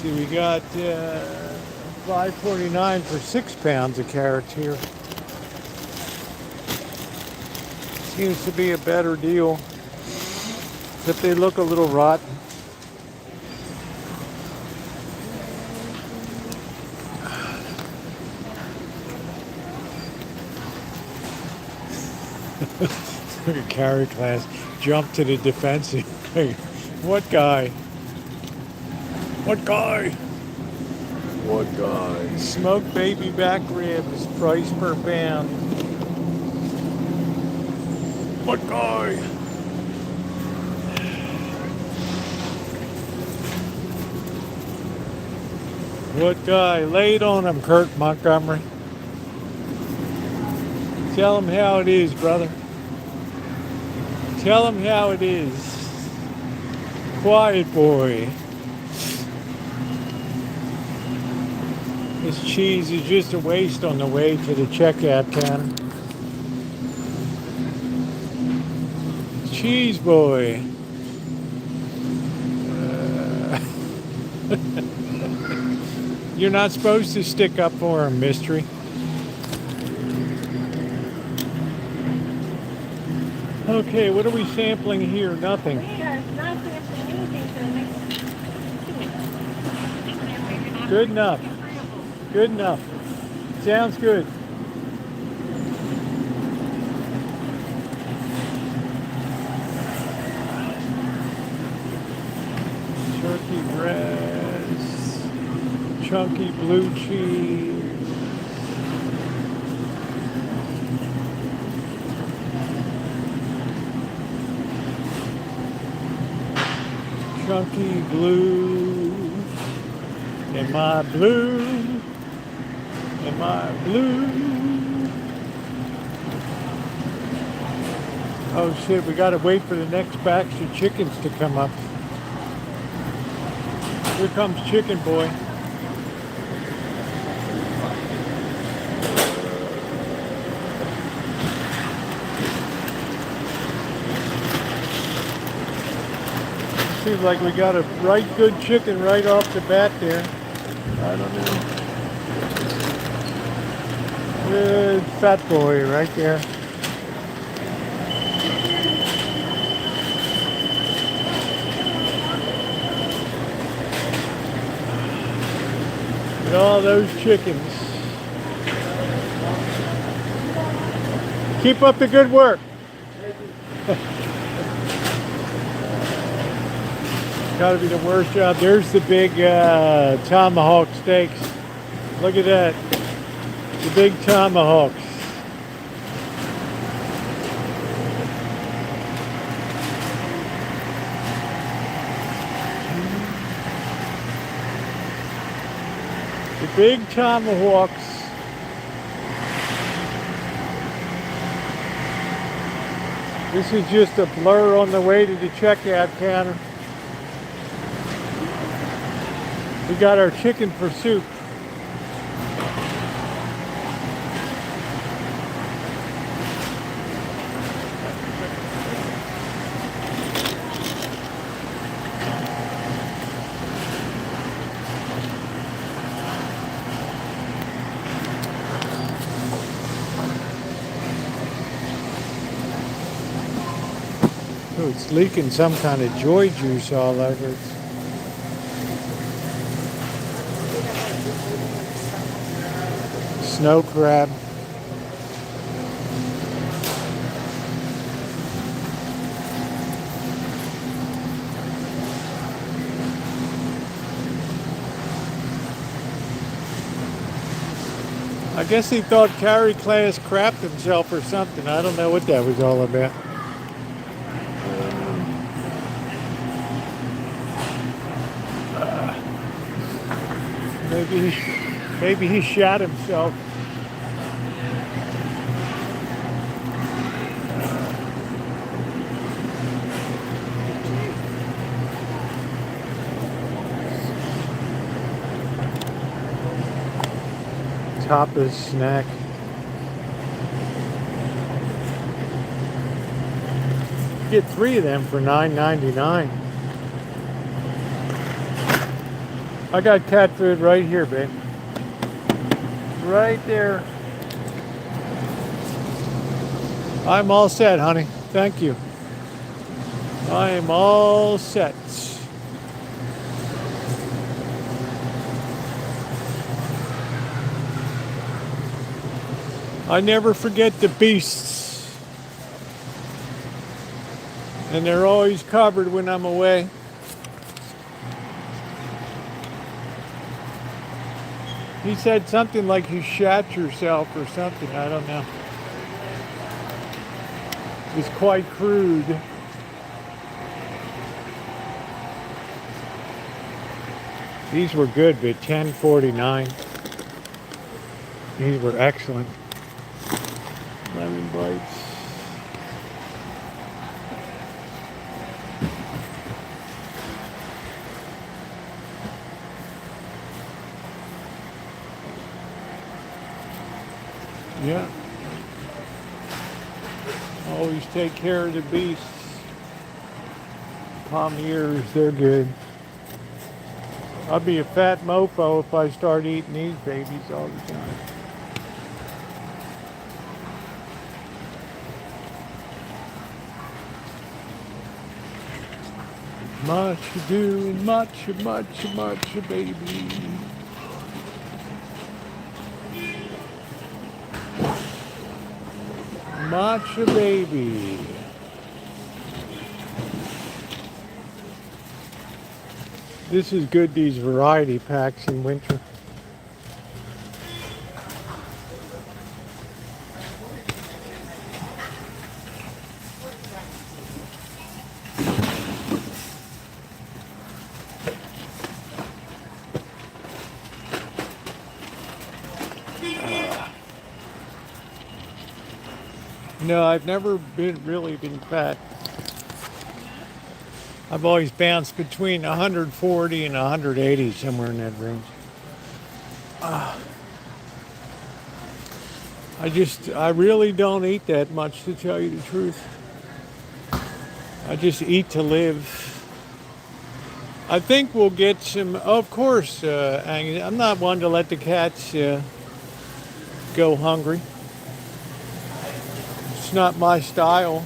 see, we got $5.49 for 6 pounds of carrots here. Seems to be a better deal, but they look a little rotten. Look at carrot class jump to the defensive. What guy? What guy? What guy? Smoked baby back ribs, price per pound. What guy? What guy? Lay it on him, Kurt Montgomery. Tell him how it is, brother. Tell him how it is. Quiet boy. This cheese is just a waste on the way to the checkout counter. Cheese boy. You're not supposed to stick up for him, mystery. Okay, what are we sampling here? Nothing. We are not sampling anything for the next 2 weeks. Good enough. Good enough. Sounds good. Turkey breast, chunky blue cheese. Chunky blue. Am I blue? Am I blue? Oh shit, we gotta wait for the next batch of chickens to come up. Here comes Chicken Boy. Seems like we got a right good chicken right off the bat there. I don't know. Good fat boy right there. Look at all those chickens. Keep up the good work. Gotta be the worst job. There's the big tomahawk steaks. Look at that. The big tomahawks. The big tomahawks. This is just a blur on the way to the checkout counter. We got our chicken for soup. Oh, it's leaking some kind of joy juice all over it. Snow crab. I guess he thought Carrie Class crapped himself or something. I don't know what that was all about. Maybe he shot himself. Tapas snack. Get 3 of them for $9.99. I got cat food right here, babe. Right there. I'm all set, honey. Thank you. I am all set. I never forget the beasts. And they're always covered when I'm away. He said something like you shat yourself or something. I don't know. It's quite crude. These were good, but $10.49. These were excellent. Lemon bites. Yeah. Always take care of the beasts. Palmiers, they're good. I'd be a fat mofo if I start eating these babies all the time. Much ado and much, baby. Matcha baby. This is good, these variety packs in winter. No, I've never really been fat. I've always bounced between 140 and 180, somewhere in that range. I really don't eat that much, to tell you the truth. I just eat to live. I think we'll get some, of course, Angus, I'm not one to let the cats go hungry. It's not my style.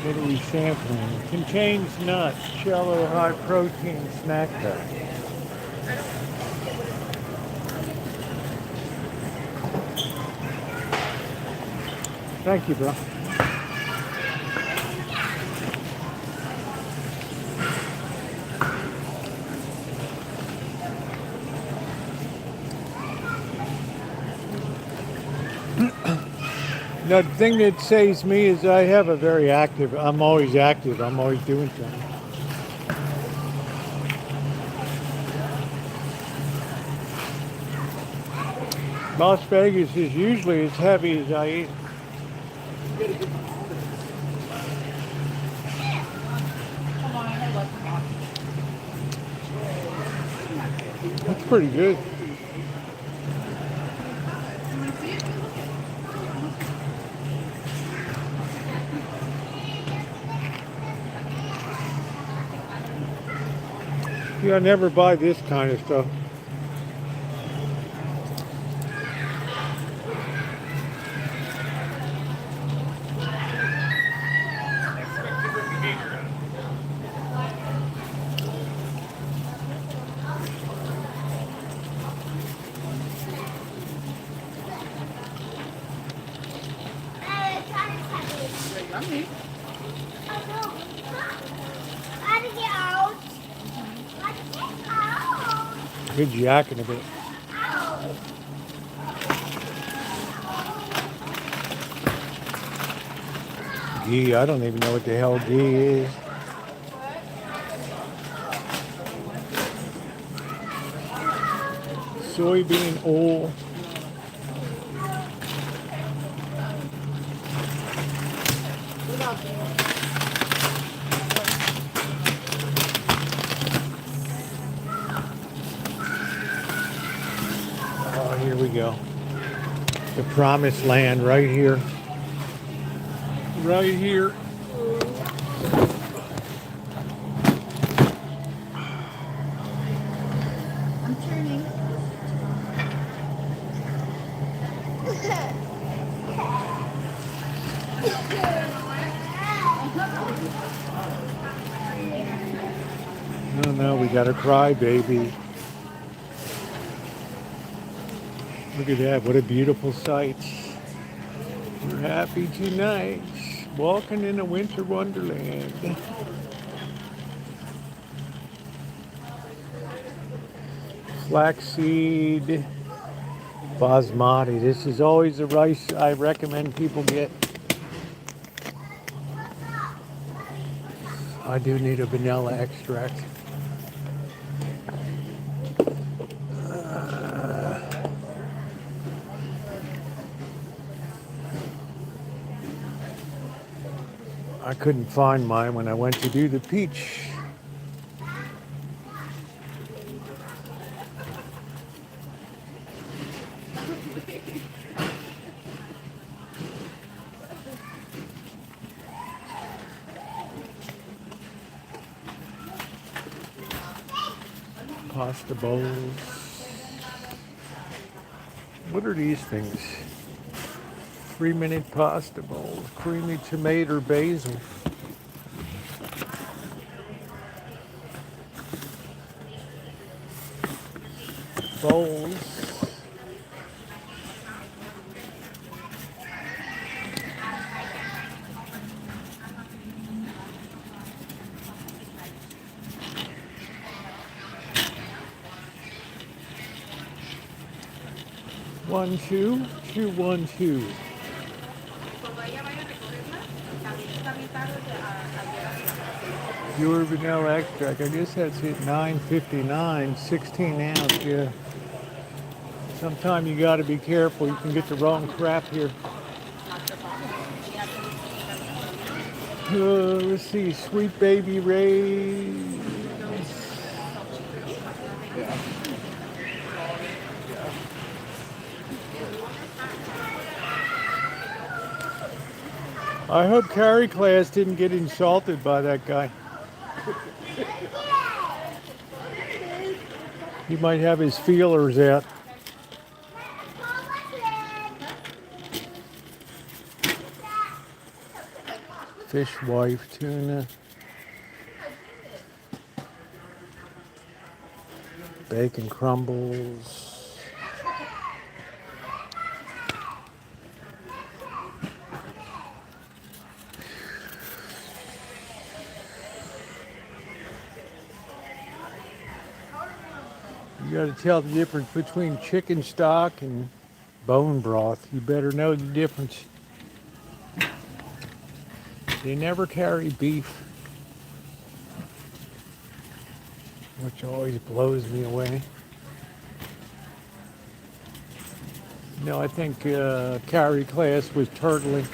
What are we sampling? Contains nuts, Cello high protein snack pack. Thank you, bro. No, the thing that saves me is I have a very active, I'm always active, I'm always doing something. Las Vegas is usually as heavy as I eat. That's pretty good. Yeah, I never buy this kind of stuff. Good yakking a bit. ghee. I don't even know what the hell ghee is. Soybean oil. Oh, here we go. The promised land right here. Right here. I'm turning. Oh no, we got a cry baby. Look at that, what a beautiful sight. We're happy tonight, walking in a winter wonderland. Flaxseed, basmati. This is always the rice I recommend people get. I do need a vanilla extract. I couldn't find mine when I went to do the peach. Pasta bowls. What are these things? 3-minute pasta bowl, creamy tomato basil. Bowls. One, two, 212. Pure vanilla extract. I guess that's it. 9.59, 16 ounce. Yeah. Sometimes you got to be careful. You can get the wrong crap here. Let's see. Sweet Baby Ray's. I hope Carrie class didn't get insulted by that guy. He might have his feelers out. Fish wife tuna. Bacon crumbles. You got to tell the difference between chicken stock and bone broth. You better know the difference. They never carry beef, which always blows me away. No, I think carry class was turtling.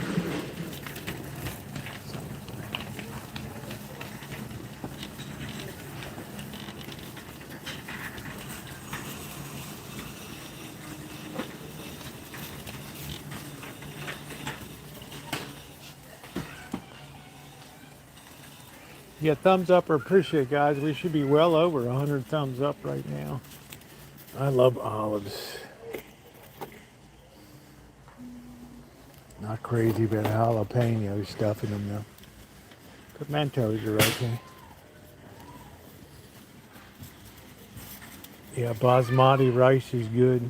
Yeah, thumbs up or appreciate, guys. We should be well over 100 thumbs up right now. I love olives. Not crazy about jalapeno stuff in them though. Pimentos are okay. Yeah, basmati rice is good.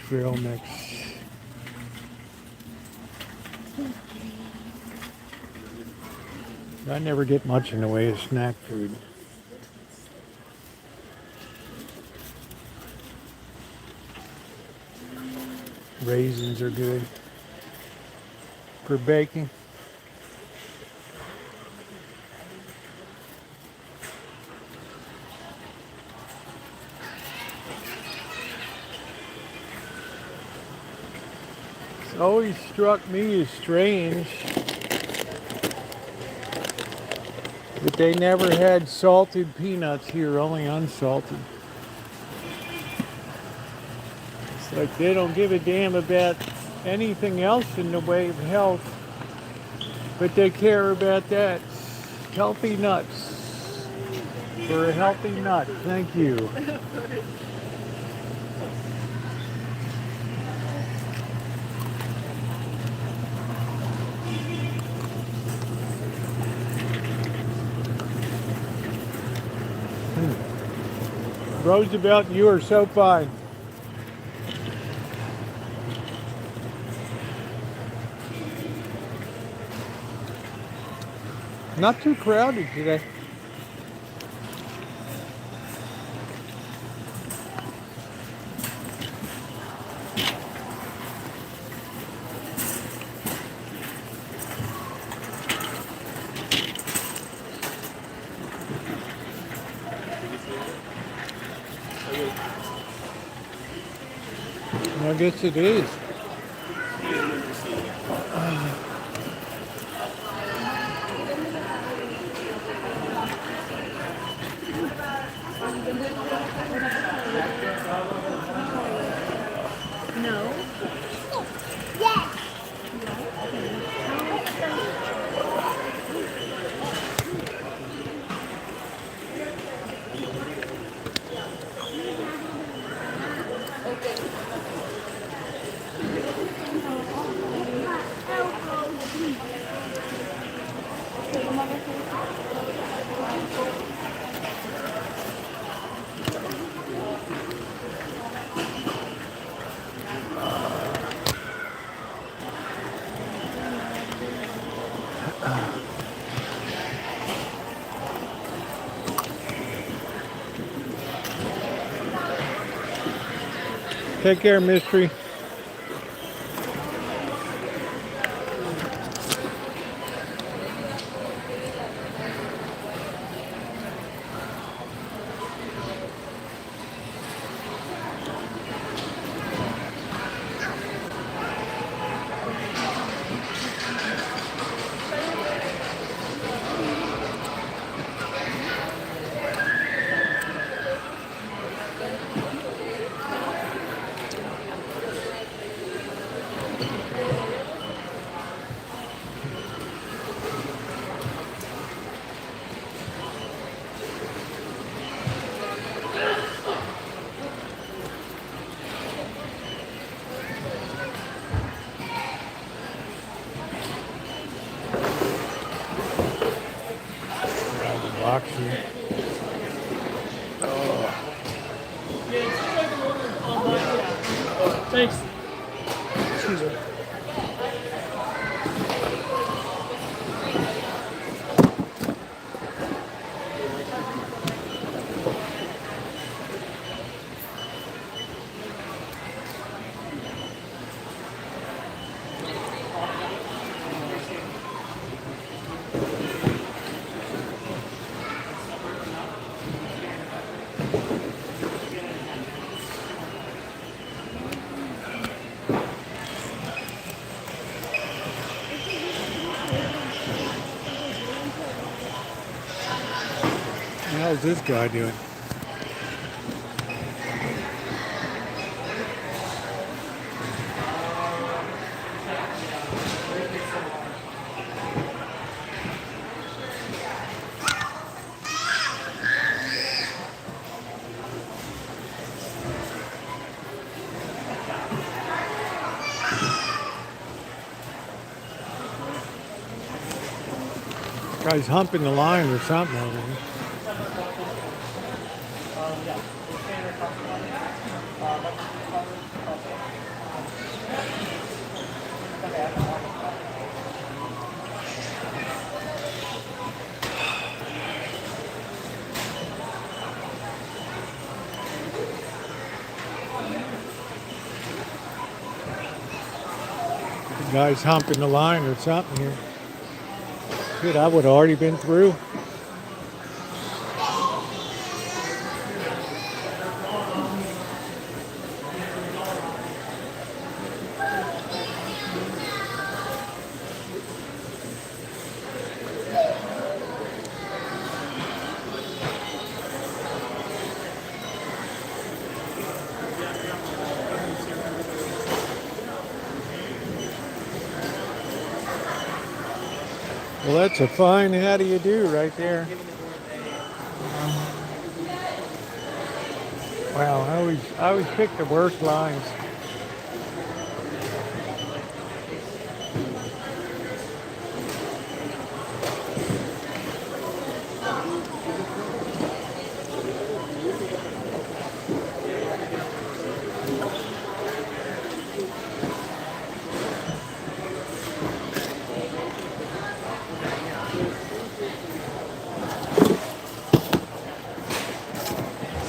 Trail mix. I never get much in the way of snack food. Raisins are good for baking. It's always struck me as strange that they never had salted peanuts here, only unsalted. It's like they don't give a damn about anything else in the way of health, but they care about that. Healthy nuts. For a healthy nut. Thank you. Roosevelt, you are so fine. Not too crowded today. I guess it is. No. Yes. Take care, Mystery. Boxing. Thanks. Excuse me. How's this guy doing? Guy's humping the line or something over here. Guys humping the line or something here. Shit, I would have already been through. Well, that's a fine how do you do right there. Wow, I always pick the worst lines.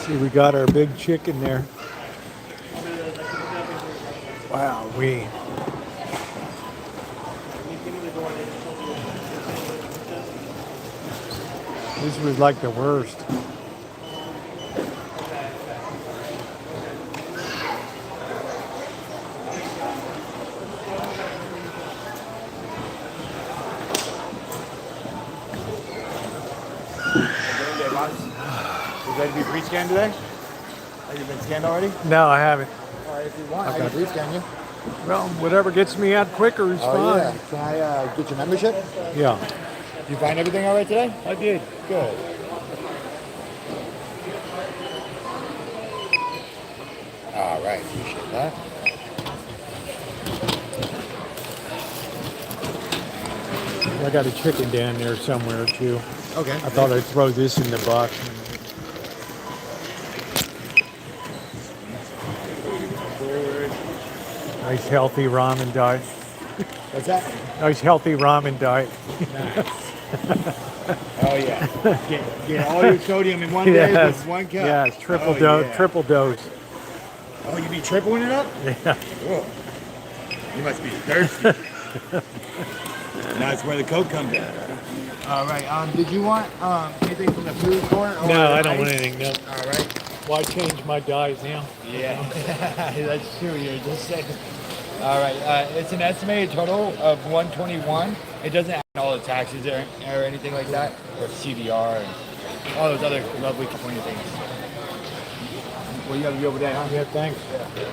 See, we got our big chicken there. Wow, this was like the worst. You ready to be pre-scanned today? Have you been scanned already? No, I haven't. All right, if you want, I can pre-scan you. Well, whatever gets me out quicker is fine. Yeah. Can I get your membership? Yeah, You find everything all right today? I did. Good. All right, appreciate that. I got a chicken down there somewhere too. Okay. I thought I'd throw this in the box. Nice healthy ramen diet. What's that? Nice healthy ramen diet. Oh yeah. Get all your sodium in one day with one cup. Yes, triple Oh, dose. yeah. Triple dose. Oh, you be tripling it up? Yeah. Cool. You must be thirsty. That's where the Coke comes in. All right. Did you want anything from the food court? Or No, I don't ice? want anything. No. All right. Why change my diet now? Yeah, that's true. You're just saying. All right. It's an estimated total of 121. It doesn't add all the taxes or anything like that, or CDR and all those other lovely California things. Well, you have to go over there, huh? Yeah, thanks.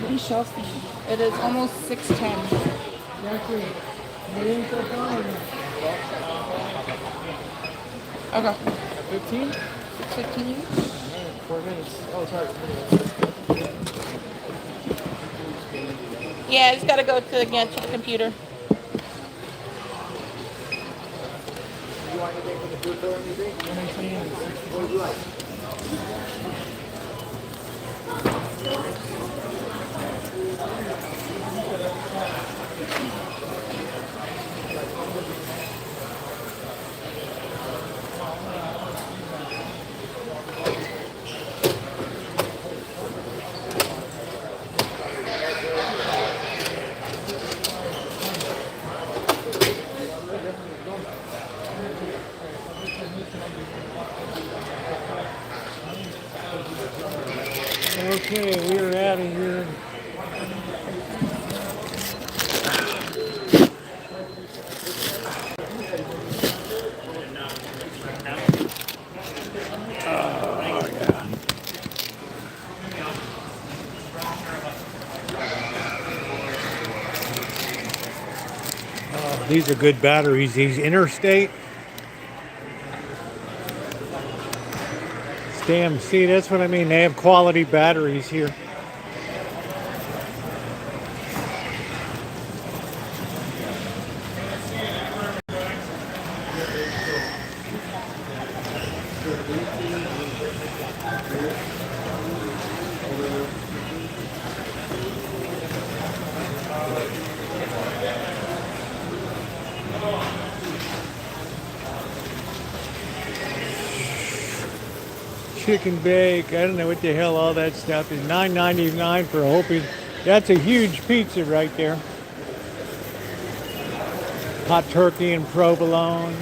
We shall see. It is almost 6:10. Okay. 15? 6:15. 4 minutes. Oh, sorry. Yeah, I just gotta go to again to the computer. You want anything from the food court? Anything? What would you like? Okay, we're out of here. These are good batteries. These Interstate. Damn, see, that's what I mean. They have quality batteries here. Chicken bake, I don't know what the hell all that stuff is. $9.99 for a whole piece. That's a huge pizza right there. Hot turkey and provolone.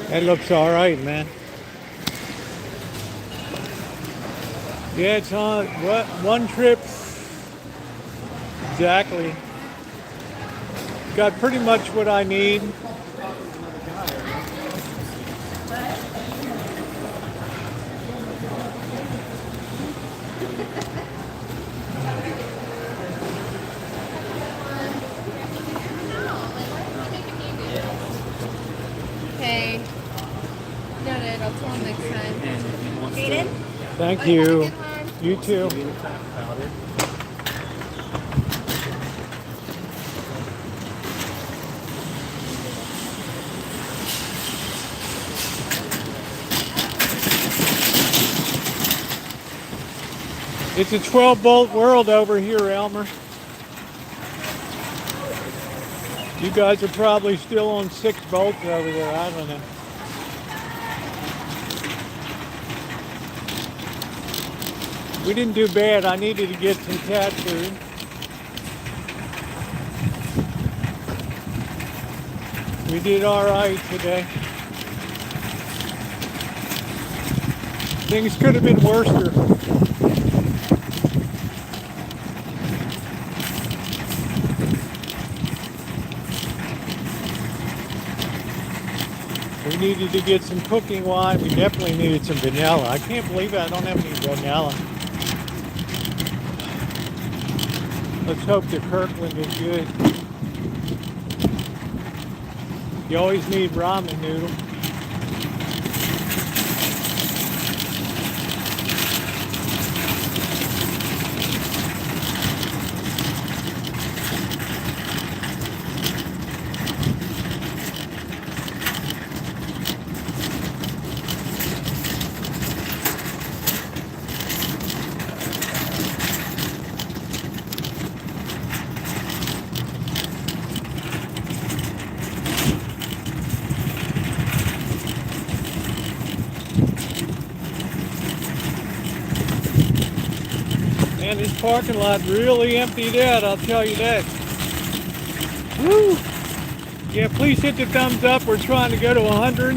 That looks all right, man. Yeah, it's on what one trip exactly. Got pretty much what I need. Okay. Got it. I'll tell him next time. Jaden? Thank you. Have a good one. You too. It's a 12-bolt world over here, Elmer. You guys are probably still on 6 bolts over there. I don't know. We didn't do bad. I needed to get some cat food. We did all right today. Things could have been worse. We needed to get some cooking wine. We definitely needed some vanilla. I can't believe I don't have any vanilla. Let's hope the Kirkland is good. You always need ramen noodle. Man, this parking lot really emptied out, I'll tell you that. Woo! Yeah, please hit the thumbs up. We're trying to go to 100.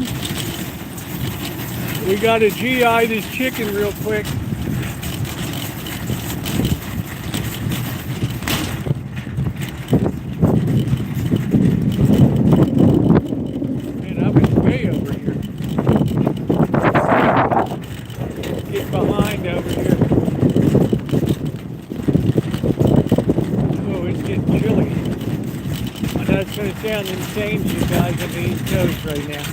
We got to GI this chicken real quick. Man, I was way over here. Get behind over here. Getting chilly. I know it's going to sound insane to you guys on the East Coast right now.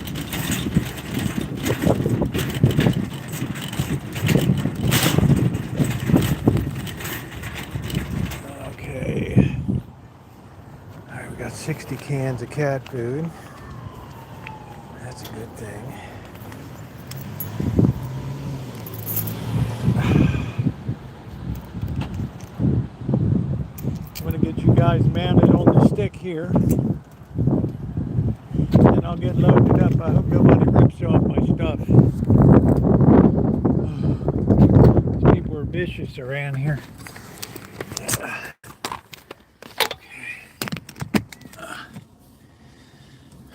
Okay. Alright, we got 60 cans of cat food. That's a good thing. Get you guys mounted on the stick here, and I'll get loaded up. I hope nobody rips off my stuff. These people are vicious around here.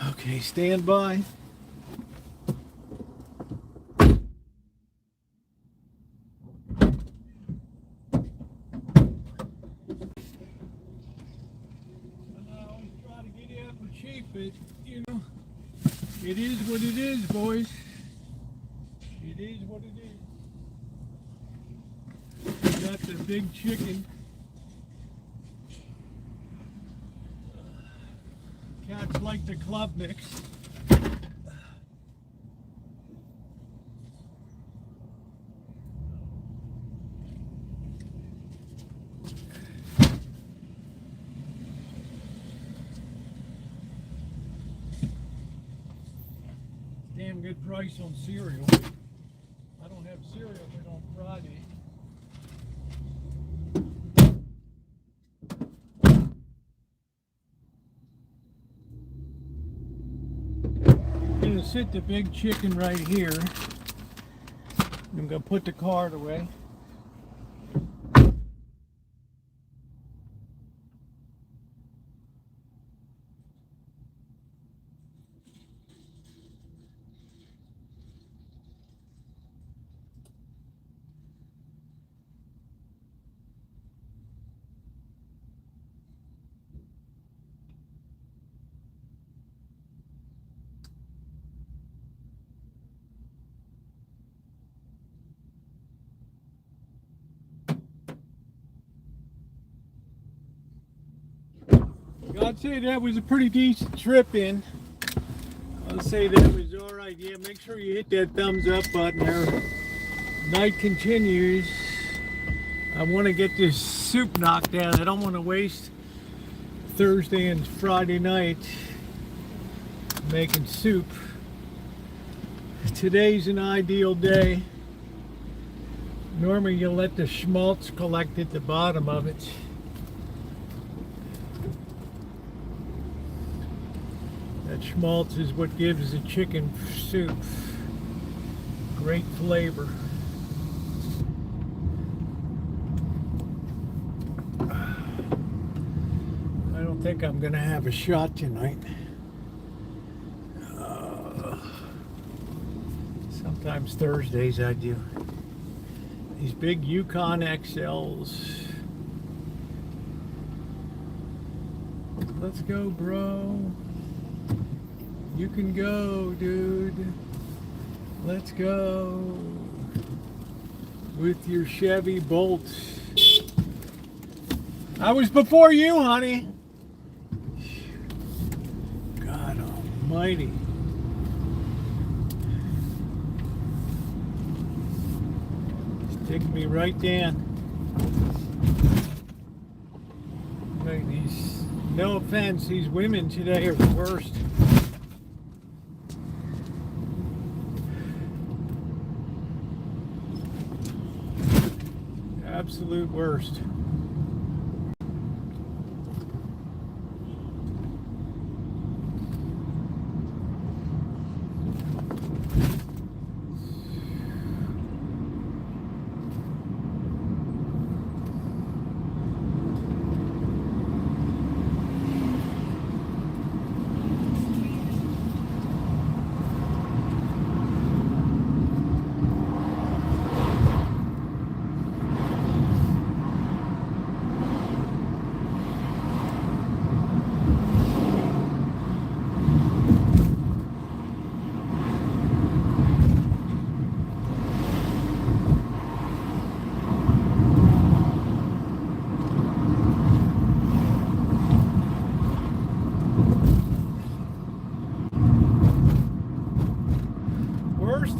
Okay, stand by. But, you know, it is what it is, boys. It is what it is. We got the big chicken. Cats like the club mix. Damn good price on cereal. I don't have cereal but on Friday. I'm gonna sit the big chicken right here. I'm gonna put the card away. I'd say that was a pretty decent trip in. I'll say that was all right. Yeah, make sure you hit that thumbs up button there. Night continues. I want to get this soup knocked down. I don't want to waste Thursday and Friday night making soup. Today's an ideal day. Normally you'll let the schmaltz collect at the bottom of it. That schmaltz is what gives the chicken soup great flavor. I don't think I'm gonna have a shot tonight. Sometimes Thursdays I do. These big Yukon XLs. Let's go, bro. You can go, dude. Let's go. With your Chevy Bolt. I was before you, honey. God almighty. Take me right down. Like these, no offense, these women today are the worst. Absolute worst.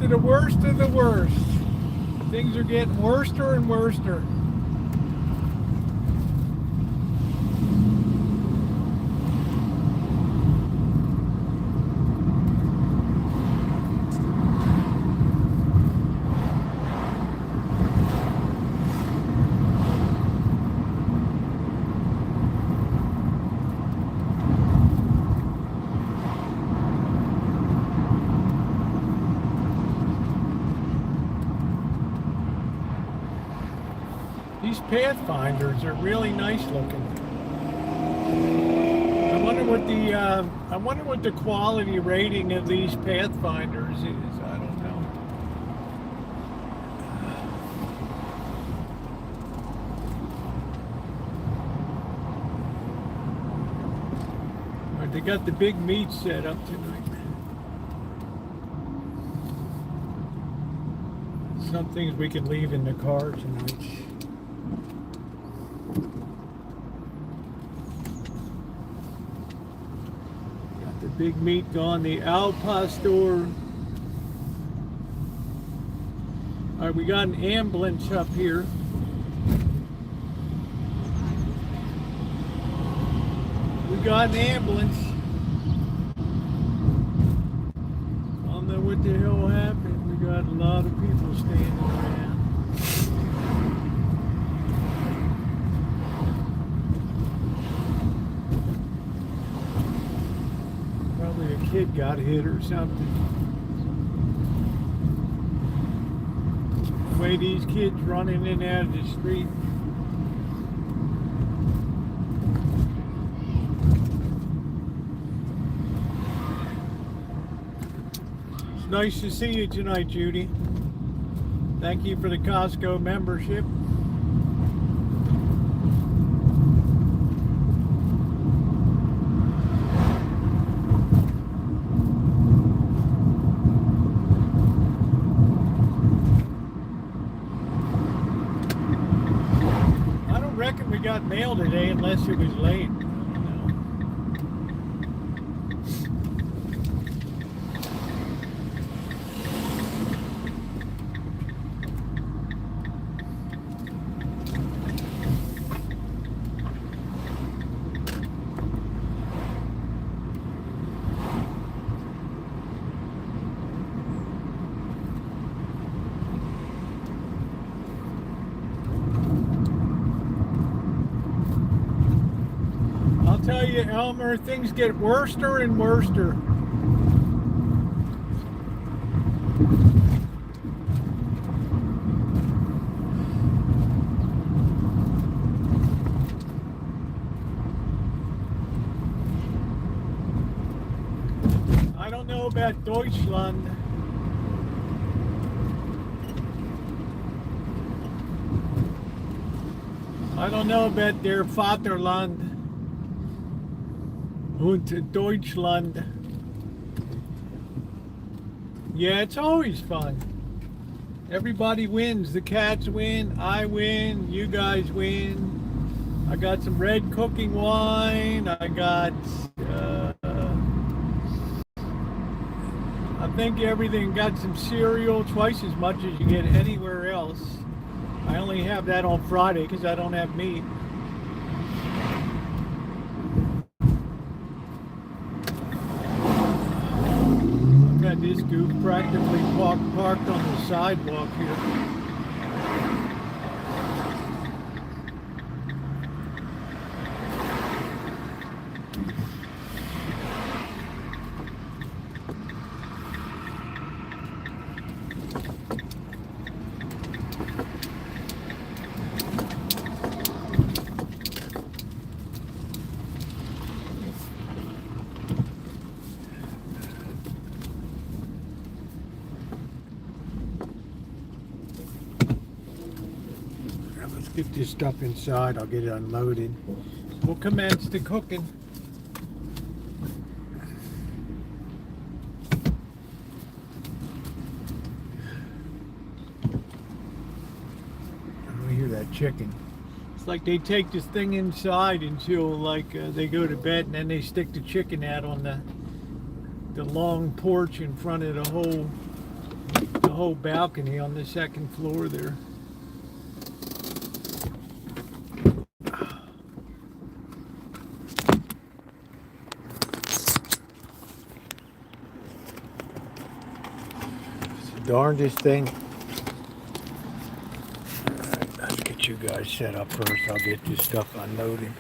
The worst of the worst. Things are getting worster and worster. These Pathfinders are really nice looking. I wonder what the quality rating of these Pathfinders is. I don't know. But they got the big meat set up tonight. Some things we can leave in the car tonight. Big meat gone, the Al Pastor. All right, we got an ambulance up here. We got an ambulance. I don't know what the hell happened. We got a lot of people standing around. A kid got hit or something. The way these kids running in and out of the street. It's nice to see you tonight, Judy. Thank you for the Costco membership. Got mail today unless it was late. I don't know. tell you, Elmer, things get worser and worser. I don't know about Deutschland. I don't know about their Vaterland und Deutschland. Yeah, it's always fun. Everybody wins. The cats win, I win, you guys win. I got some red cooking wine. I got, I think everything. Got some cereal, twice as much as you get anywhere else. I only have that on Friday because I don't have meat. Got this goof practically parked on the sidewalk here. Let's get this stuff inside. I'll get it unloaded. We'll commence the cooking. I hear that chicken. It's like they take this thing inside until like they go to bed, and then they stick the chicken out on the long porch in front of the whole balcony on the second floor there. Darndest thing. Alright, let's get you guys set up first. I'll get this stuff unloaded.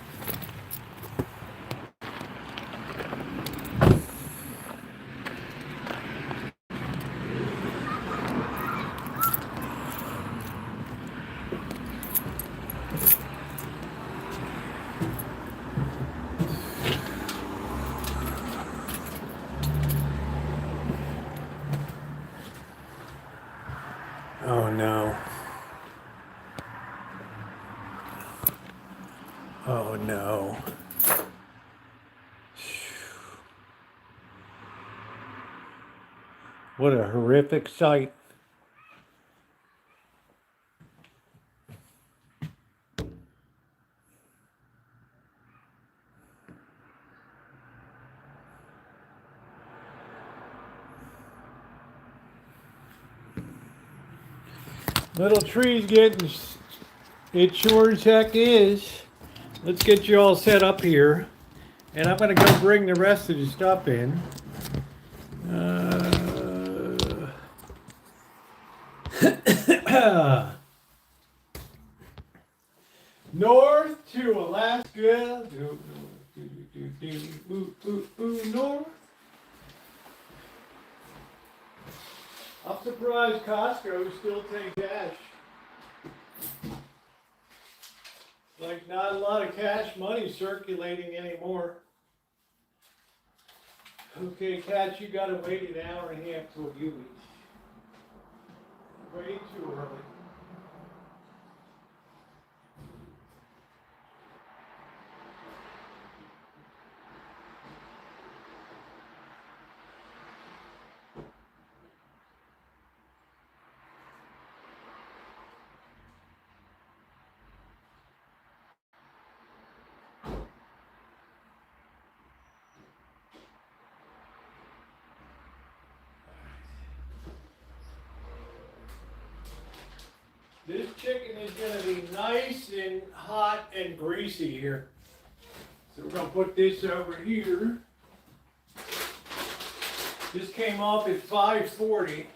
Oh no. Oh no. What a horrific sight. Little tree's getting, it sure as heck is. Let's get you all set up here. And I'm gonna go bring the rest of the stuff in. North to Alaska. North. I'm surprised Costco still takes cash. Like not a lot of cash money circulating anymore. Okay, Kat, you gotta wait an hour and a half till you eat. Way too early. This chicken is going to be nice and hot and greasy here. So we're going to put this over here. This came off at 540.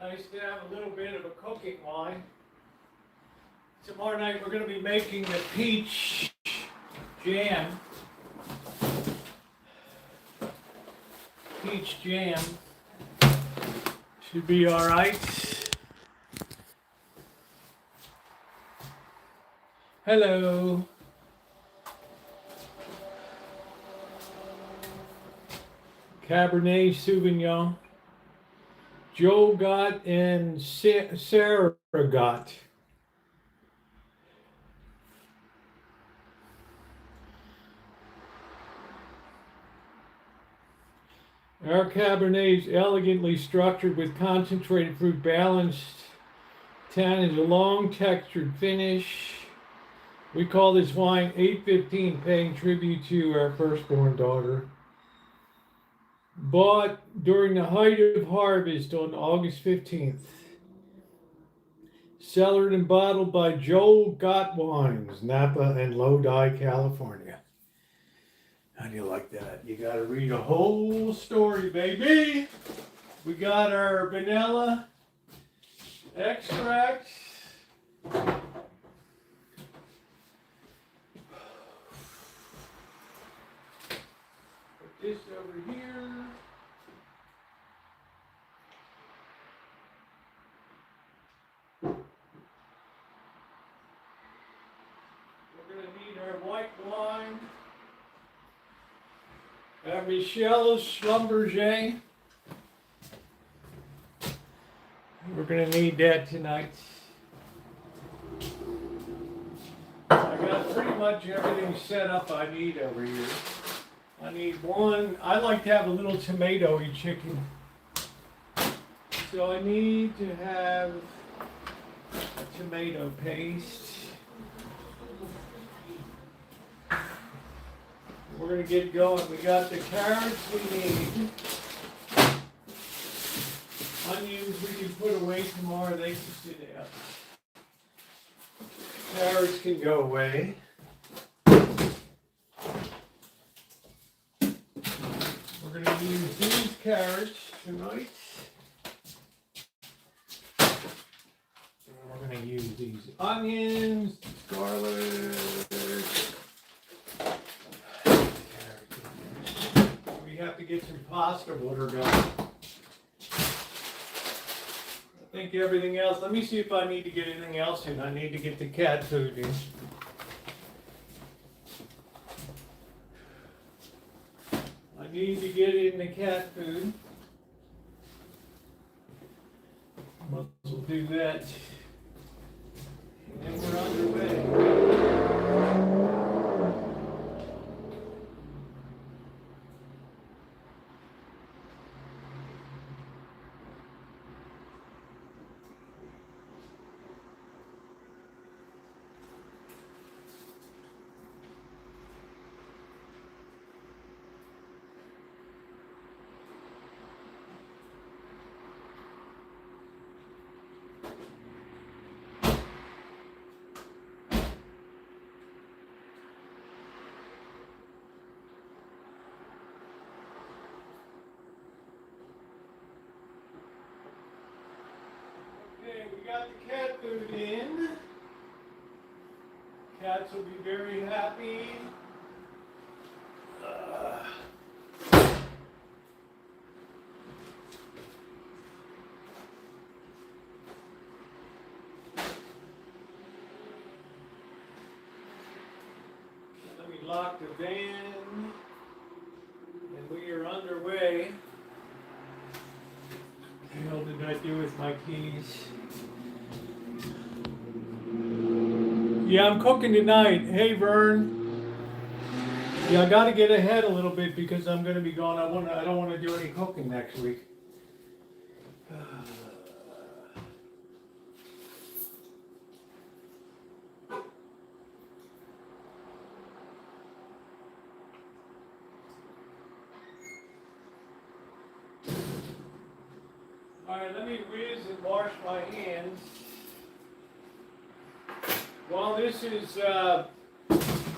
Nice to have a little bit of a cooking wine. Tomorrow night we're going to be making the peach jam. Peach jam. Should be all right. Hello. Cabernet Sauvignon. Joe got and Sarah got. Our Cabernet is elegantly structured with concentrated fruit, balanced tannin, a long textured finish. We call this wine 815, paying tribute to our firstborn daughter. Bought during the height of harvest on August 15th. Cellared and bottled by Joel Gott Wines, Napa and Lodi, California. How do you like that? You got to read a whole story, baby. We got our vanilla extract. Put this over here. We're going to need our white wine. Michelle Schlumberger. We're going to need that tonight. I got pretty much everything set up I need over here. I need one. I like to have a little tomatoey chicken. So I need to have a tomato paste. We're going to get going. We got the carrots we need. Onions we can put away tomorrow. They can sit out. Carrots can go away. We're going to use these carrots tonight. And we're going to use these onions, garlic. We have to get some pasta water going. I think everything else, let me see if I need to get anything else in. I need to get the cat food in. I need to get in the cat food. We'll do that. And we're underway. Okay, we got the cat food in. Cats will be very happy. Let me lock the van, and we are underway. What the hell did I do with my keys? Yeah, I'm cooking tonight. Hey, Vern. Yeah, I got to get ahead a little bit because I'm going to be gone. I don't want to do any cooking next week. All right, let me whiz and wash my hands. While this is,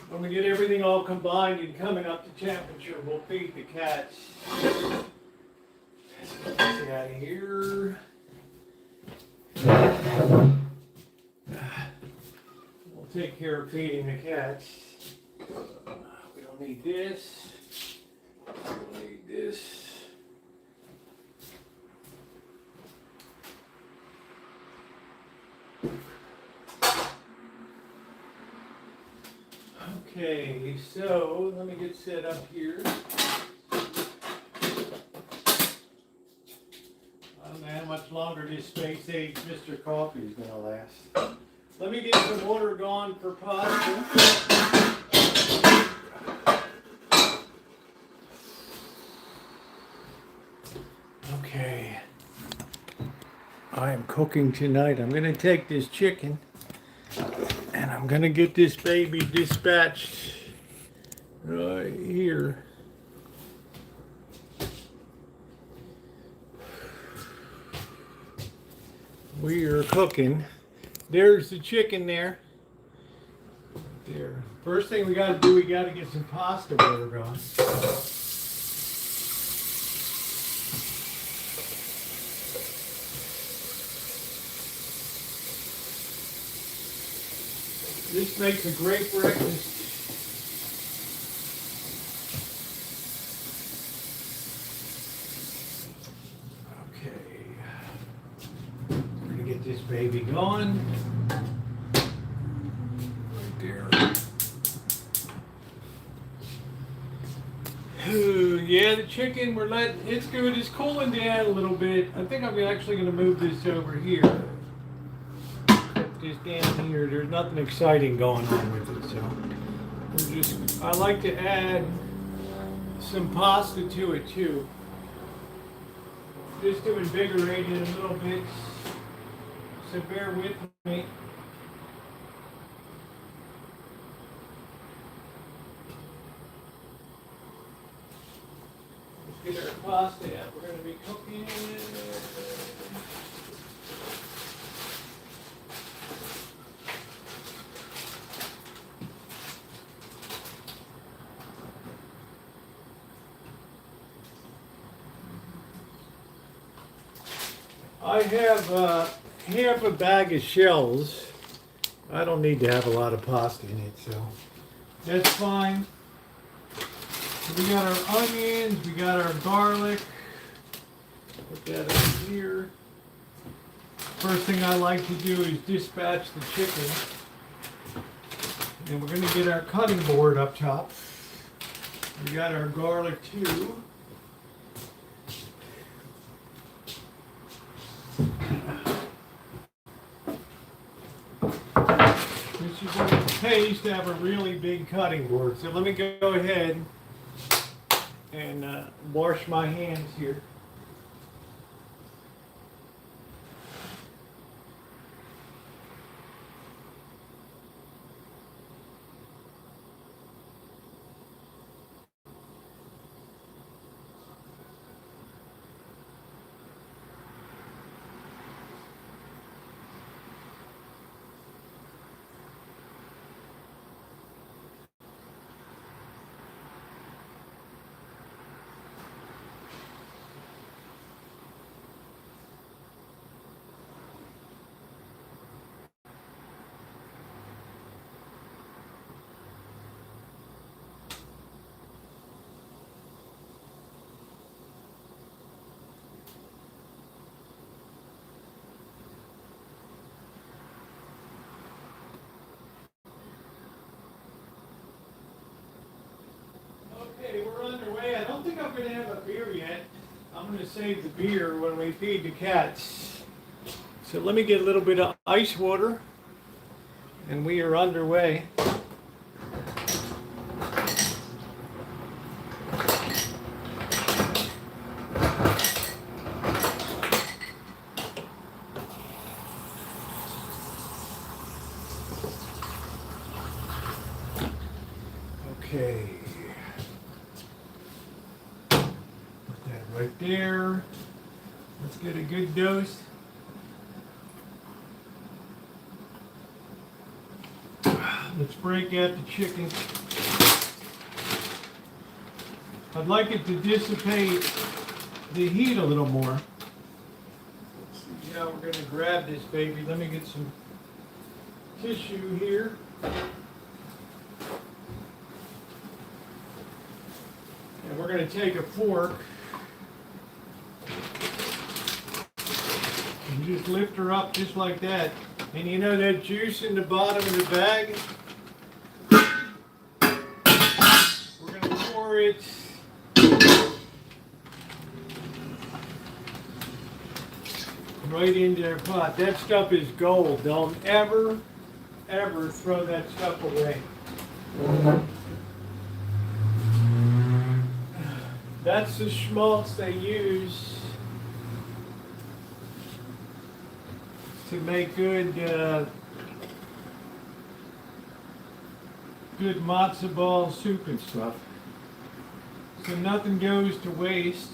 when we get everything all combined and coming up to temperature, we'll feed the cats. Let's get this out of here. take care of feeding the cats. We don't need this. We don't need this. Okay, so let me get set up here. I don't know how much longer this space age Mr. Coffee is gonna last. Let me get some water going for pasta. Okay. I am cooking tonight. I'm gonna take this chicken and I'm gonna get this baby dispatched right here. We are cooking. There's the chicken there. There. First thing we gotta do, we gotta get some pasta water going. This makes a great breakfast. Okay. We're gonna get this baby going. Right there. Yeah, the chicken, we're letting, it's good. It's cooling down a little bit. I think I'm actually gonna move this over here. Just down here, there's nothing exciting going on with it, so we're just, I like to add some pasta to it too. Just to invigorate it a little bit, so bear with me. Let's get our pasta out. We're going to be cooking. I have half a bag of shells. I don't need to have a lot of pasta in it, so that's fine. We got our onions, we got our garlic. Put that up here. First thing I like to do is dispatch the chicken. And we're going to get our cutting board up top. We got our garlic too. Hey, used to have a really big cutting board, so let me go ahead and wash my hands here. Okay, we're underway. I don't think I'm going to have a beer yet. I'm going to save the beer when we feed the cats. So let me get a little bit of ice water, and we are underway. Okay. Right there. Let's get a good dose. Let's break out the chicken. I'd like it to dissipate the heat a little more. Let's see how we're going to grab this baby. Let me get some tissue here. And we're going to take a fork and just lift her up just like that. And you know that juice in the bottom of the bag? We're going to pour it right into their pot. That stuff is gold. Don't ever, ever throw that stuff away. That's the schmaltz they use to make good matzo ball soup and stuff. So nothing goes to waste.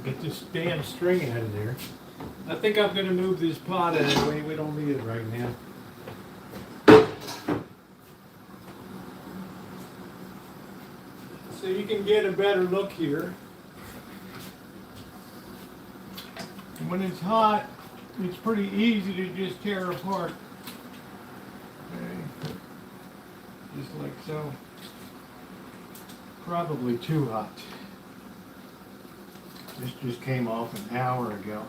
Get this damn string out of there. I think I'm going to move this pot out of the way. We don't need it right now. So you can get a better look here. And when it's hot, it's pretty easy to just tear apart. Okay. Just like so. Probably too hot. This just came off an hour ago.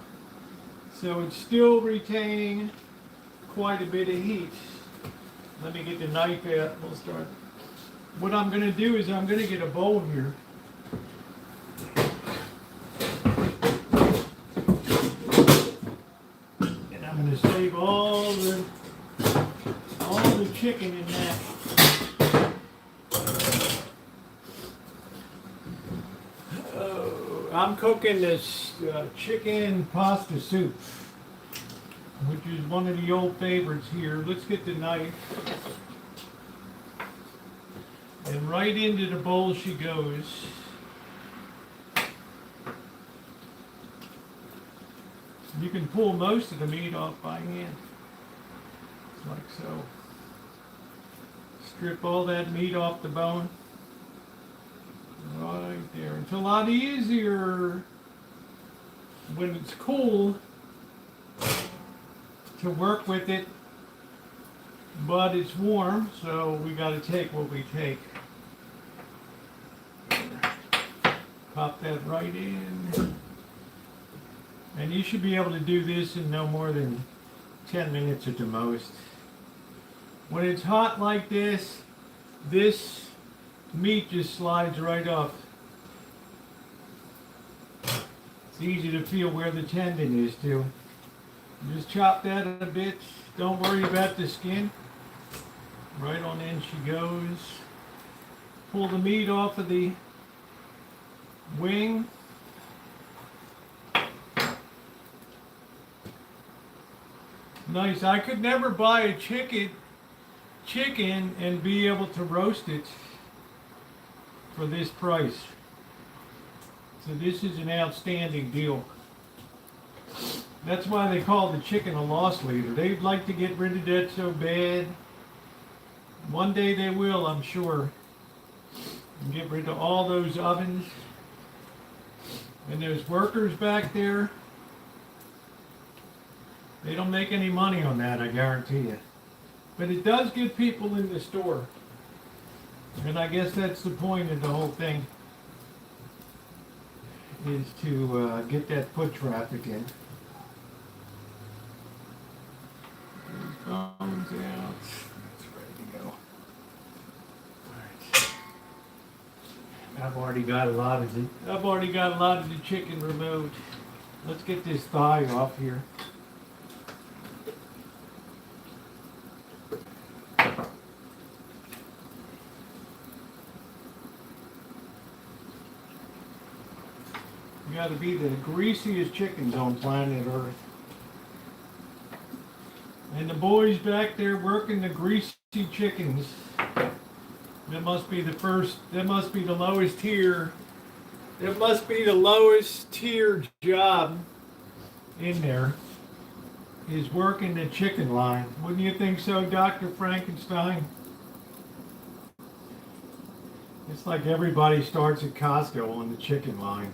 So it's still retaining quite a bit of heat. Let me get the knife out. We'll start. What I'm going to do is I'm going to get a bowl here. And I'm going to save all the chicken in that. I'm cooking this chicken pasta soup, which is one of the old favorites here. Let's get the knife. And right into the bowl she goes. You can pull most of the meat off by hand, like so. Strip all that meat off the bone. Right there. It's a lot easier when it's cool to work with it, but it's warm, so we got to take what we take. Pop that right in. And you should be able to do this in no more than 10 minutes at the most. When it's hot like this, this meat just slides right off. It's easy to feel where the tendon is too. Just chop that a bit. Don't worry about the skin. Right on in she goes. Pull the meat off of the wing. Nice. I could never buy a chicken and be able to roast it for this price. So this is an outstanding deal. That's why they call the chicken a loss leader. They'd like to get rid of that so bad. One day they will, I'm sure. And get rid of all those ovens. And those workers back there, they don't make any money on that, I guarantee you. But it does get people in the store. And I guess that's the point of the whole thing, is to get that foot traffic in. Bones out. It's ready to go. Alright. I've already got a lot of the chicken removed. Let's get this thigh off here. You got to be the greasiest chickens on planet Earth. And the boys back there working the greasy chickens, that must be the lowest tier. That must be the lowest tier job in there, is working the chicken line. Wouldn't you think so, Dr. Frankenstein? It's like everybody starts at Costco on the chicken line.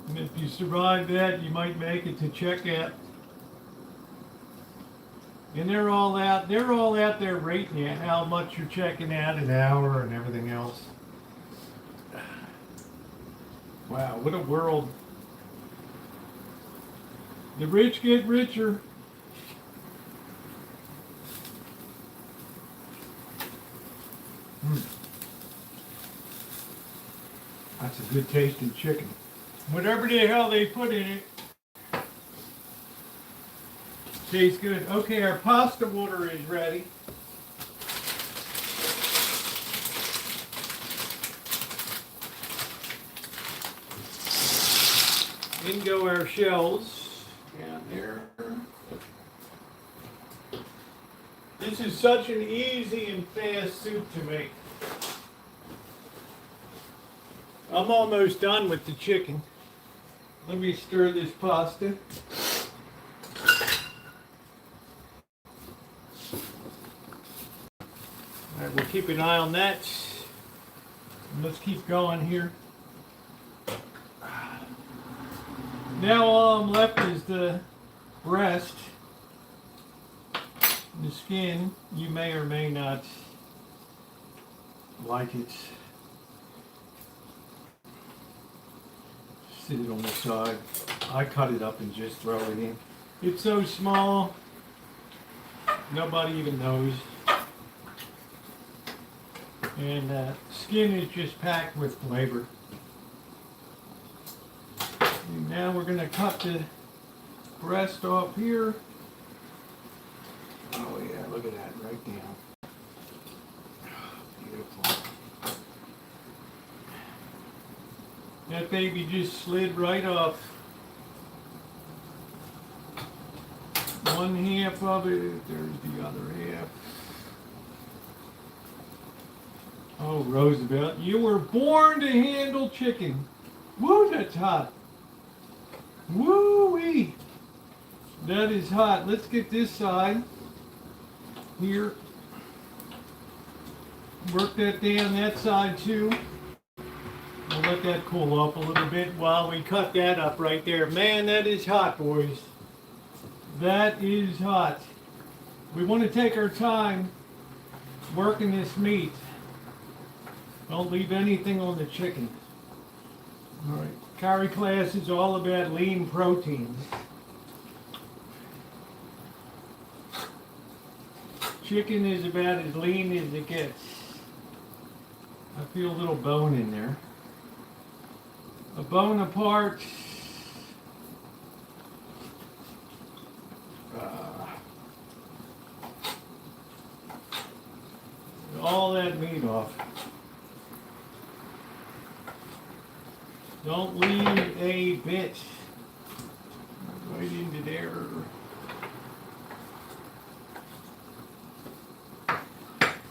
And if you survive that, you might make it to checkout. And they're all out there rating you how much you're checking out an hour and everything else. Wow, what a world. The rich get richer. That's a good tasting chicken. Whatever the hell they put in it. Tastes good. Okay, our pasta water is ready. In go our shells. Down there. This is such an easy and fast soup to make. I'm almost done with the chicken. Let me stir this pasta. Alright, we'll keep an eye on that. Let's keep going here. Now all I'm left is the breast. The skin. You may or may not like it. Sit it on the side. I cut it up and just throw it in. It's so small, nobody even knows. And skin is just packed with flavor. And now we're going to cut the breast off here. Oh yeah, look at that, right down. Beautiful. That baby just slid right off. One half of it, there's the other half. Oh, Roosevelt, you were born to handle chicken. Woo, that's hot. Woo-wee. That is hot. Let's get this side. Here. Work that down that side too. We'll let that cool off a little bit while we cut that up right there. Man, that is hot, boys. That is hot. We want to take our time working this meat. Don't leave anything on the chicken. All right. Curry class is all about lean proteins. Chicken is about as lean as it gets. I feel a little bone in there. A bone apart. All that meat off. Don't leave a bit. Right into there.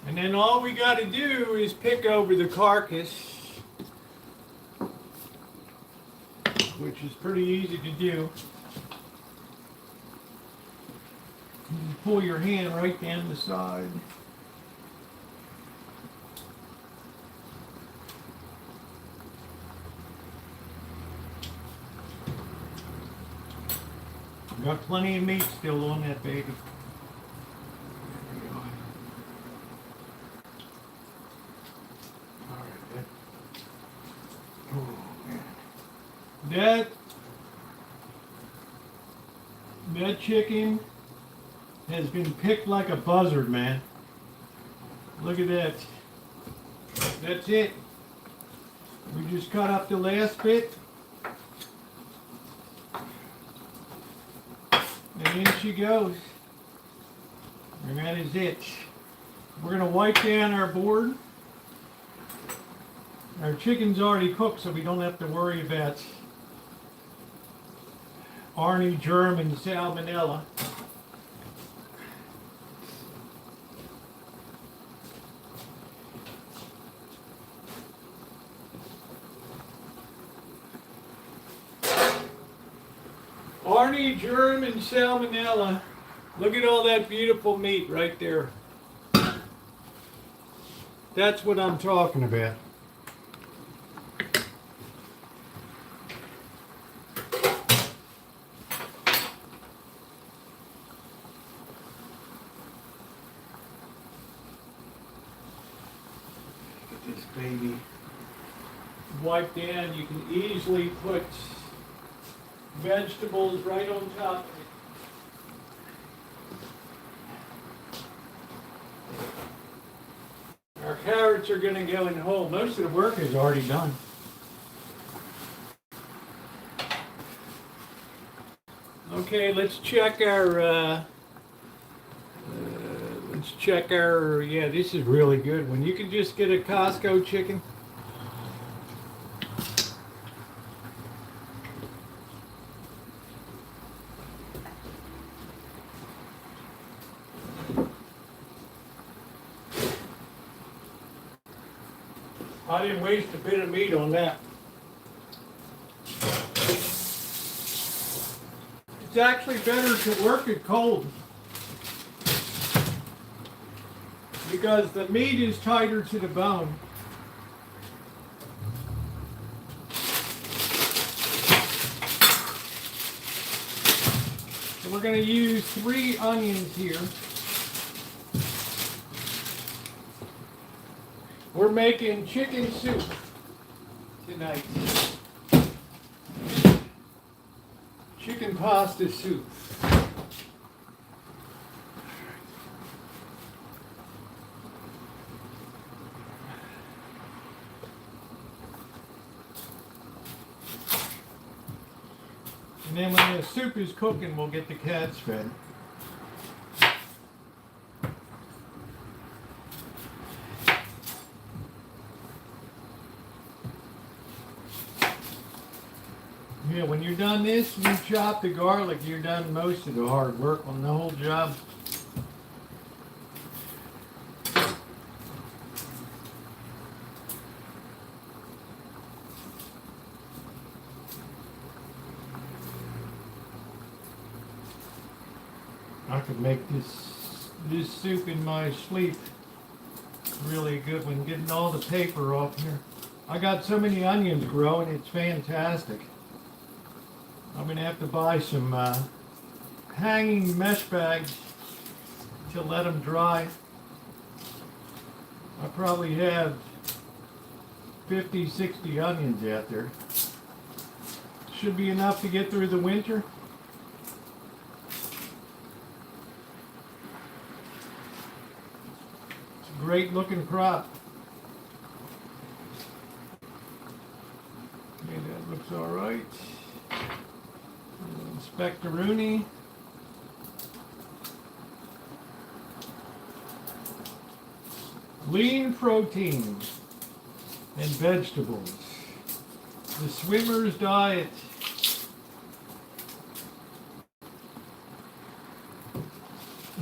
And then all we got to do is pick over the carcass, which is pretty easy to do. You pull your hand right down the side. Got plenty of meat still on that baby. That chicken has been picked like a buzzard, man. Look at that. That's it. We just cut up the last bit. And in she goes. And that is it. We're going to wipe down our board. Our chicken's already cooked, so we don't have to worry about Arnie germ and salmonella. Arnie germ and salmonella. Look at all that beautiful meat right there. That's what I'm talking about. baby wiped down. You can easily put vegetables right on top of it. Our carrots are going to go in whole. Most of the work is already done. Okay, let's check our, yeah, this is really good. When you can just get a Costco chicken. I didn't waste a bit of meat on that. It's actually better to work it cold because the meat is tighter to the bone. So we're going to use 3 onions here. We're making chicken soup tonight. Chicken pasta soup. And then when the soup is cooking, we'll get the cats fed. Yeah, when you're done this, you chop the garlic, you're done most of the hard work on the whole job. I could make this soup in my sleep really good when getting all the paper off here. I got so many onions growing, it's fantastic. I'm going to have to buy some hanging mesh bags to let them dry. I probably have 50, 60 onions out there. Should be enough to get through the winter. It's a great looking crop. Okay, that looks all right. Spectaruni. Lean protein and vegetables. The swimmer's diet.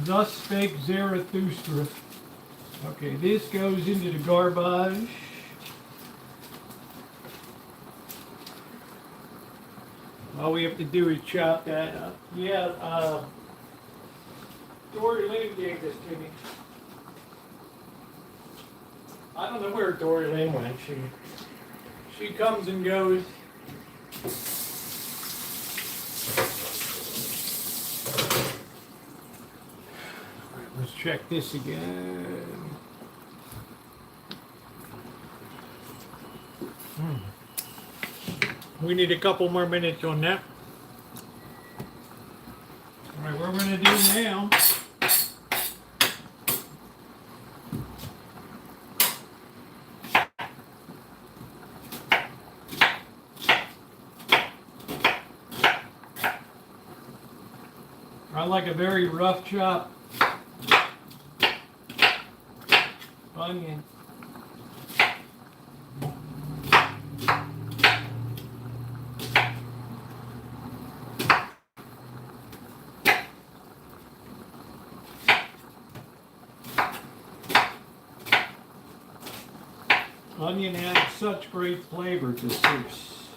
Thus spake Zarathustra. Okay, this goes into the garbage. All we have to do is chop that up. Yeah, Dory Lynn gave this to me. I don't know where Dory Lynn went. She comes and goes. All right, let's check this again. We need a couple more minutes on that. All right, what we're going to do now I like a very rough chop onion. Onion adds such great flavor to soups.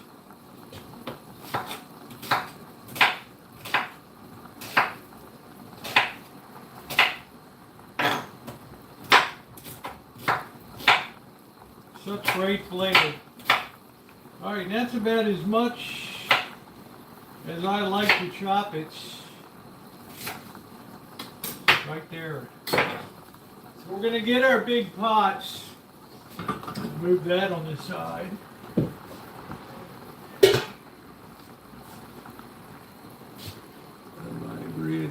Such great flavor. All right, that's about as much as I like to chop it. Right there. So we're going to get our big pots. Move that on the side.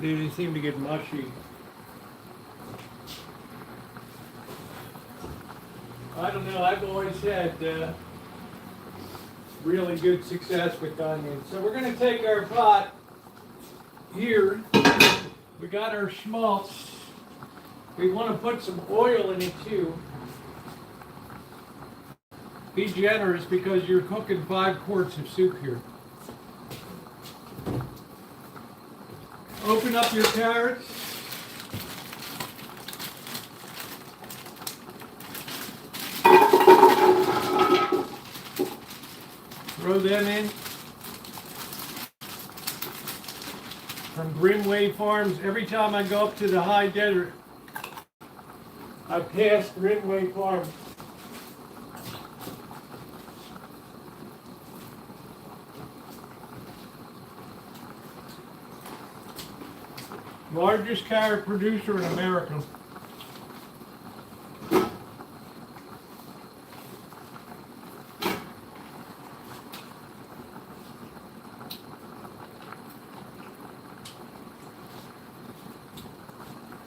They seem to get mushy. I don't know, I've always had really good success with onions. So we're gonna take our pot here. We got our schmaltz. We wanna put some oil in it too. Be generous because you're cooking 5 quarts of soup here. Open up your carrots. Throw them in. From Grimway Farms, every time I go up to the high desert, I pass Grimway Farms. Largest carrot producer in America.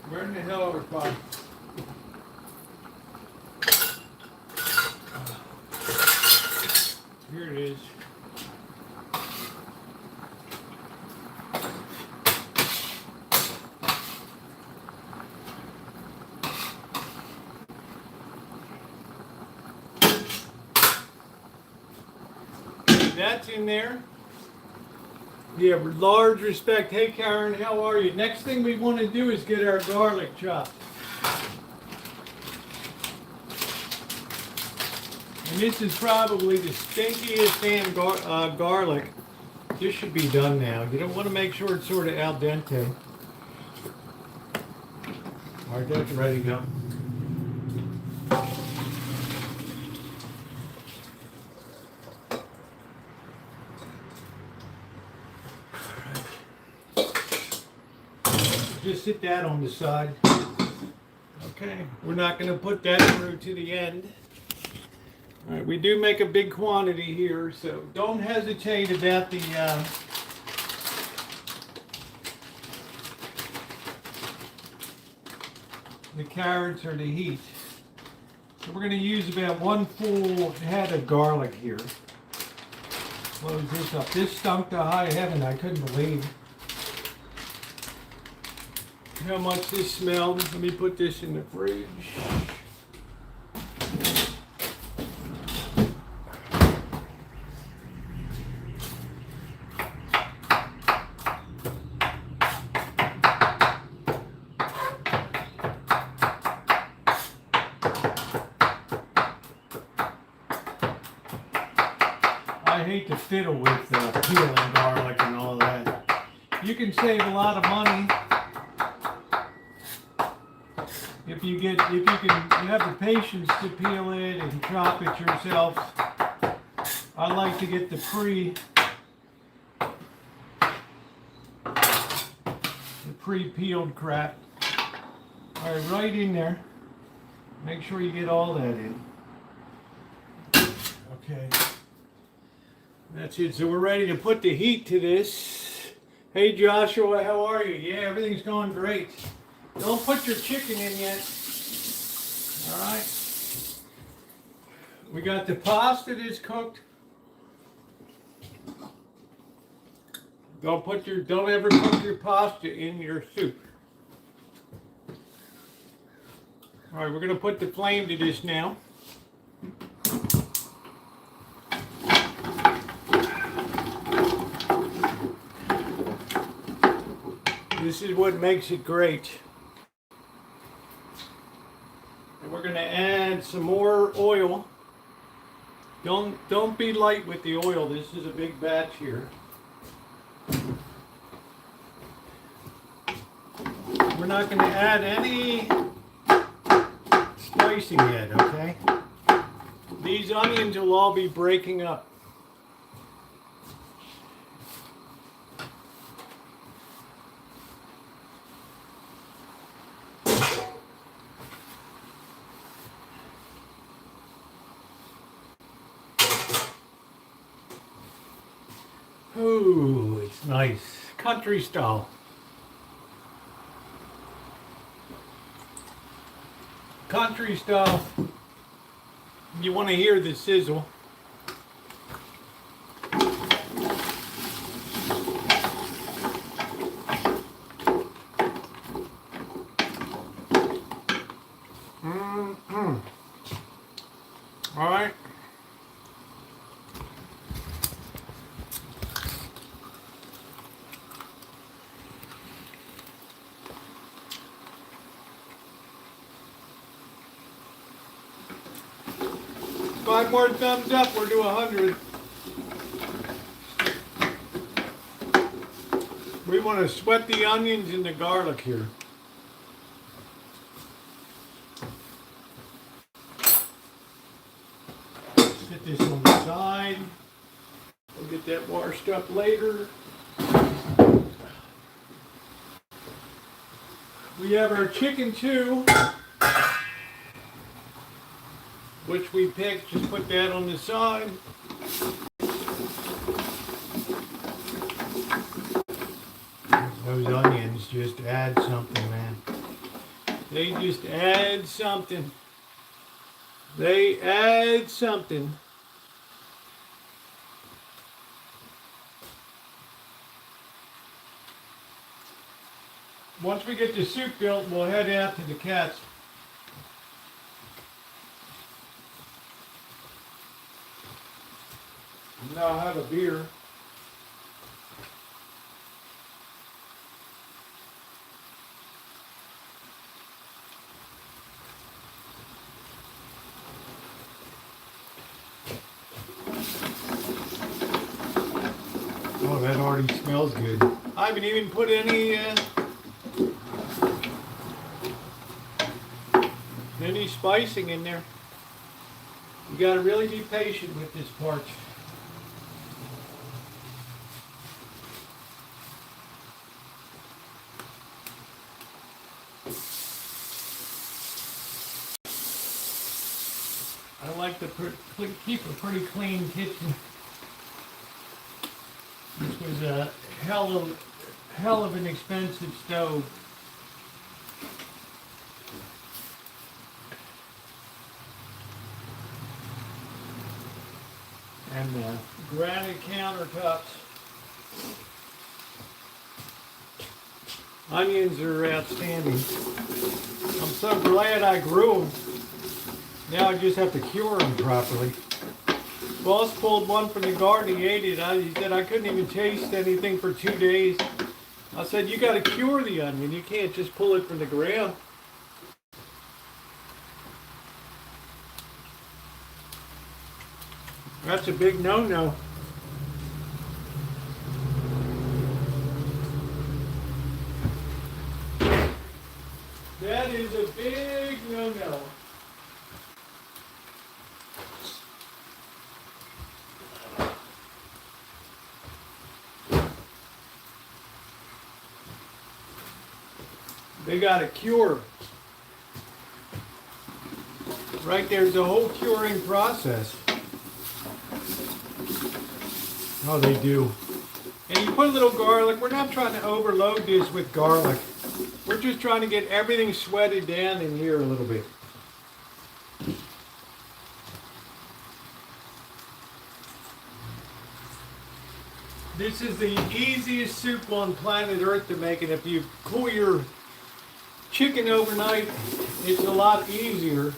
Where in the hell are we from? Here it is. That's in there. You have large respect. Hey Karen, how are you? Next thing we want to do is get our garlic chopped. And this is probably the stinkiest damn garlic. This should be done now. You don't want to make sure it's sort of al dente. All right, that's ready to go. Just sit that on the side. Okay, we're not going to put that through to the end. All right, we do make a big quantity here, so don't hesitate about the carrots or the heat. So we're going to use about 1 full head of garlic here. Close this up. This stunk to high heaven, I couldn't believe how much this smelled. Let me put this in the fridge. I hate to fiddle with peeling garlic and all that. You can save a lot of money if you have the patience to peel it and chop it yourself. I like to get the pre-peeled crap. All right, right in there. Make sure you get all that in. Okay. That's it. So we're ready to put the heat to this. Hey Joshua, how are you? Yeah, everything's going great. Don't put your chicken in yet. All right. We got the pasta that's cooked. Don't ever cook your pasta in your soup. All right, we're going to put the flame to this now. This is what makes it great. And we're going to add some more oil. Don't be light with the oil. This is a big batch here. We're not going to add any spicing yet, okay? These onions will all be breaking up. Ooh, it's nice. Country style. Country style. You want to hear the sizzle. All right. Five more thumbs up, we're to 100. We want to sweat the onions and the garlic here. Set this on the side. We'll get that washed up later. We have our chicken too, which we picked. Just put that on the side. Those onions just add something, man. They just add something. They add something. Once we get the soup built, we'll head out to the cats. And I'll have a beer. Oh, that already smells good. I haven't even put any spicing in there. You gotta really be patient with this part. I like to keep a pretty clean kitchen. This was a hell of an expensive stove. And granite countertops. Onions are outstanding. I'm so glad I grew them. Now I just have to cure them properly. Boss pulled one from the garden, he ate it. He said I couldn't even taste anything for 2 days. I said, you got to cure the onion. You can't just pull it from the ground. That's a big no-no. That is a big no-no. They got a cure. Right there's a whole curing process. Oh, they do. And you put a little garlic. We're not trying to overload this with garlic. We're just trying to get everything sweated down in here a little bit. This is the easiest soup on planet Earth to make, and if you cool your chicken overnight, it's a lot easier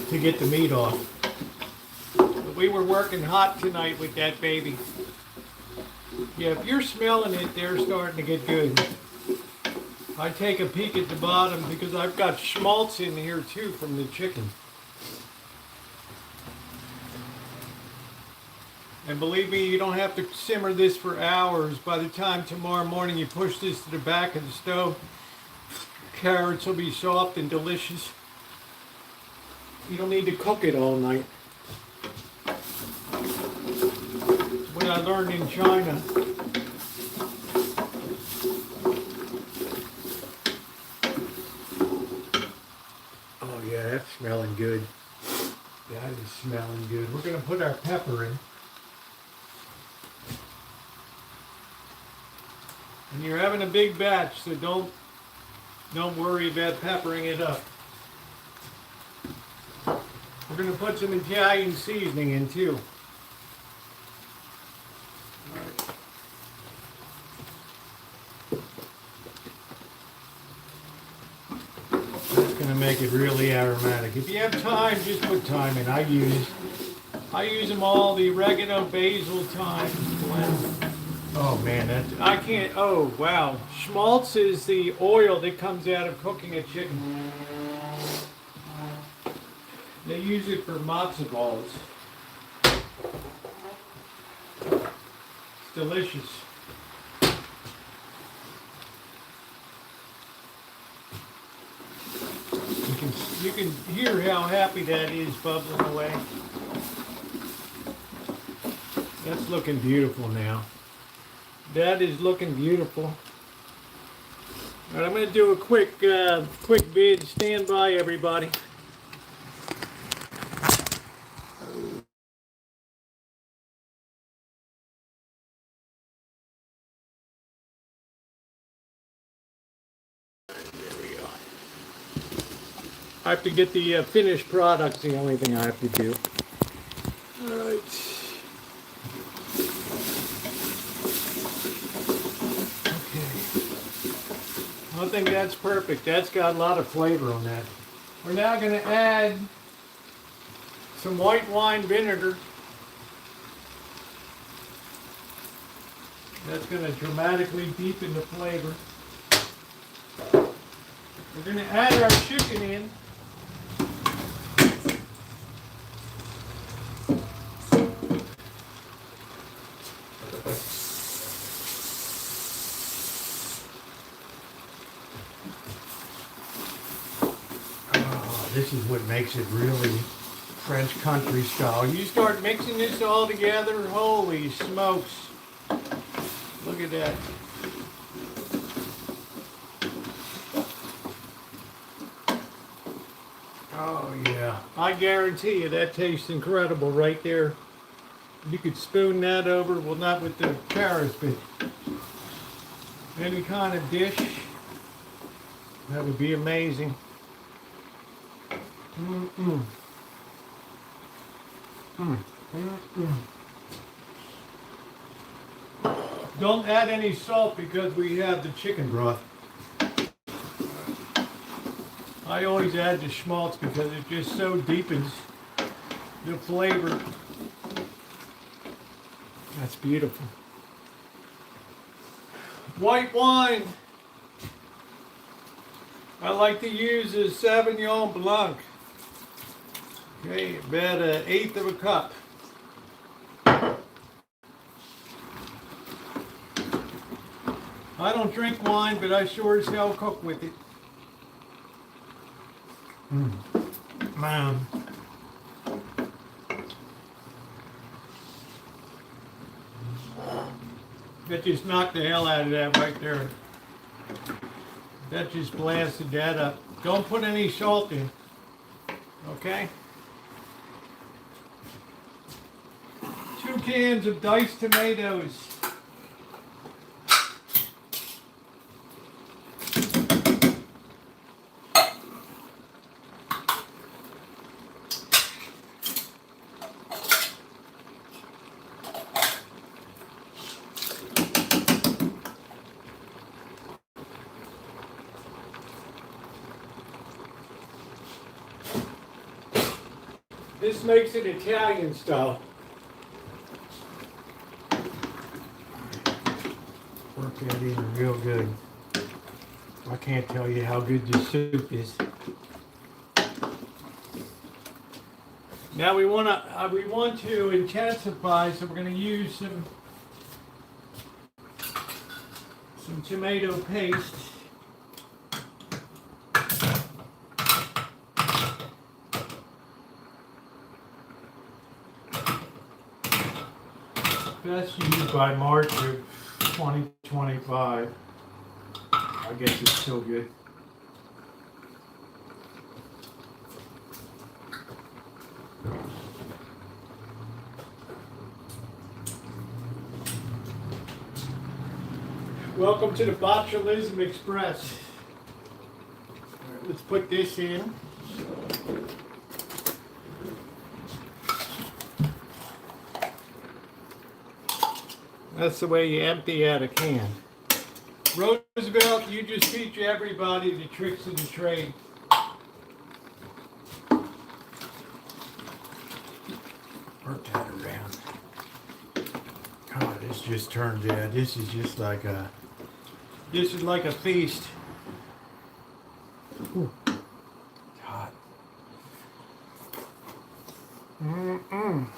to get the meat off. But we were working hot tonight with that baby. Yeah, if you're smelling it, they're starting to get good. I take a peek at the bottom because I've got schmaltz in here too from the chicken. And believe me, you don't have to simmer this for hours. By the time tomorrow morning you push this to the back of the stove, carrots will be soft and delicious. You don't need to cook it all night. What I learned in China. Oh yeah, that's smelling good. That is smelling good. We're going to put our pepper in. And you're having a big batch, so don't worry about peppering it up. We're going to put some Italian seasoning in too. That's going to make it really aromatic. If you have time, just put thyme in. I use them all, the oregano, basil, thyme, blend. Oh man, I can't, oh wow. Schmaltz is the oil that comes out of cooking a chicken. They use it for matzo balls. It's delicious. You can hear how happy that is bubbling away. That's looking beautiful now. That is looking beautiful. All right, I'm going to do a quick bid. Stand by, everybody. I have to get the finished products, the only thing I have to do. All right. Okay. I think that's perfect. That's got a lot of flavor on that. We're now going to add some white wine vinegar. That's going to dramatically deepen the flavor. We're going to add our chicken in. This is what makes it really French country style. You start mixing this all together, holy smokes. Look at that. Oh yeah, I guarantee you that tastes incredible right there. You could spoon that over, well not with the Paris, but any kind of dish. That would be amazing. Mm-mm. Don't add any salt because we have the chicken broth. I always add the schmaltz because it just so deepens the flavor. That's beautiful. White wine. I like to use a Sauvignon Blanc. Okay, about 1/8 of a cup. I don't drink wine, but I sure as hell cook with it. Man. That just knocked the hell out of that right there. That just blasted that up. Don't put any salt in. Okay? 2 cans of diced tomatoes. This makes it Italian style. Work that in real good. I can't tell you how good this soup is. Now we want to intensify, so we're going to use some tomato paste. Best used by March of 2025. I guess it's still good. Welcome to the Botulism Express. All right, let's put this in. That's the way you empty out a can. Roosevelt, you just teach everybody the tricks of the trade. Work that around. God, this just turned out. This is just like a. This is like a feast. Ooh. God. Mm-mm.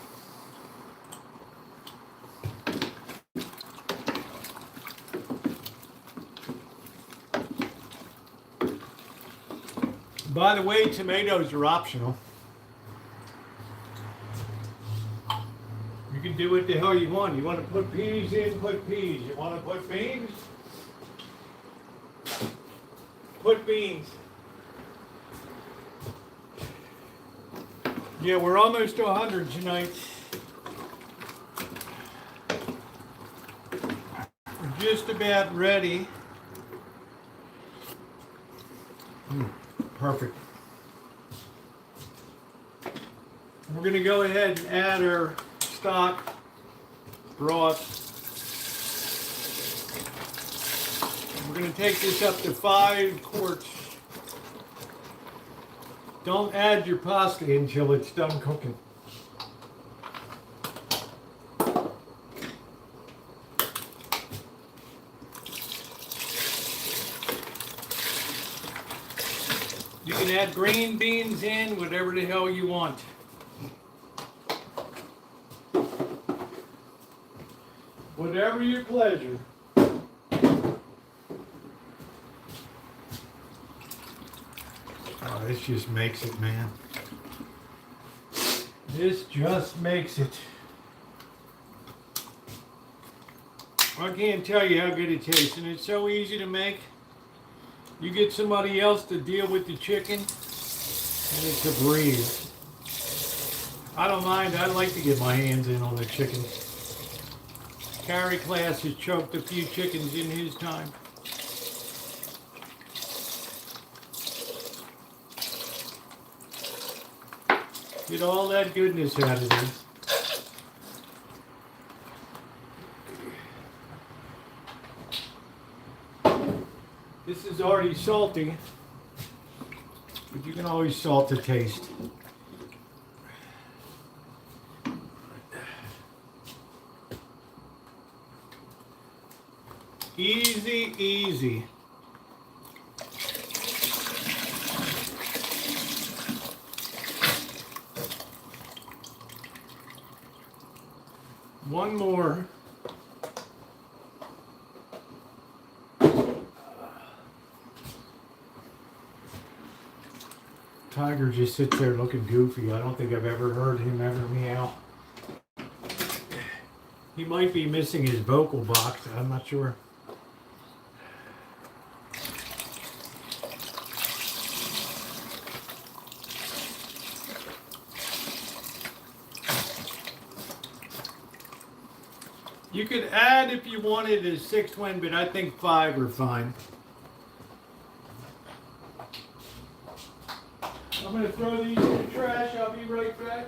By the way, tomatoes are optional. You can do what the hell you want. You want to put peas in, put peas. You want to put beans? Put beans. Yeah, we're almost to 100 tonight. We're just about ready. Perfect. We're going to go ahead and add our stock, broth. We're going to take this up to 5 quarts. Don't add your pasta until it's done cooking. You can add green beans in, whatever the hell you want. Whatever your pleasure. Oh, this just makes it, man. This just makes it. I can't tell you how good it tastes, and it's so easy to make. You get somebody else to deal with the chicken, and it's a breeze. I don't mind. I like to get my hands in on the chicken. Carrie Class has choked a few chickens in his time. Get all that goodness out of this. This is already salty, but you can always salt to taste. Easy, easy. One more. Tiger just sits there looking goofy. I don't think I've ever heard him ever meow. He might be missing his vocal box. I'm not sure. You could add if you wanted a 6 one, but I think 5 are fine. I'm going to throw these in the trash. I'll be right back.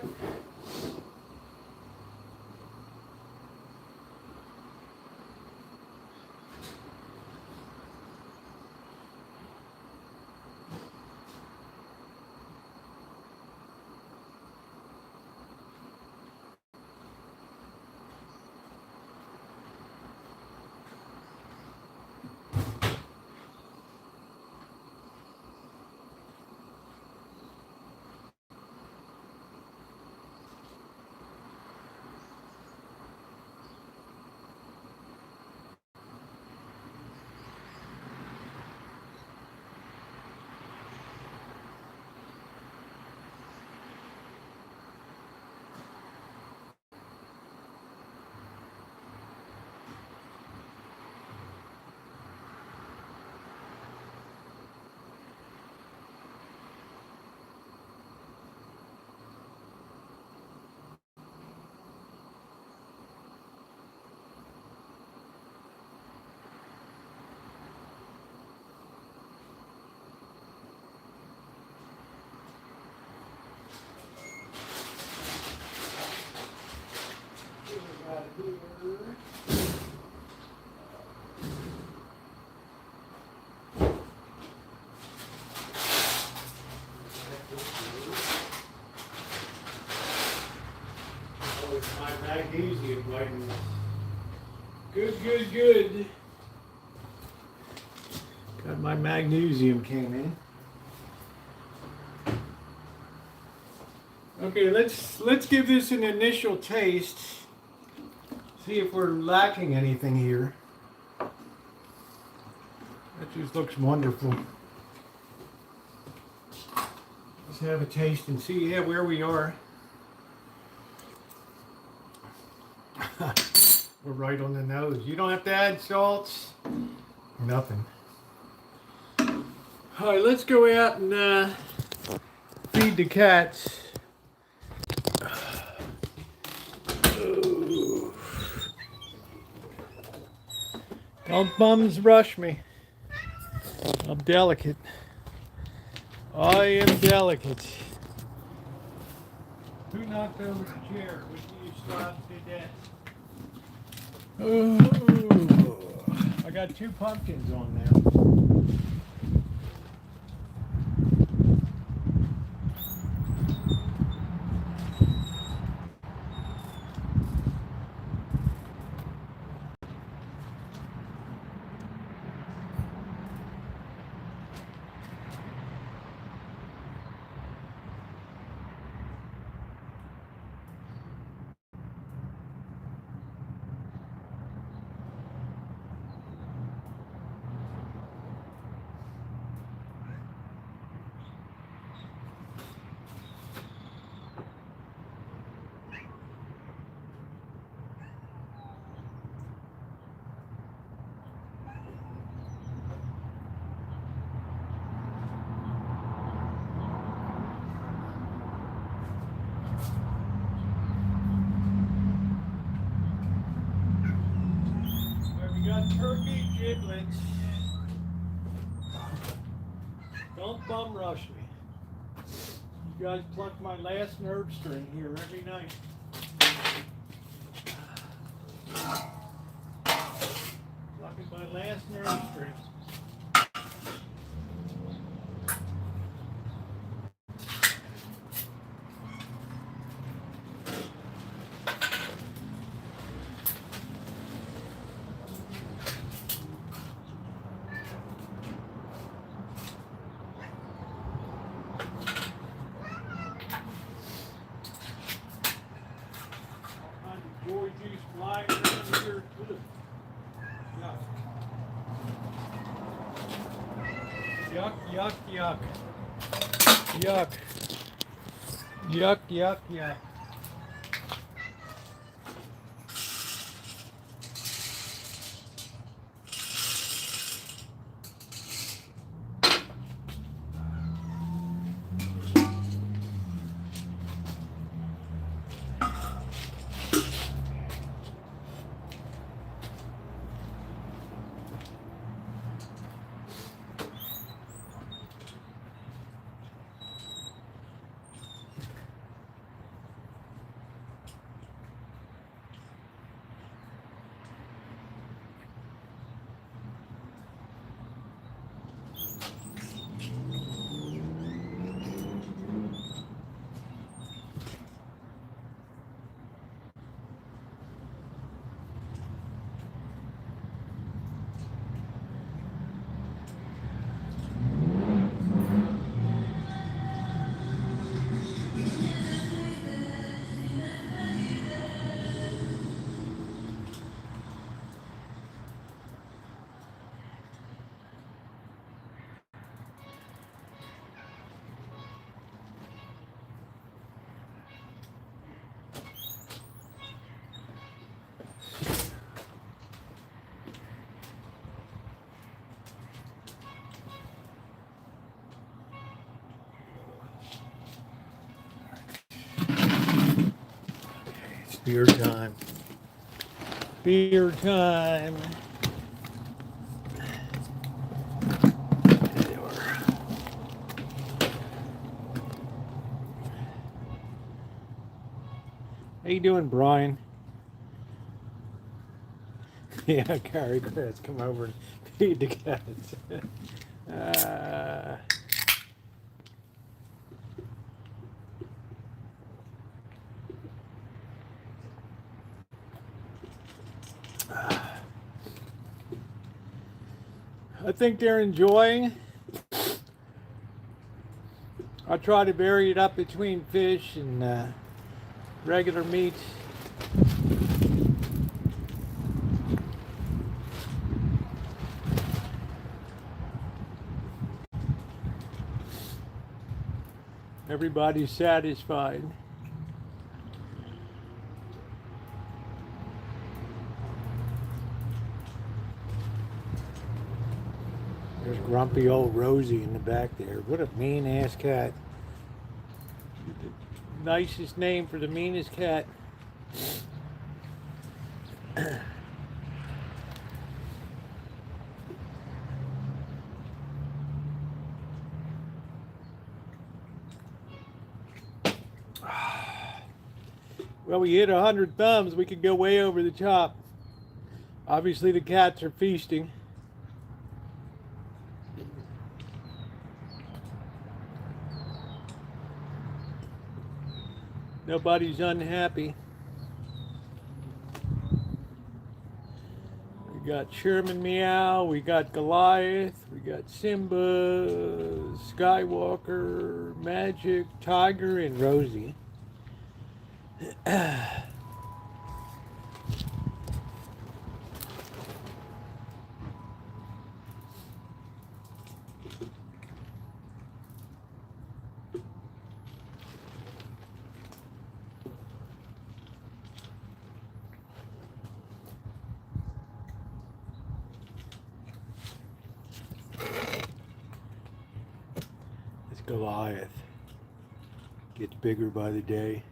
Oh, it's my magnesium vitamins. Good, good, good. Got my magnesium came in. Okay, let's give this an initial taste. See if we're lacking anything here. That just looks wonderful. Let's have a taste and see where we are. We're right on the nose. You don't have to add salts. Nothing. All right, let's go out and feed the cats. Don't bums rush me. I'm delicate. I am delicate. Who knocked over the chair? Would you stop to death? Ooh. I got 2 pumpkins on there. We got turkey giblets. Don't bum rush me. You guys pluck my last nerve string here every night. Plucking my last nerve string. Joy juice flying around here. Yuck. Yuck, yuck, yuck. Yuck. Yuck, yuck, yuck. Beer time. Beer time. How you doing, Brian? Yeah, Gary Chris, come over and feed the cats. uh, I think they're enjoying. I try to vary it up between fish and regular meat. Everybody's satisfied. There's grumpy old Rosie in the back there. What a mean ass cat. Nicest name for the meanest cat. Well, we hit 100 thumbs. We could go way over the top. Obviously, the cats are feasting. Nobody's unhappy. We got Sherman Meow, we got Goliath, we got Simba, Skywalker, Magic, Tiger, and Rosie. It's Goliath. Gets bigger by the day.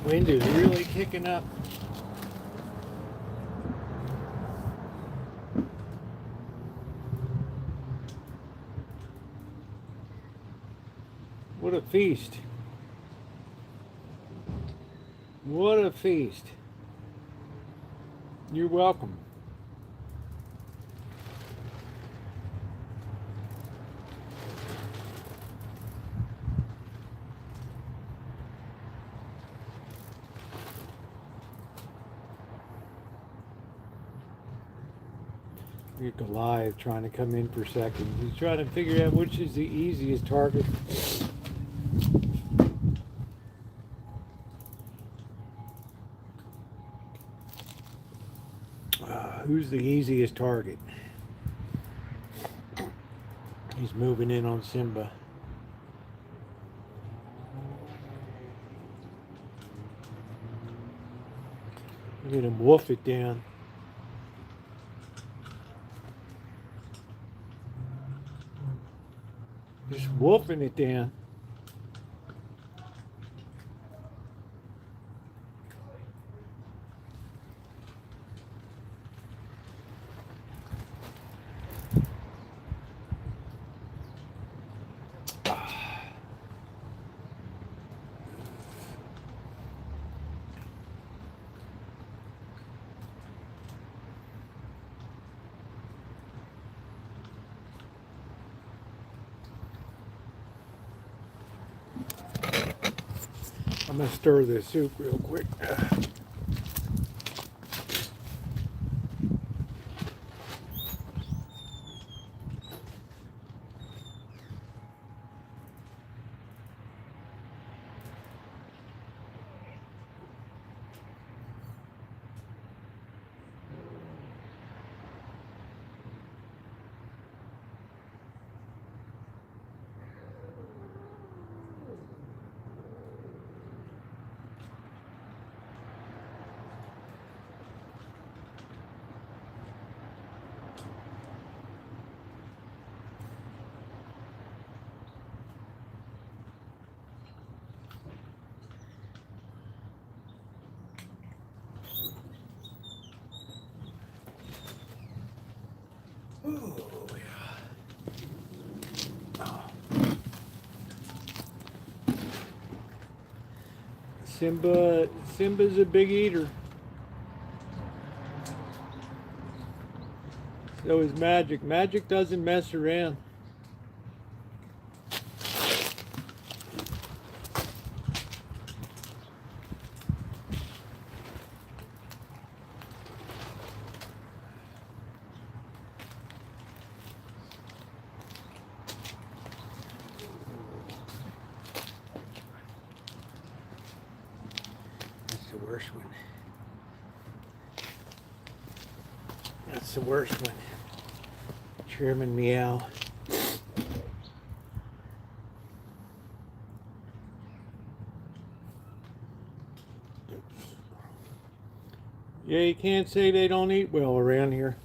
Wind is really kicking up. What a feast. What a feast. You're welcome. Look at Goliath trying to come in for seconds. He's trying to figure out which is the easiest target. Who's the easiest target? He's moving in on Simba. Look at him wolf it down. Just wolfing it down. I'm gonna stir this soup real quick. Oh, yeah. Simba's a big eater. So is Magic. Magic doesn't mess around. That's the worst one. That's the worst one. Chairman Meow. Yeah, you can't say they don't eat well around here.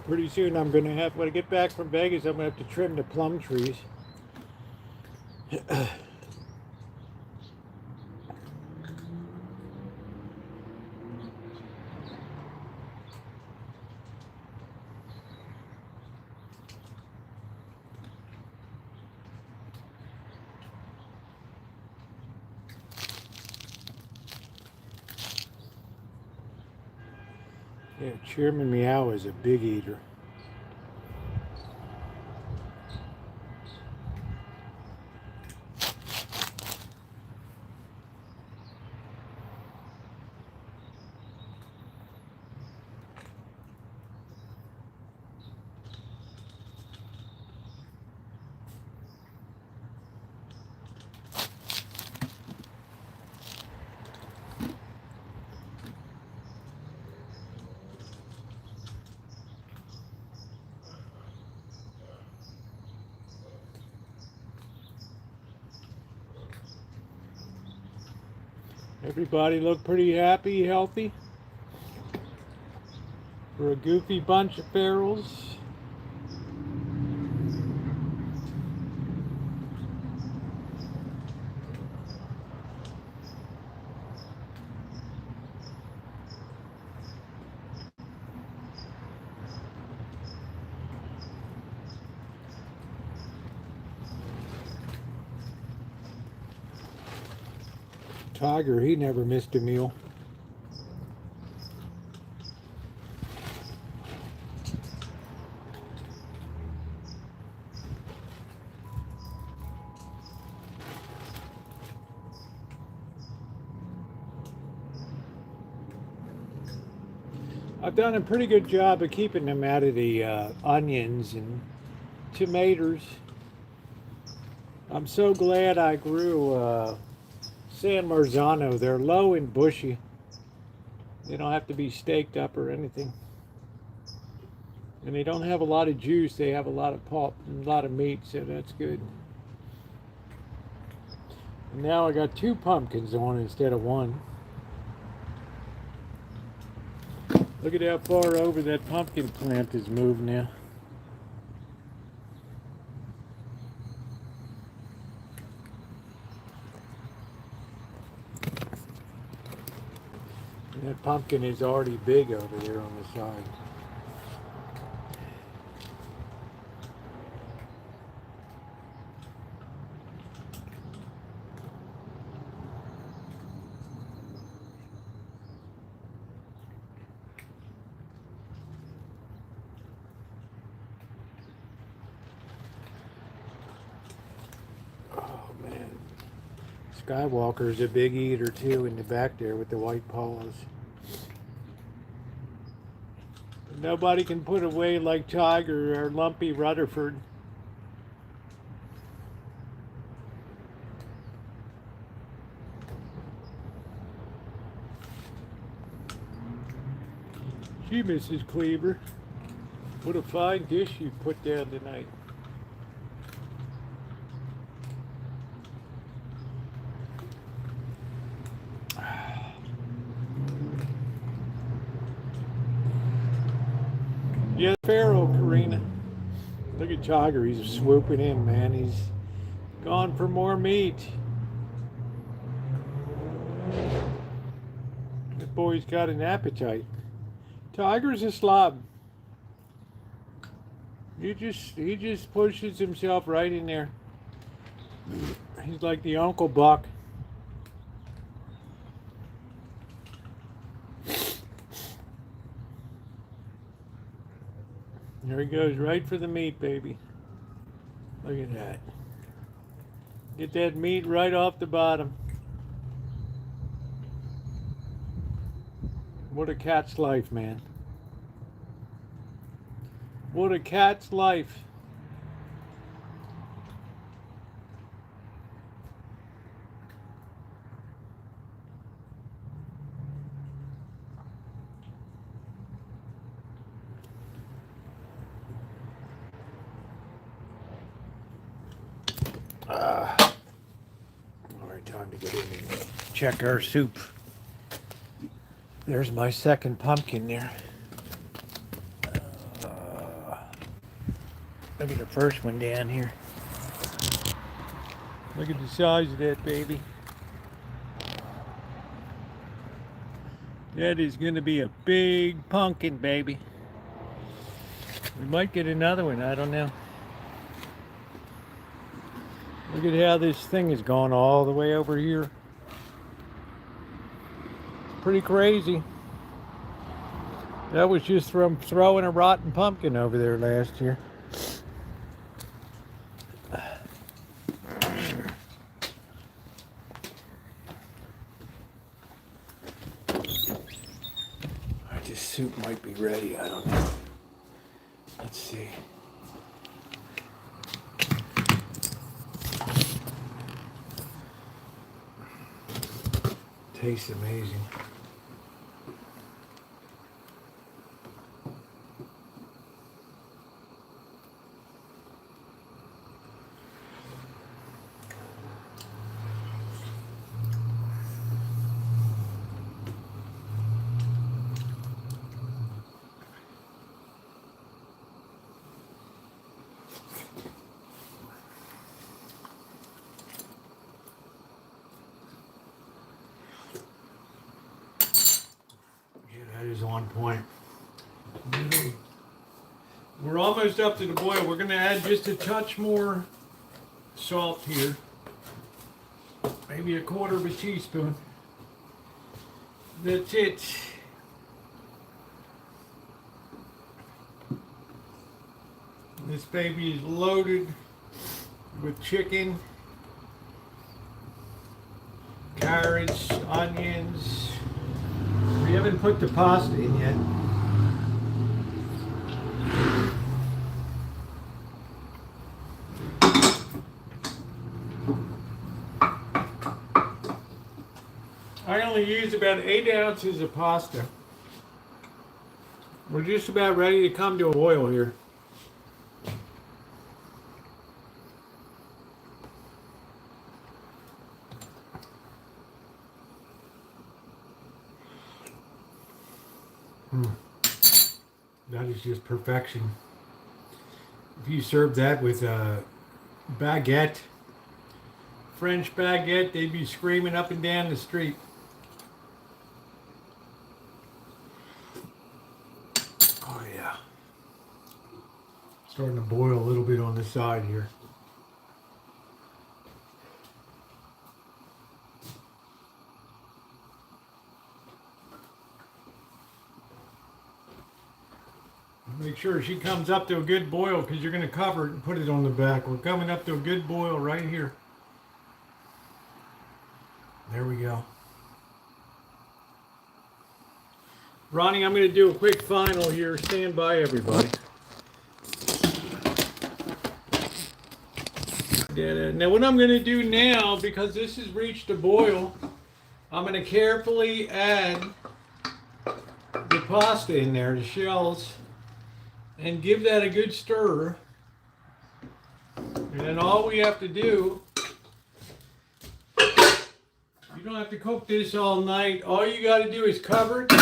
Pretty soon I'm gonna have, when I get back from Vegas, I'm gonna have to trim the plum trees. Yeah, Chairman Meow is a big eater. Everybody look pretty happy, healthy. For a goofy bunch of ferals. Tiger, he never missed a meal. I've done a pretty good job of keeping them out of the onions and tomatoes. I'm so glad I grew San Marzano. They're low and bushy. They don't have to be staked up or anything. And they don't have a lot of juice. They have a lot of pulp and a lot of meat, so that's good. And now I got 2 pumpkins on instead of 1. Look at how far over that pumpkin plant has moved now. And that pumpkin is already big over there on the side. Skywalker's a big eater too in the back there with the white paws. But nobody can put away like Tiger or Lumpy Rutherford. Gee, Mrs. Cleaver, what a fine dish you put down tonight. Yeah, Pharaoh, Karina. Look at Tiger. He's swooping in, man. He's gone for more meat. That boy's got an appetite. Tiger's a slob. He just pushes himself right in there. He's like the Uncle Buck. There he goes, right for the meat, baby. Look at that. Get that meat right off the bottom. What a cat's life, man. What a cat's life. All right, time to get in and check our soup. There's my second pumpkin there. Look at the first one down here. Look at the size of that baby. That is going to be a big pumpkin, baby. We might get another one, I don't know. Look at how this thing has gone all the way over here. It's pretty crazy. That was just from throwing a rotten pumpkin over there last year. This soup might be ready, I don't know. Let's see. Tastes amazing. That is on point. We're almost up to the boil. We're going to add just a touch more salt here. Maybe a quarter of a teaspoon. That's it. This baby is loaded with chicken, carrots, onions. We haven't put the pasta in yet. I only use about 8 ounces of pasta. We're just about ready to come to a boil here. That is just perfection. If you serve that with a baguette, French baguette, they'd be screaming up and down the street. Oh yeah. Starting to boil a little bit on the side here. Make sure she comes up to a good boil because you're going to cover it and put it on the back. We're coming up to a good boil right here. There we go. Ronnie, I'm going to do a quick final here. Stand by, everybody. Now what I'm going to do now, because this has reached a boil, I'm going to carefully add the pasta in there, the shells, and give that a good stir. And then all we have to do, you don't have to cook this all night. All you got to do is cover it.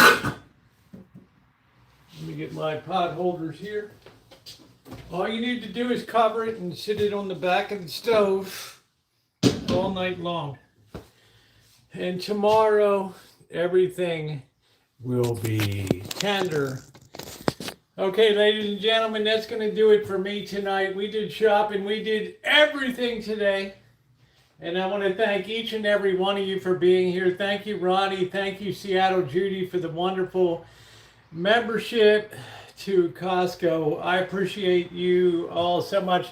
Let me get my pot holders here. All you need to do is cover it and sit it on the back of the stove all night long. And tomorrow, everything will be tender. Okay, ladies and gentlemen, that's going to do it for me tonight. We did shopping. We did everything today. And I want to thank each and every one of you for being here. Thank you, Ronnie. Thank you, Seattle Judy, for the wonderful membership to Costco. I appreciate you all so much.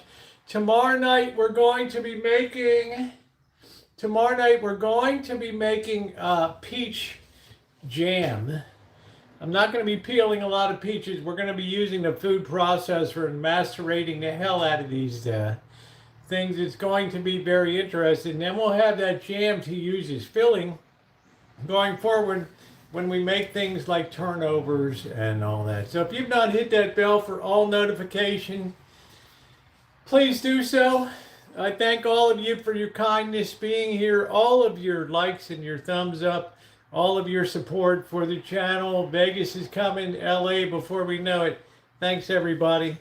Tomorrow night we're going to be making peach jam. I'm not going to be peeling a lot of peaches. We're going to be using the food processor and macerating the hell out of these things. It's going to be very interesting. Then we'll have that jam to use as filling going forward when we make things like turnovers and all that. So if you've not hit that bell for all notification, please do so. I thank all of you for your kindness being here, all of your likes and your thumbs up, all of your support for the channel. Vegas is coming, LA before we know it. Thanks, everybody.